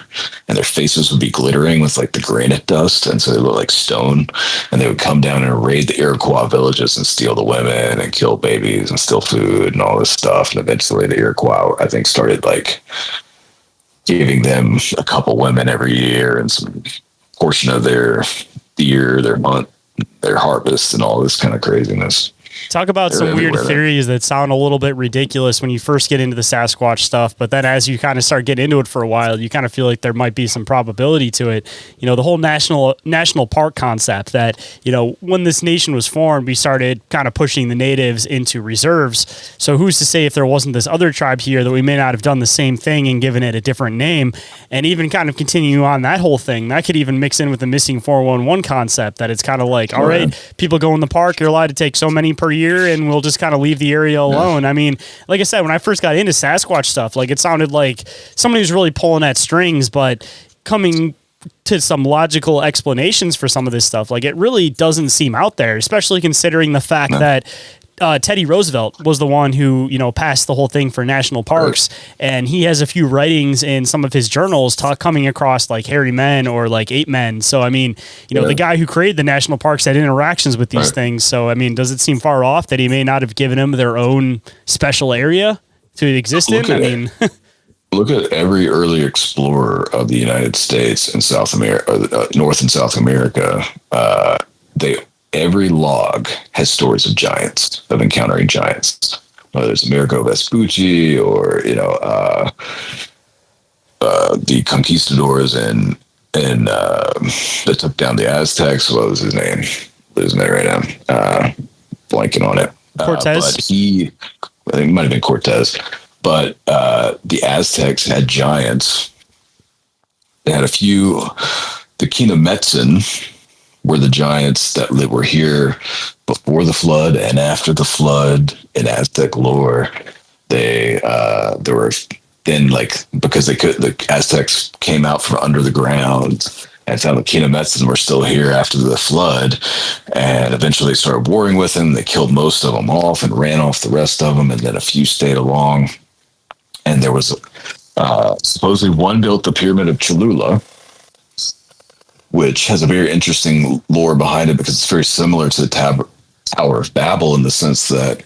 Speaker 3: and their faces would be glittering with like the granite dust, and so they looked like stone. And they would come down and raid the Iroquois villages and steal the women and kill babies and steal food and all this stuff. And eventually the Iroquois, I think, started like giving them a couple women every year and some portion of their year, their month, their harvest, and all this kind of craziness.
Speaker 2: Talk about some weird theories that sound a little bit ridiculous when you first get into the Sasquatch stuff, but then as you kind of start getting into it for a while, you kind of feel like there might be some probability to it. The whole national park concept that, when this nation was formed, we started kind of pushing the natives into reserves. So who's to say if there wasn't this other tribe here that we may not have done the same thing and given it a different name, and even kind of continue on that whole thing. That could even mix in with the missing 411 concept, that it's kind of like, all right, people go in the park, you're allowed to take so many per year, and we'll just kind of leave the area alone. I mean, like I said, when I first got into Sasquatch stuff, like it sounded like somebody was really pulling at strings, but coming to some logical explanations for some of this stuff, like it really doesn't seem out there, especially considering the fact that Teddy Roosevelt was the one who, passed the whole thing for national parks. And he has a few writings in some of his journals coming across like hairy men or like ape men. So, I mean, the guy who created the national parks had interactions with these things. So, I mean, does it seem far off that he may not have given them their own special area to exist in? I mean,
Speaker 3: look at every early explorer of the United States and South America, North and South America. Every log has stories of giants, of encountering giants. Whether it's Amerigo Vespucci or the conquistadors and that took down the Aztecs. What was his name? Losing it right now. Blanking on it.
Speaker 2: Cortez.
Speaker 3: I think it might have been Cortez. But the Aztecs had giants. They had a few. The Kinametsin were the giants that were here before the flood and after the flood in Aztec lore. There were then like because the Aztecs came out from under the ground and found the Kinametsan were still here after the flood, and eventually started warring with them. They killed most of them off and ran off the rest of them, and then a few stayed along. And there was supposedly one built the Pyramid of Cholula, which has a very interesting lore behind it because it's very similar to the Tower of Babel in the sense that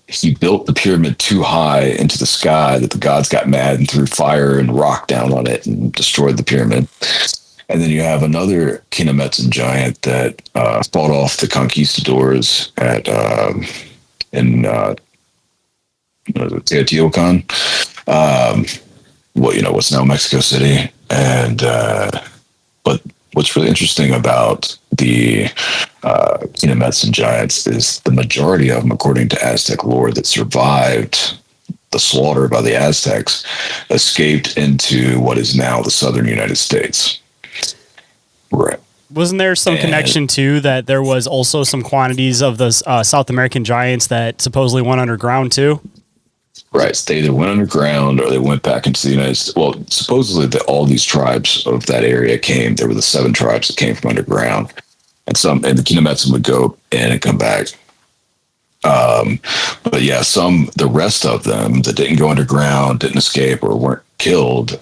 Speaker 3: he built the pyramid too high into the sky that the gods got mad and threw fire and rock down on it and destroyed the pyramid. And then you have another Kinametsan giant that fought off the conquistadors in Teotihuacan, what's now Mexico City. And but what's really interesting about the Kinametsan giants is the majority of them, according to Aztec lore, that survived the slaughter by the Aztecs, escaped into what is now the southern United States. Right.
Speaker 2: Wasn't there some connection too that there was also some quantities of the South American giants that supposedly went underground too?
Speaker 3: Right. They either went underground or they went back into the United States. Well, supposedly that all these tribes of that area came. There were the 7 tribes that came from underground, and the Kinametsan would go in and come back. But yeah, the rest of them that didn't go underground, didn't escape, or weren't killed,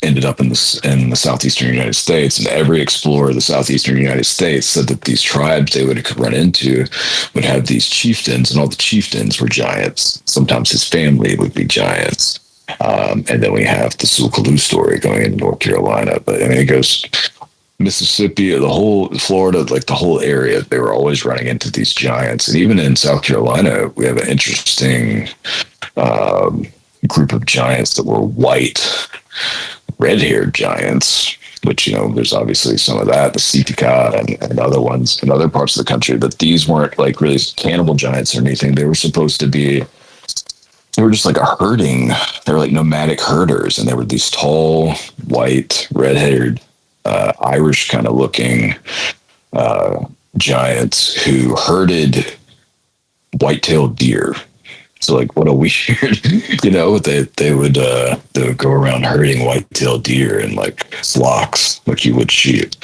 Speaker 3: ended up in the southeastern United States. And every explorer of the southeastern United States said that these tribes they would run into would have these chieftains, and all the chieftains were giants. Sometimes his family would be giants. And then we have the Sulcaloo story going into North Carolina. But I mean, it goes Mississippi, the whole Florida, like the whole area, they were always running into these giants. And even in South Carolina, we have an interesting group of giants that were white, red-haired giants, which, there's obviously some of that, the Sitica and other ones in other parts of the country, but these weren't like really cannibal giants or anything. They were supposed to be, they were just like they were like nomadic herders, and they were these tall, white, red-haired, Irish kind of looking giants who herded white-tailed deer. So like, what a weird, they would go around herding white-tailed deer in like flocks, like you would sheep,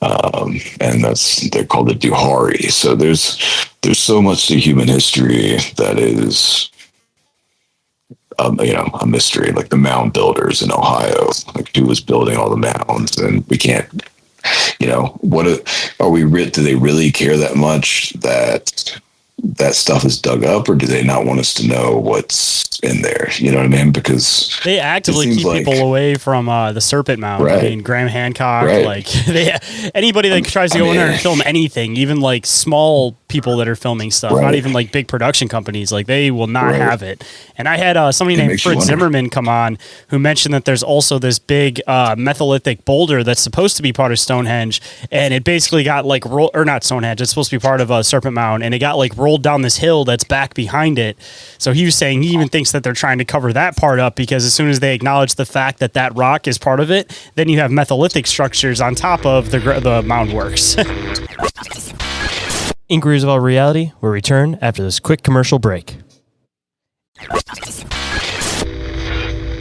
Speaker 3: and they're called the Duhari. So there's so much to human history that is, a mystery. Like the mound builders in Ohio, like who was building all the mounds, and we can't, do they really care that much that stuff is dug up, or do they not want us to know what's in there? You know what I mean? Because
Speaker 2: they actively keep people away from the Serpent Mound.
Speaker 3: Right.
Speaker 2: I mean, Graham Hancock,
Speaker 3: right.
Speaker 2: Anybody that tries to go in there and film anything, even like small people that are filming stuff, right. Not even like big production companies, like they will not have it. And I had somebody named Fritz Zimmerman come on who mentioned that there's also this big metholithic boulder that's supposed to be part of Stonehenge, and it basically got like not Stonehenge, it's supposed to be part of a Serpent Mound, and it got like rolled down this hill that's back behind it. So he was saying he even thinks that they're trying to cover that part up, because as soon as they acknowledge the fact that that rock is part of it, then you have metholithic structures on top of the mound works.
Speaker 4: Inquiries About Reality will return after this quick commercial break.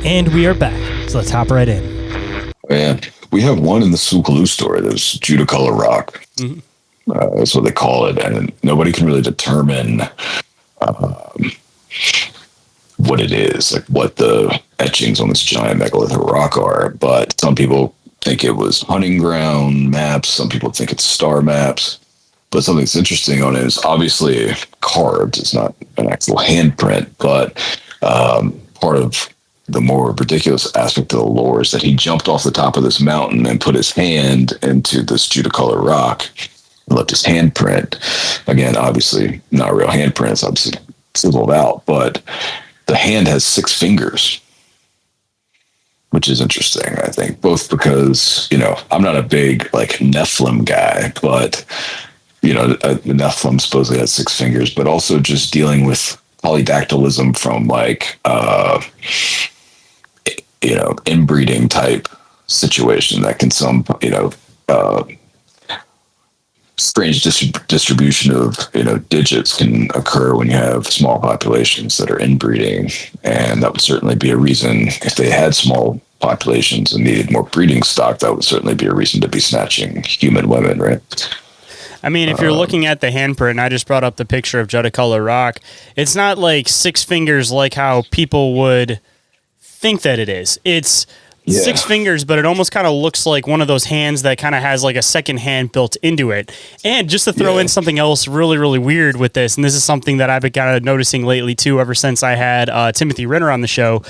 Speaker 4: And we are back, so let's hop right in.
Speaker 3: Yeah, we have one in the Sulcaloo story. There's Judicolor rock. Mm-hmm. That's what they call it, and nobody can really determine what it is, like what the etchings on this giant megalithic rock are. But some people think it was hunting ground maps. Some people think it's star maps. But something that's interesting on it is obviously carved. It's not an actual handprint, but part of the more ridiculous aspect of the lore is that he jumped off the top of this mountain and put his hand into this Judicolor rock and left his handprint. Again, obviously not a real handprint. It's obviously chiseled out, but the hand has 6 fingers, which is interesting, I think, both because, I'm not a big like Nephilim guy, but the Nephilim supposedly has 6 fingers, but also just dealing with polydactylism from like, inbreeding type situation that can strange distribution of digits can occur when you have small populations that are inbreeding, and that would certainly be a reason. If they had small populations and needed more breeding stock, that would certainly be a reason to be snatching human women, right?
Speaker 2: I mean, if you're looking at the handprint, and I just brought up the picture of Jutacolor rock, it's not like 6 fingers like how people would think that it is. It's 6 fingers, but it almost kind of looks like one of those hands that kind of has like a second hand built into it. And just to throw in something else really, really weird with this, and this is something that I've been kind of noticing lately too, ever since I had Timothy Renner on the show.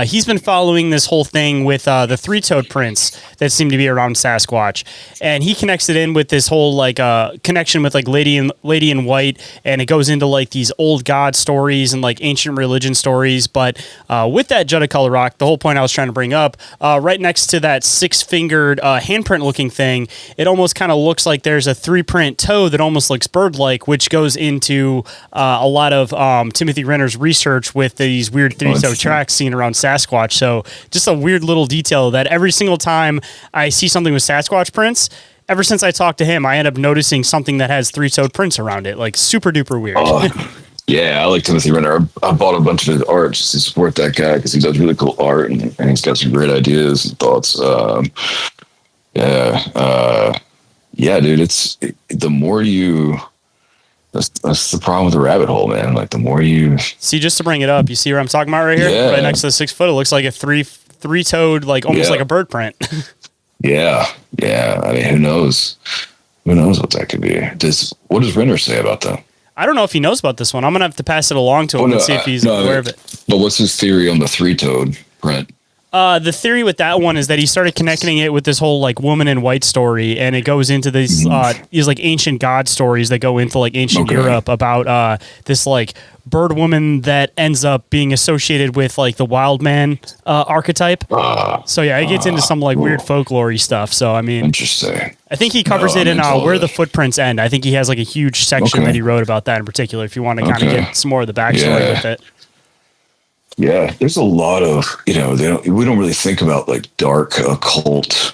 Speaker 2: He's been following this whole thing with the 3-toed prints that seem to be around Sasquatch, and he connects it in with this whole like connection with like Lady in White, and it goes into like these old god stories and like ancient religion stories. But with that Jutacolor rock, the whole point I was trying to bring up, right next to that 6-fingered handprint looking thing, it almost kind of looks like there's a 3-print toe that almost looks bird-like, which goes into a lot of Timothy Renner's research with these weird 3-toe tracks seen around Sasquatch. So just a weird little detail that every single time I see something with Sasquatch prints, ever since I talked to him, I end up noticing something that has 3-toed prints around it, like super duper weird.
Speaker 3: Yeah, I like Timothy Renner. I bought a bunch of his art just to support that guy because he does really cool art and he's got some great ideas and thoughts. Yeah, dude. It's the more you. That's the problem with the rabbit hole, man. Like the more you
Speaker 2: see, just to bring it up, you see what I'm talking about right here, right next to the 6 foot. It looks like a three-toed, like almost like a bird print.
Speaker 3: Yeah. I mean, who knows? Who knows what that could be? What does Renner say about that?
Speaker 2: I don't know if he knows about this one. I'm going to have to pass it along to him and see if he's aware of it.
Speaker 3: But what's his theory on the 3-toed print?
Speaker 2: The theory with that one is that he started connecting it with this whole like woman in white story, and it goes into these like ancient god stories that go into like ancient Europe about this like bird woman that ends up being associated with like the wild man archetype. So yeah, it gets into some like weird folklore-y stuff. So I mean,
Speaker 3: interesting.
Speaker 2: I think he covers it in Where the Footprints End. I think he has like a huge section that he wrote about that in particular. If you want to kind of get some more of the backstory with it.
Speaker 3: Yeah, there's a lot of, we don't really think about like dark occult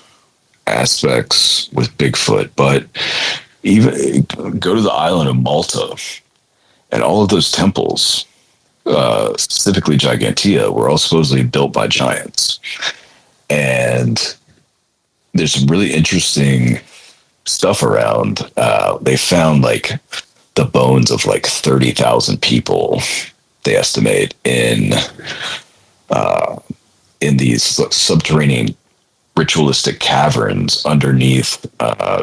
Speaker 3: aspects with Bigfoot, but even go to the island of Malta and all of those temples, specifically Gigantea, were all supposedly built by giants. And there's some really interesting stuff around. They found like the bones of like 30,000 people, they estimate, in these subterranean ritualistic caverns underneath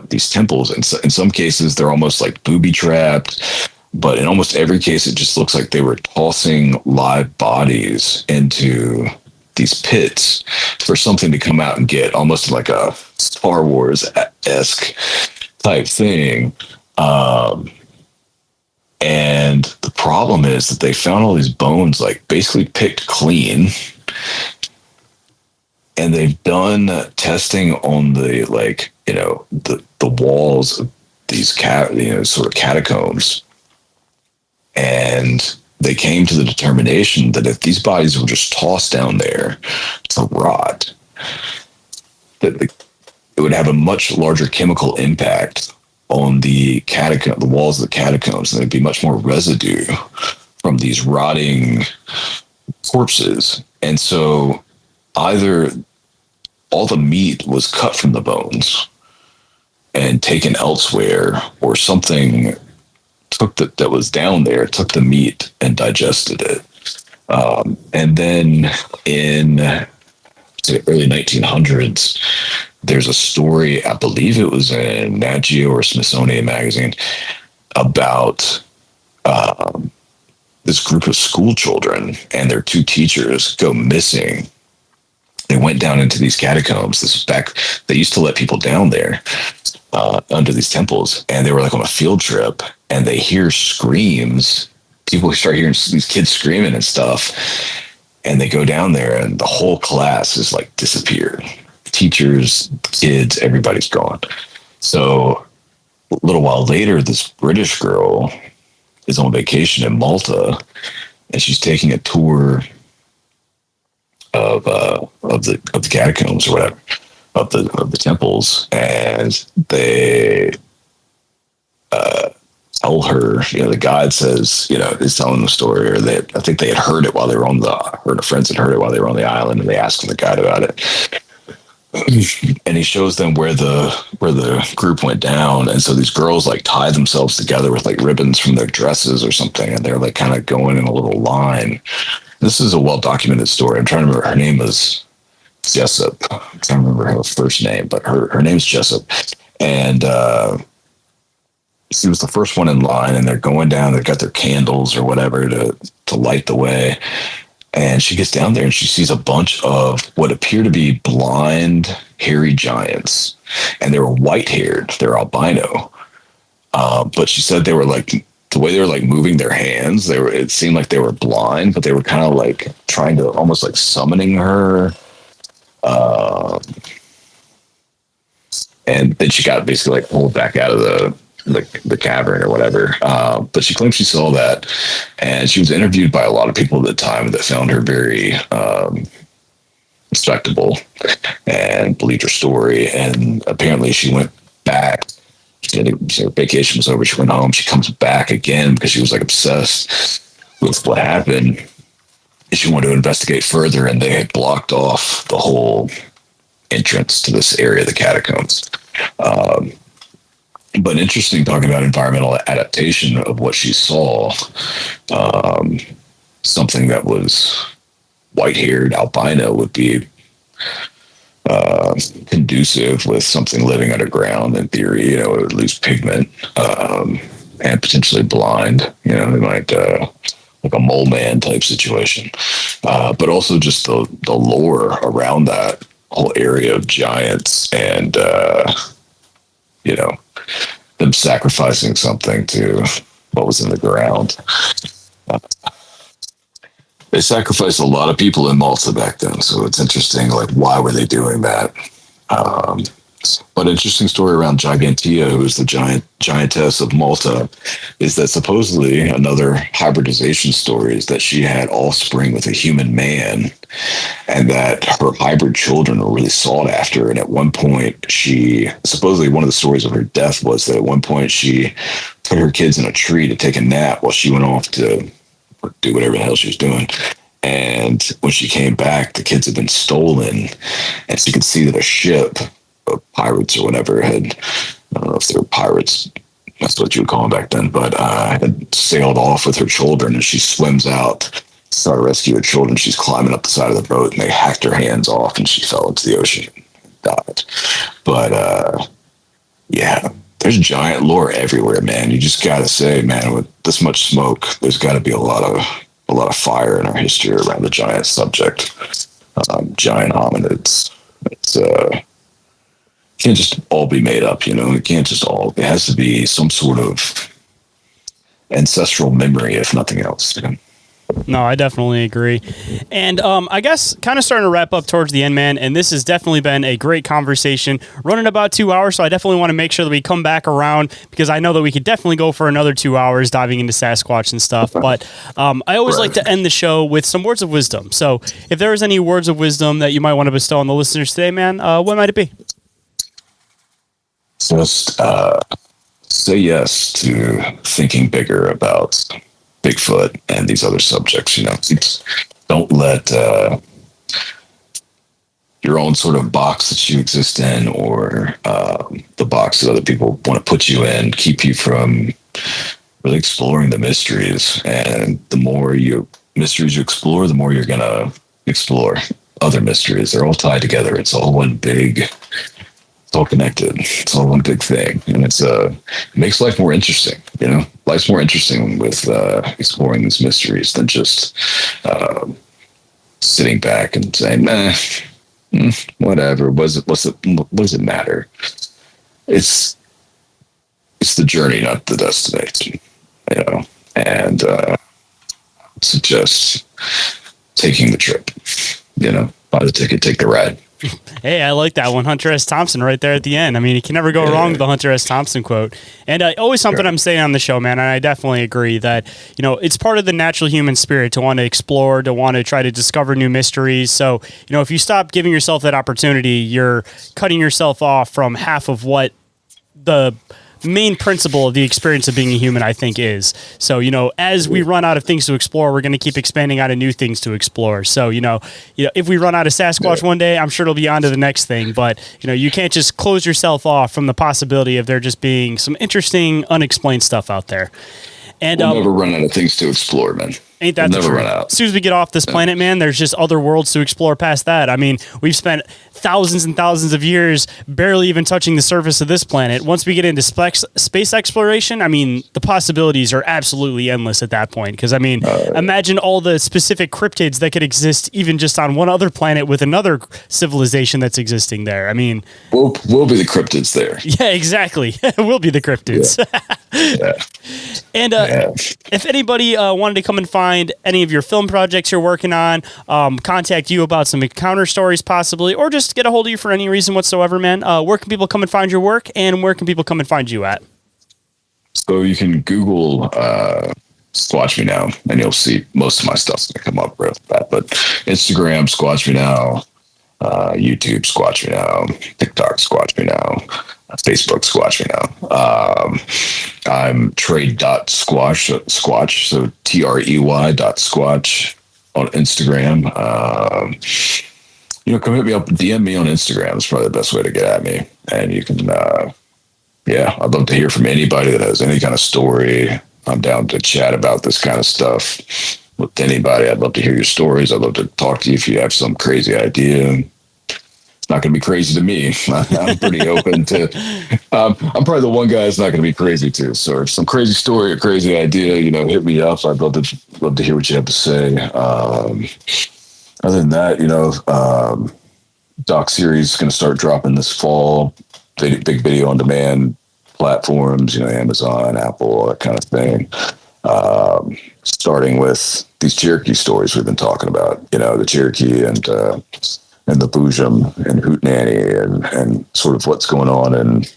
Speaker 3: these temples. And in some cases, they're almost like booby trapped. But in almost every case, it just looks like they were tossing live bodies into these pits for something to come out and get, almost like a Star Wars-esque type thing. And the problem is that they found all these bones like basically picked clean, and they've done testing on the the walls of these sort of catacombs, and they came to the determination that if these bodies were just tossed down there to rot, that it would have a much larger chemical impact on the walls of the catacombs, and there'd be much more residue from these rotting corpses. And so either all the meat was cut from the bones and taken elsewhere, or something that was down there took the meat and digested it. And then in the early 1900s, there's a story, I believe it was in Nat Geo or Smithsonian magazine, about this group of school children and their 2 teachers go missing. They went down into these catacombs. This was back, they used to let people down there under these temples, and they were like on a field trip, and they hear screams. People start hearing these kids screaming and stuff, and they go down there, and the whole class is like disappeared. Teachers, kids, everybody's gone. So a little while later, this British girl is on vacation in Malta, and she's taking a tour of the catacombs or whatever, of the temples, and tell her, the guide says, is telling the story, or I think they had heard it while they were her and her friends had heard it while they were on the island, and they asked the guide about it. And he shows them where the group went down, and so these girls like tie themselves together with like ribbons from their dresses or something, and they're like kind of going in a little line. This is a well documented story. I'm trying to remember, her name was Jessup. I can't remember her first name, but her name's Jessup, and she was the first one in line, and they're going down. They've got their candles or whatever to light the way. And she gets down there and she sees a bunch of what appear to be blind, hairy giants. And they were white haired, they're albino. But she said they were like, the way they were like moving their hands, it seemed like they were blind, but they were kind of like trying to almost like summoning her. And then she got basically like pulled back out of the cavern or whatever. But she claims she saw that, and she was interviewed by a lot of people at the time that found her very respectable and believed her story. And apparently she went back. Her vacation was over. She went home. She comes back again because she was like obsessed with what happened. She wanted to investigate further, and they had blocked off the whole entrance to this area of the catacombs. But interesting, talking about environmental adaptation of what she saw, something that was white-haired albino would be conducive with something living underground. In theory, it would lose pigment and potentially blind. They might like a mole man type situation, but also just the lore around that whole area of giants and them sacrificing something to what was in the ground. They sacrificed a lot of people in Malta back then, so it's interesting, like, why were they doing that? But interesting story around Gigantea, who is the giantess of Malta, is that supposedly another hybridization story is that she had offspring with a human man, and that her hybrid children were really sought after. And at one point, supposedly one of the stories of her death was that at one point she put her kids in a tree to take a nap while she went off to do whatever the hell she was doing. And when she came back, the kids had been stolen, and she could see that a ship of pirates or whatever I don't know if they were pirates, that's what you would call them back then, but had sailed off with her children, and she swims out to start to rescue her children. She's climbing up the side of the boat, and they hacked her hands off, and she fell into the ocean and died. But yeah, there's giant lore everywhere, man. You just gotta say, man, with this much smoke, there's got to be a lot of fire in our history around the giant subject. Giant hominids. It's can't just all be made up, It can't just all. It has to be some sort of ancestral memory, if nothing else.
Speaker 2: No, I definitely agree. And I guess kind of starting to wrap up towards the end, man, and this has definitely been a great conversation. Running about 2 hours, so I definitely want to make sure that we come back around, because I know that we could definitely go for another 2 hours diving into Sasquatch and stuff. But I always like to end the show with some words of wisdom. So if there is any words of wisdom that you might want to bestow on the listeners today, man, what might it be?
Speaker 3: Just say yes to thinking bigger about Bigfoot and these other subjects. Don't let your own sort of box that you exist in, or the box that other people want to put you in, keep you from really exploring the mysteries. And the more mysteries you explore, the more you're gonna explore other mysteries. They're all tied together. It's all one big. It's all connected. It's all one big thing, and it makes life more interesting. Life's more interesting with exploring these mysteries than just sitting back and saying, "Nah, whatever." What does it matter? It's the journey, not the destination. And suggest taking the trip. Buy the ticket, take the ride.
Speaker 2: Hey, I like that one. Hunter S. Thompson right there at the end. I mean, you can never go wrong with the Hunter S. Thompson quote. And always something I'm saying on the show, man, and I definitely agree that, it's part of the natural human spirit to want to explore, to want to try to discover new mysteries. So, if you stop giving yourself that opportunity, you're cutting yourself off from half of what the main principle of the experience of being a human, I think, is. So, as we run out of things to explore, we're going to keep expanding out of new things to explore. So, if we run out of Sasquatch one day, I'm sure it'll be on to the next thing. But, you can't just close yourself off from the possibility of there just being some interesting, unexplained stuff out there. And
Speaker 3: we'll never run out of things to explore, man.
Speaker 2: Ain't that
Speaker 3: we'll
Speaker 2: the
Speaker 3: never
Speaker 2: truth?
Speaker 3: run out.
Speaker 2: As soon as we get off this planet, man, there's just other worlds to explore past that. I mean, we've spent thousands and thousands of years barely even touching the surface of this planet. Once we get into space exploration, I mean, the possibilities are absolutely endless at that point. Because, I mean, imagine all the specific cryptids that could exist even just on one other planet with another civilization that's existing there. I mean...
Speaker 3: We'll be the cryptids there.
Speaker 2: Yeah, exactly. We'll be the cryptids.
Speaker 3: Yeah.
Speaker 2: And if anybody wanted to come and find any of your film projects you're working on, contact you about some encounter stories possibly, or just get a hold of you for any reason whatsoever, man, where can people come and find your work, and where can people come and find you at?
Speaker 3: So you can Google SquatchMeNow, and you'll see most of my stuff's going to come up with that. But Instagram, SquatchMeNow, YouTube, SquatchMeNow, TikTok, SquatchMeNow, Facebook, SquatchMeNow. I'm Trey.Squatch, so TREY.Squatch on Instagram. Come hit me up, DM me on Instagram. It's probably the best way to get at me. And you can, I'd love to hear from anybody that has any kind of story. I'm down to chat about this kind of stuff with anybody. I'd love to hear your stories. I'd love to talk to you if you have some crazy idea. It's not going to be crazy to me. I'm pretty open to, I'm probably the one guy that's not going to be crazy to. So if some crazy story or crazy idea, hit me up. I'd love to hear what you have to say. Other than that, doc series is going to start dropping this fall. Big video on demand platforms, Amazon, Apple, all that kind of thing. Starting with these Cherokee stories we've been talking about, the Cherokee and the Boojum and Hootenanny and sort of what's going on and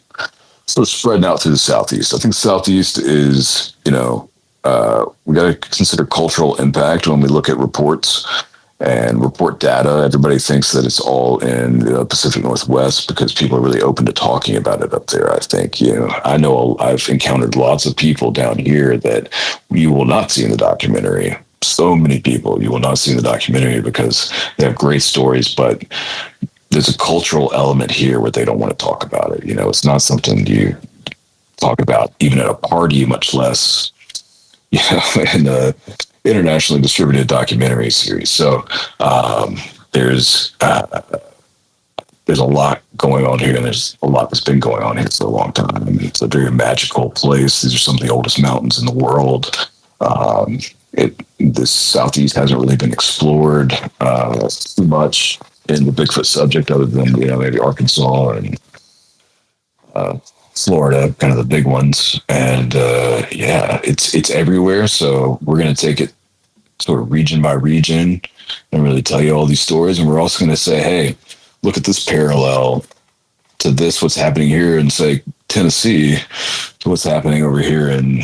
Speaker 3: sort of spreading out through the Southeast. I think the Southeast is, we got to consider cultural impact when we look at reports and report data. Everybody thinks that it's all in the Pacific Northwest because people are really open to talking about it up there. I think, I know I've encountered lots of people down here that you will not see in the documentary. So many people you will not see in the documentary because they have great stories, but there's a cultural element here where they don't want to talk about it. It's not something you talk about even at a party, much less, in a internationally distributed documentary series. So there's a lot going on here, and there's a lot that's been going on here for a long time. I mean, it's a very magical place. These are some of the oldest mountains in the world. The Southeast hasn't really been explored too much in the Bigfoot subject, other than maybe Arkansas and Florida, kind of the big ones. And it's everywhere. So we're going to take it sort of region by region and really tell you all these stories. And we're also going to say, hey, look at this parallel to this, what's happening here in, say, Tennessee, to what's happening over here in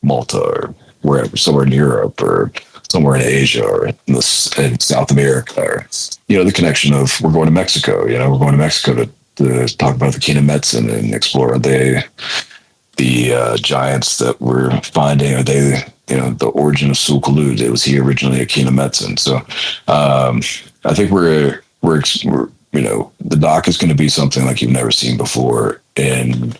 Speaker 3: Malta or wherever, somewhere in Europe or somewhere in Asia or in South America, or, the connection of we're going to Mexico, we're going to Mexico to talk about the Kinametsin and explore the giants that we're finding. Are they, the origin of Sulkalud? It was he originally a Kinametsin. So I think we're the doc is going to be something like you've never seen before in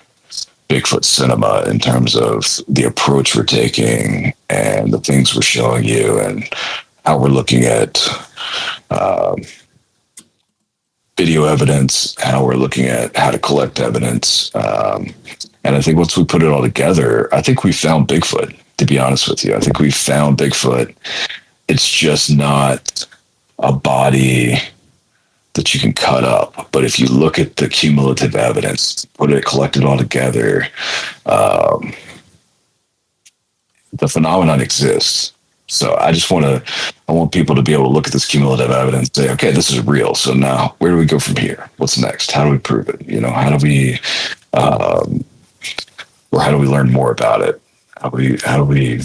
Speaker 3: Bigfoot cinema, in terms of the approach we're taking and the things we're showing you and how we're looking at video evidence, how we're looking at how to collect evidence. And I think once we put it all together, I think we found Bigfoot, to be honest with you. I think we found Bigfoot. It's just not a body that you can cut up. But if you look at the cumulative evidence, collect it all together, the phenomenon exists. So I want people to be able to look at this cumulative evidence and say, okay, this is real. So now where do we go from here? What's next? How do we prove it? How do we, or how do we learn more about it? How do we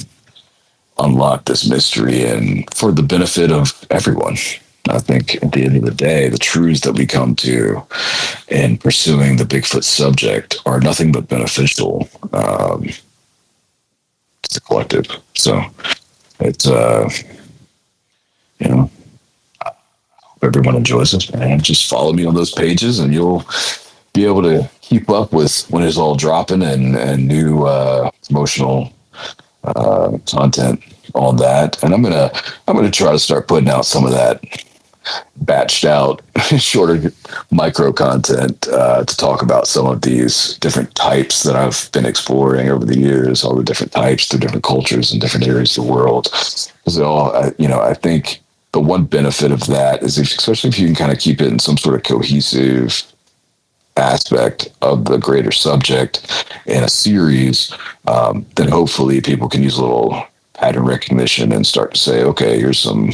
Speaker 3: unlock this mystery and for the benefit of everyone? I think at the end of the day, the truths that we come to in pursuing the Bigfoot subject are nothing but beneficial to the collective. So it's, hope everyone enjoys it, and just follow me on those pages and you'll be able to keep up with when it's all dropping and new emotional content on that. And I'm gonna try to start putting out some of that batched out shorter micro content to talk about some of these different types that I've been exploring over the years, all the different types through different cultures and different areas of the world. So I think the one benefit of that is especially if you can kind of keep it in some sort of cohesive aspect of the greater subject in a series, then hopefully people can use a little pattern recognition and start to say, okay, here's some,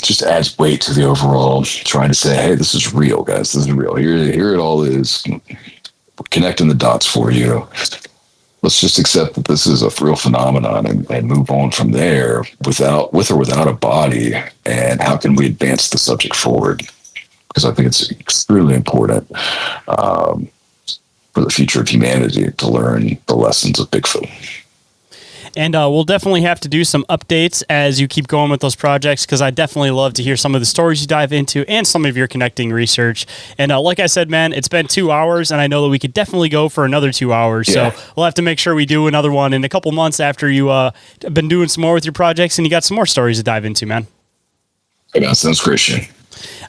Speaker 3: just adds weight to the overall trying to say, hey, this is real, guys. This is real. Here it all is. We're connecting the dots for you. Let's just accept that this is a real phenomenon and move on from there with or without a body. And how can we advance the subject forward? Because I think it's extremely important for the future of humanity to learn the lessons of Bigfoot.
Speaker 2: And we'll definitely have to do some updates as you keep going with those projects, because I definitely love to hear some of the stories you dive into and some of your connecting research. And like I said, man, it's been 2 hours, and I know that we could definitely go for another 2 hours. Yeah. So we'll have to make sure we do another one in a couple months after you been doing some more with your projects and you got some more stories to dive into, man.
Speaker 3: Hey, man, sounds great, Shayn.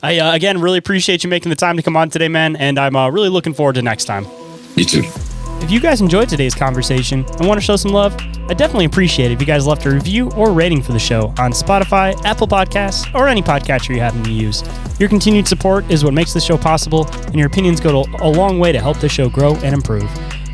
Speaker 2: I, again, really appreciate you making the time to come on today, man, and I'm really looking forward to next time.
Speaker 3: You too.
Speaker 2: If you guys enjoyed today's conversation and want to show some love, I'd definitely appreciate it if you guys left a review or rating for the show on Spotify, Apple Podcasts, or any podcatcher you happen to use. Your continued support is what makes this show possible, and your opinions go a long way to help the show grow and improve.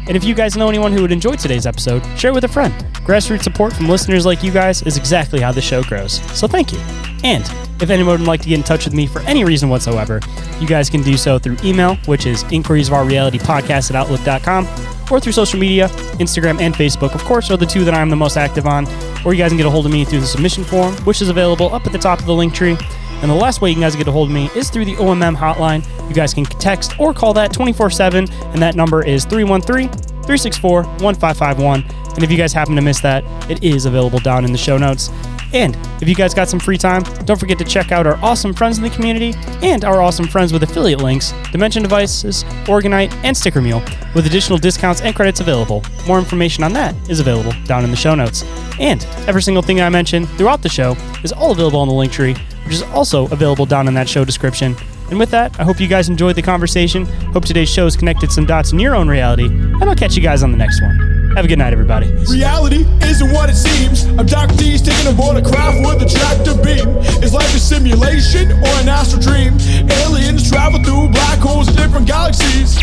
Speaker 2: And if you guys know anyone who would enjoy today's episode, share it with a friend. Grassroots support from listeners like you guys is exactly how the show grows. So thank you. And if anyone would like to get in touch with me for any reason whatsoever, you guys can do so through email, which is inquiriesofourrealitypodcast@outlook.com, or through social media, Instagram and Facebook, of course, are the two that I'm the most active on. Or you guys can get a hold of me through the submission form, which is available up at the top of the link tree. And the last way you guys get a hold of me is through the OMM hotline. You guys can text or call that 24/7, and that number is 313-364-1551. And if you guys happen to miss that, it is available down in the show notes. And if you guys got some free time, don't forget to check out our awesome friends in the community and our awesome friends with affiliate links, Dimension Devices, Oregon-ite, and Sticker Mule, with additional discounts and credits available. More information on that is available down in the show notes. And every single thing I mentioned throughout the show is all available on the link tree, which is also available down in that show description. And with that, I hope you guys enjoyed the conversation. Hope today's show has connected some dots in your own reality, and I'll catch you guys on the next one. Have a good night, everybody.
Speaker 5: Reality isn't what it seems. Abductees taking aboard a craft with a tractor beam. Is life a simulation or an astral dream? Aliens travel through black holes in different galaxies.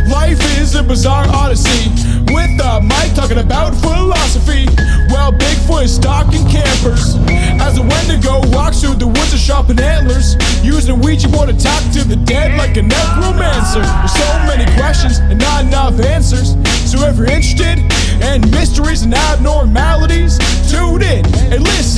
Speaker 5: Life is a bizarre odyssey, with a mic talking about philosophy. Well, Bigfoot is stalking campers as a Wendigo walks through the woods of sharpened antlers, using a Ouija board to talk to the dead like a necromancer. There's so many questions and not enough answers. So if you're interested in mysteries and abnormalities, tune in and listen